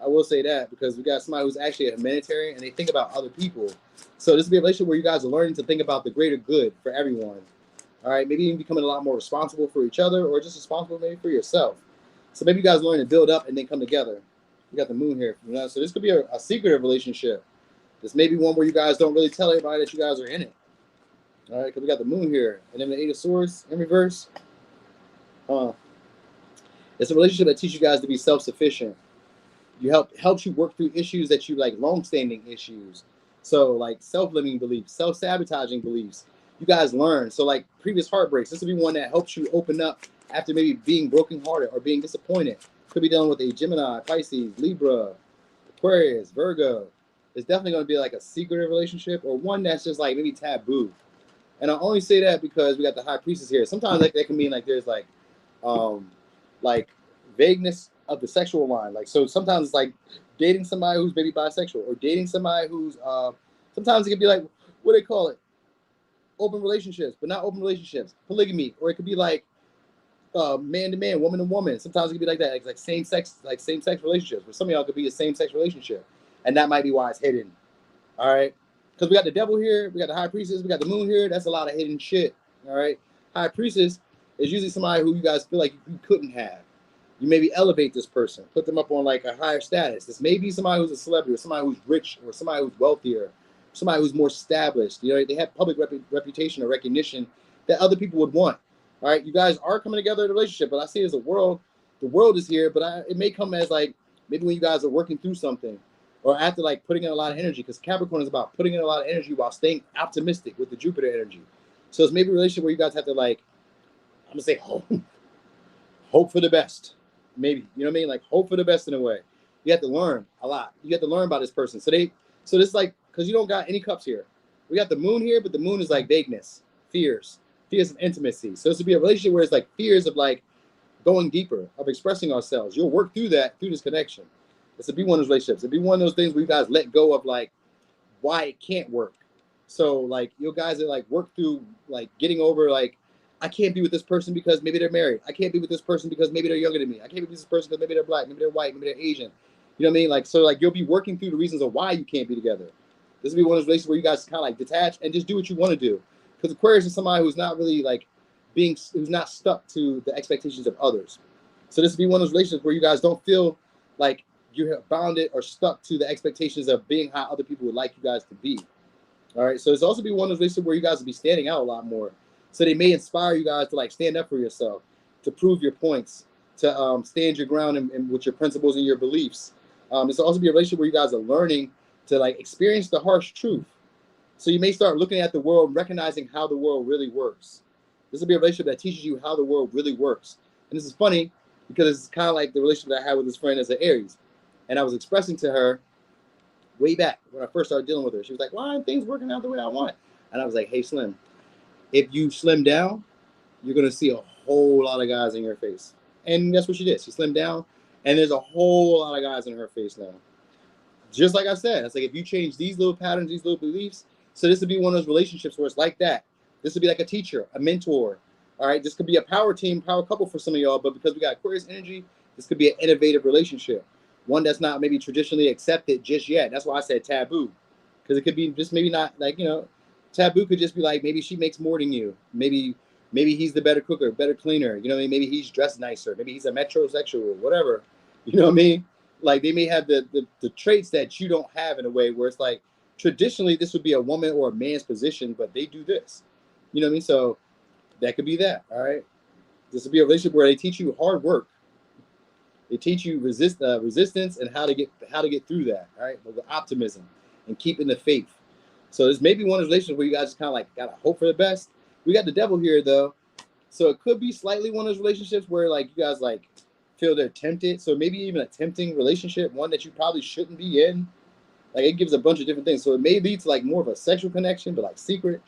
I will say that because we got somebody who's actually a humanitarian and they think about other people. So this will be a relationship where you guys are learning to think about the greater good for everyone. All right, maybe even becoming a lot more responsible for each other or just responsible maybe for yourself. So maybe you guys learn to build up and then come together. We got the moon here. You know? So this could be a secretive relationship. This may be one where you guys don't really tell everybody that you guys are in it. All right, because we got the moon here. And then the 8 of Swords in reverse. It's a relationship that teaches you guys to be self-sufficient. Helps you work through issues that you like, long-standing issues. So like self-limiting beliefs, self-sabotaging beliefs. You guys learn. So like previous heartbreaks, this will be one that helps you open up after maybe being brokenhearted or being disappointed. Could be dealing with a Gemini, Pisces, Libra, Aquarius, Virgo. It's definitely going to be like a secretive relationship or one that's just like maybe taboo. And I only say that because we got the High Priestess here. Sometimes like that can mean like there's like vagueness of the sexual line. Like so sometimes it's like dating somebody who's maybe bisexual or dating somebody who's sometimes it can be like what do they call it? Open relationships, but not open relationships, polygamy, or it could be like man to man, woman to woman. Sometimes it could be like that, like same sex relationships. Where some of y'all could be a same sex relationship, and that might be why it's hidden. All right, because we got the devil here, we got the High Priestess, we got the moon here. That's a lot of hidden shit. All right, High Priestess is usually somebody who you guys feel like you couldn't have. You maybe elevate this person, put them up on like a higher status. This may be somebody who's a celebrity, or somebody who's rich, or somebody who's wealthier, somebody who's more established. You know, they have public reputation or recognition that other people would want. All right, you guys are coming together in a relationship, but I see it as a world. The world is here, but it may come as like maybe when you guys are working through something, or after like putting in a lot of energy, because Capricorn is about putting in a lot of energy while staying optimistic with the Jupiter energy. So it's maybe a relationship where you guys have to like, I'm gonna say hope for the best. Maybe, you know what I mean? Like hope for the best in a way. You have to learn a lot. You have to learn about this person. So this like, because you don't got any cups here. We got the moon here, but the moon is like vagueness, fears of intimacy. So this would be a relationship where it's like fears of like going deeper, of expressing ourselves. You'll work through that, through this connection. This would be one of those relationships. It'd be one of those things where you guys let go of like why it can't work. So like you guys are like work through like getting over like, I can't be with this person because maybe they're married. I can't be with this person because maybe they're younger than me. I can't be with this person because maybe they're black, maybe they're white, maybe they're Asian. You know what I mean? Like, so like you'll be working through the reasons of why you can't be together. This will be one of those relations where you guys kind of like detach and just do what you want to do. Because Aquarius is somebody who's not really like who's not stuck to the expectations of others. So this will be one of those relationships where you guys don't feel like you're bounded or stuck to the expectations of being how other people would like you guys to be. All right. So it's also be one of those relationships where you guys will be standing out a lot more. So they may inspire you guys to like stand up for yourself, to prove your points, to stand your ground and with your principles and your beliefs. It's also be a relationship where you guys are learning to like experience the harsh truth. So you may start looking at the world, recognizing how the world really works. This will be a relationship that teaches you how the world really works. And this is funny because it's kind of like the relationship that I had with this friend as an Aries. And I was expressing to her way back when I first started dealing with her. She was like, why aren't things working out the way I want? And I was like, hey, Slim, if you slim down, you're going to see a whole lot of guys in your face. And that's what she did. She slimmed down, and there's a whole lot of guys in her face now. Just like I said, it's like if you change these little patterns, these little beliefs, so this would be one of those relationships where it's like that. This would be like a teacher, a mentor. All right, this could be a power team, power couple for some of y'all, but because we got Aquarius energy, this could be an innovative relationship one that's not maybe traditionally accepted just yet. That's why I said taboo, because it could be just maybe not like, you know, taboo could just be like maybe she makes more than you, maybe he's the better cooker, better cleaner, you know what I mean? Maybe he's dressed nicer, maybe he's a metrosexual, whatever, you know what I mean? Like they may have the traits that you don't have in a way where it's like traditionally this would be a woman or a man's position, but they do this, you know what I mean? So that could be that. All right, this would be a relationship where they teach you hard work. They teach you resistance and how to get through that. All right, with optimism and keeping the faith. So this may be one of those relationships where you guys just kind of like gotta hope for the best. We got the devil here though, so it could be slightly one of those relationships where like you guys like feel they're tempted. So maybe even a tempting relationship, one that you probably shouldn't be in. Like it gives a bunch of different things. So it may lead to like more of a sexual connection, but like secret.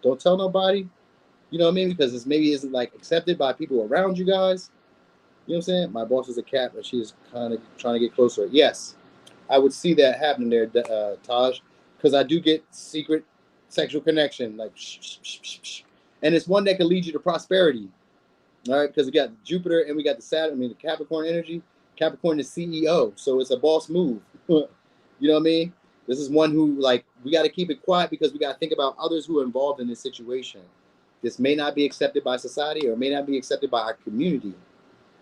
Don't tell nobody. You know what I mean? Because this maybe isn't like accepted by people around you guys. You know what I'm saying? My boss is a cat, but she's kind of trying to get closer. Yes, I would see that happening there, Taj, because I do get secret sexual connection, like, and it's one that can lead you to prosperity. All right, because we got Jupiter and we got the Saturn, the Capricorn energy. Capricorn is CEO, so it's a boss move. You know what I mean? This is one who, like, we got to keep it quiet because we got to think about others who are involved in this situation. This may not be accepted by society or may not be accepted by our community,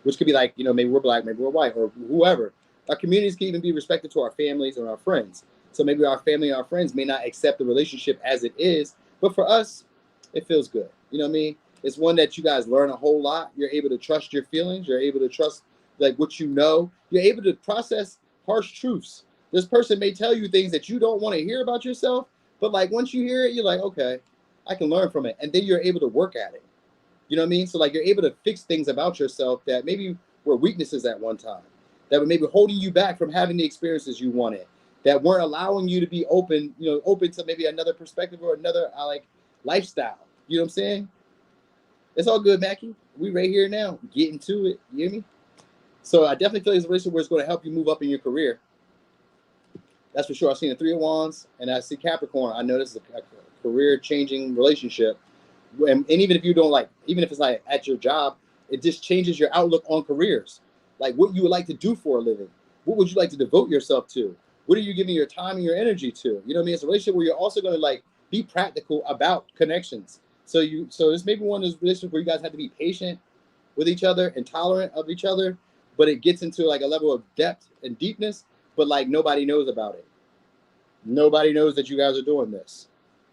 which could be like, you know, maybe we're black, maybe we're white, or whoever. Our communities can even be respected to our families or our friends. So maybe our family and our friends may not accept the relationship as it is, but for us, it feels good. You know what I mean? It's one that you guys learn a whole lot. You're able to trust your feelings. You're able to trust like what you know. You're able to process harsh truths. This person may tell you things that you don't want to hear about yourself, but like once you hear it, you're like, okay, I can learn from it. And then you're able to work at it. You know what I mean? So like you're able to fix things about yourself that maybe were weaknesses at one time, that were maybe holding you back from having the experiences you wanted, that weren't allowing you to be open, you know, open to maybe another perspective or another like lifestyle. You know what I'm saying? It's all good, Mackie. We right here now, getting to it. You hear me? So I definitely feel like it's a relationship where it's going to help you move up in your career. That's for sure. I've seen the Three of Wands, and I see Capricorn. I know this is a career-changing relationship. And even if you don't like, even if it's like at your job, it just changes your outlook on careers. Like what you would like to do for a living. What would you like to devote yourself to? What are you giving your time and your energy to? You know what I mean? It's a relationship where you're also going to like be practical about connections. So this may be one of those relationships where you guys have to be patient with each other and tolerant of each other, but it gets into like a level of depth and deepness, but like nobody knows about it. Nobody knows that you guys are doing this.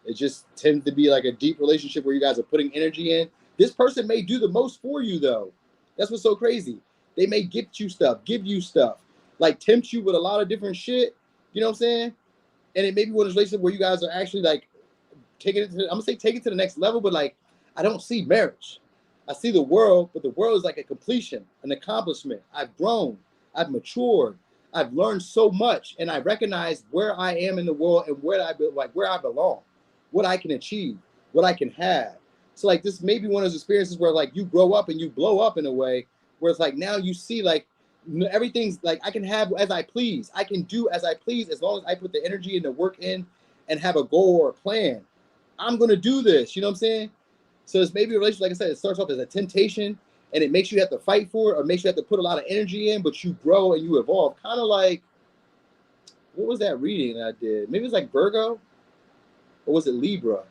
It just tends to be like a deep relationship where you guys are putting energy in. This person may do the most for you though. That's what's so crazy. They may gift you stuff, give you stuff, like tempt you with a lot of different shit. You know what I'm saying? And it may be one of those relationships where you guys are actually like taking it to, I'm gonna say take it to the next level, but like I don't see marriage. I see the world, but the world is like a completion, an accomplishment. I've grown, I've matured, I've learned so much, and I recognize where I am in the world and where I belong, what I can achieve, what I can have. So like this may be one of those experiences where like you grow up and you blow up in a way where it's like now you see like everything's like I can have as I please. I can do as I please as long as I put the energy and the work in and have a goal or a plan. I'm gonna do this. You know what I'm saying? So it's maybe a relationship, like I said, it starts off as a temptation and it makes you have to fight for it or makes you have to put a lot of energy in, but you grow and you evolve. Kind of like, what was that reading that I did? Maybe it was like Virgo, or was it Libra?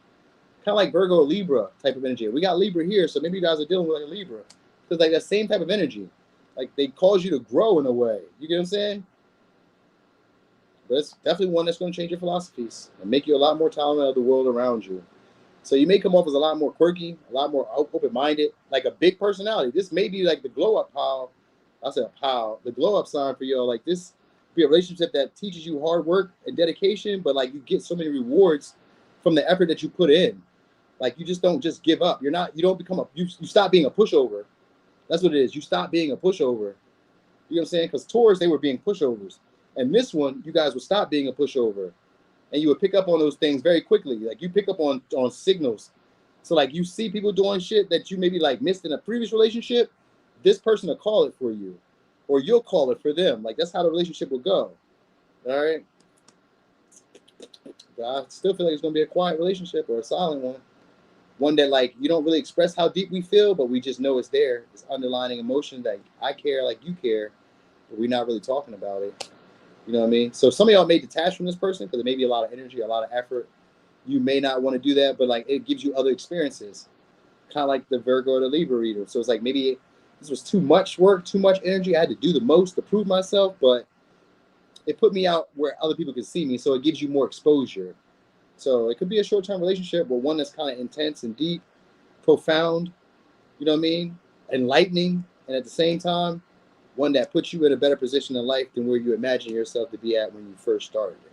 Kind of like Virgo or Libra type of energy. We got Libra here, so maybe you guys are dealing with like a Libra. Because like that same type of energy. Like they cause you to grow in a way. You get what I'm saying? But it's definitely one that's going to change your philosophies and make you a lot more tolerant of the world around you. So you may come off as a lot more quirky, a lot more open-minded, like a big personality. This may be like the glow-up pile. I said pile, the glow-up sign for y'all. Like this be a relationship that teaches you hard work and dedication, but like you get so many rewards from the effort that you put in. Like you just don't just give up. You don't become you stop being a pushover. That's what it is. You stop being a pushover. You know what I'm saying? Because Taurus, they were being pushovers. And this one, you guys would stop being a pushover. And you would pick up on those things very quickly. Like you pick up on signals. So like you see people doing shit that you maybe like missed in a previous relationship, this person will call it for you. Or you'll call it for them. Like that's how the relationship will go. All right? But I still feel like it's going to be a quiet relationship or a silent one. One that like you don't really express how deep we feel, but we just know it's there. This underlining emotion that I care like you care. but we're not really talking about it. You know what I mean? So some of y'all may detach from this person because it may be a lot of energy, a lot of effort. You may not want to do that, but like it gives you other experiences, kind of like the Virgo or the Libra reader. So it's like maybe this was too much work, too much energy. I had to do the most to prove myself, but it put me out where other people could see me. So it gives you more exposure. So it could be a short-term relationship, but one that's kind of intense and deep, profound, you know what I mean? Enlightening, and at the same time, one that puts you in a better position in life than where you imagine yourself to be at when you first started it.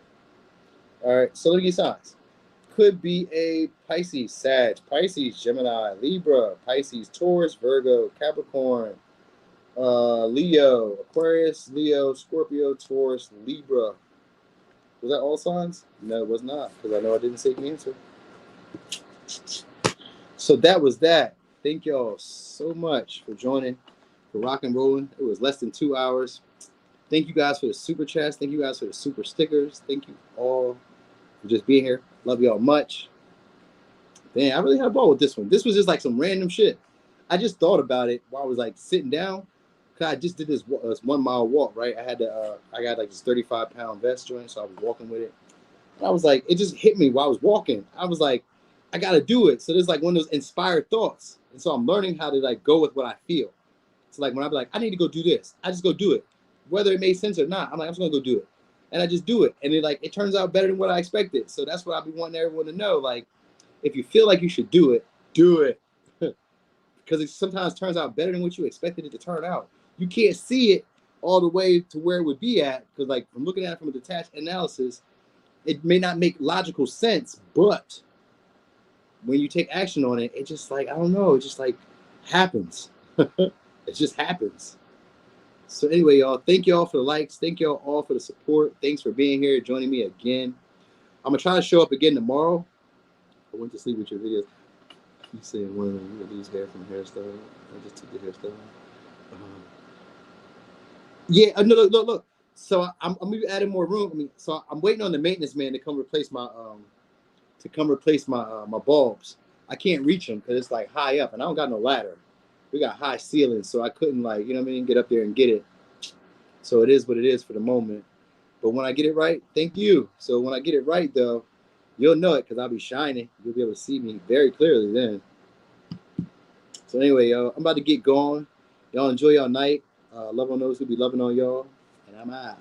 All right, so look at these signs. Could be a Pisces, Sag, Pisces, Gemini, Libra, Pisces, Taurus, Virgo, Capricorn, Leo, Aquarius, Leo, Scorpio, Taurus, Libra. Was that all signs? No, it was not, because I know I didn't say Cancer. So that was that. Thank y'all so much for joining, for rock and rolling. It was less than 2 hours. Thank you guys for the super chats. Thank you guys for the super stickers. Thank you all for just being here. Love y'all much. Man, I really had a ball with this one. This was just like some random shit. I just thought about it while I was like sitting down. Cause I just did this 1 mile walk, right? I got like this 35-pound vest joint, so I was walking with it. And I was like, it just hit me while I was walking. I was like, I gotta do it. So there's like one of those inspired thoughts. And so I'm learning how to like go with what I feel. So like when I'm like, I need to go do this, I just go do it. Whether it made sense or not, I'm like, I'm just gonna go do it. And I just do it. And it turns out better than what I expected. So that's what I'll be wanting everyone to know. Like, if you feel like you should do it, do it. Because it sometimes turns out better than what you expected it to turn out. You can't see it all the way to where it would be at. Because like from looking at it from a detached analysis, it may not make logical sense, but when you take action on it, it just like, I don't know, it just like happens. It just happens. So anyway, y'all, thank y'all for the likes. Thank y'all all for the support. Thanks for being here, joining me again. I'm going to try to show up again tomorrow. I went to sleep with your videos. You saying one of these hair from hairstyle. I just took the hairstyle. Yeah, no, look. So I'm gonna be adding more room. I mean, so I'm waiting on the maintenance man to come replace my my bulbs. I can't reach them because it's like high up, and I don't got no ladder. We got high ceilings, so I couldn't like, you know what I mean, get up there and get it. So it is what it is for the moment. But when I get it right, thank you. So when I get it right though, you'll know it because I'll be shining. You'll be able to see me very clearly then. So anyway, y'all, I'm about to get going. Y'all enjoy y'all night. Love on those who be loving on y'all. And I'm out.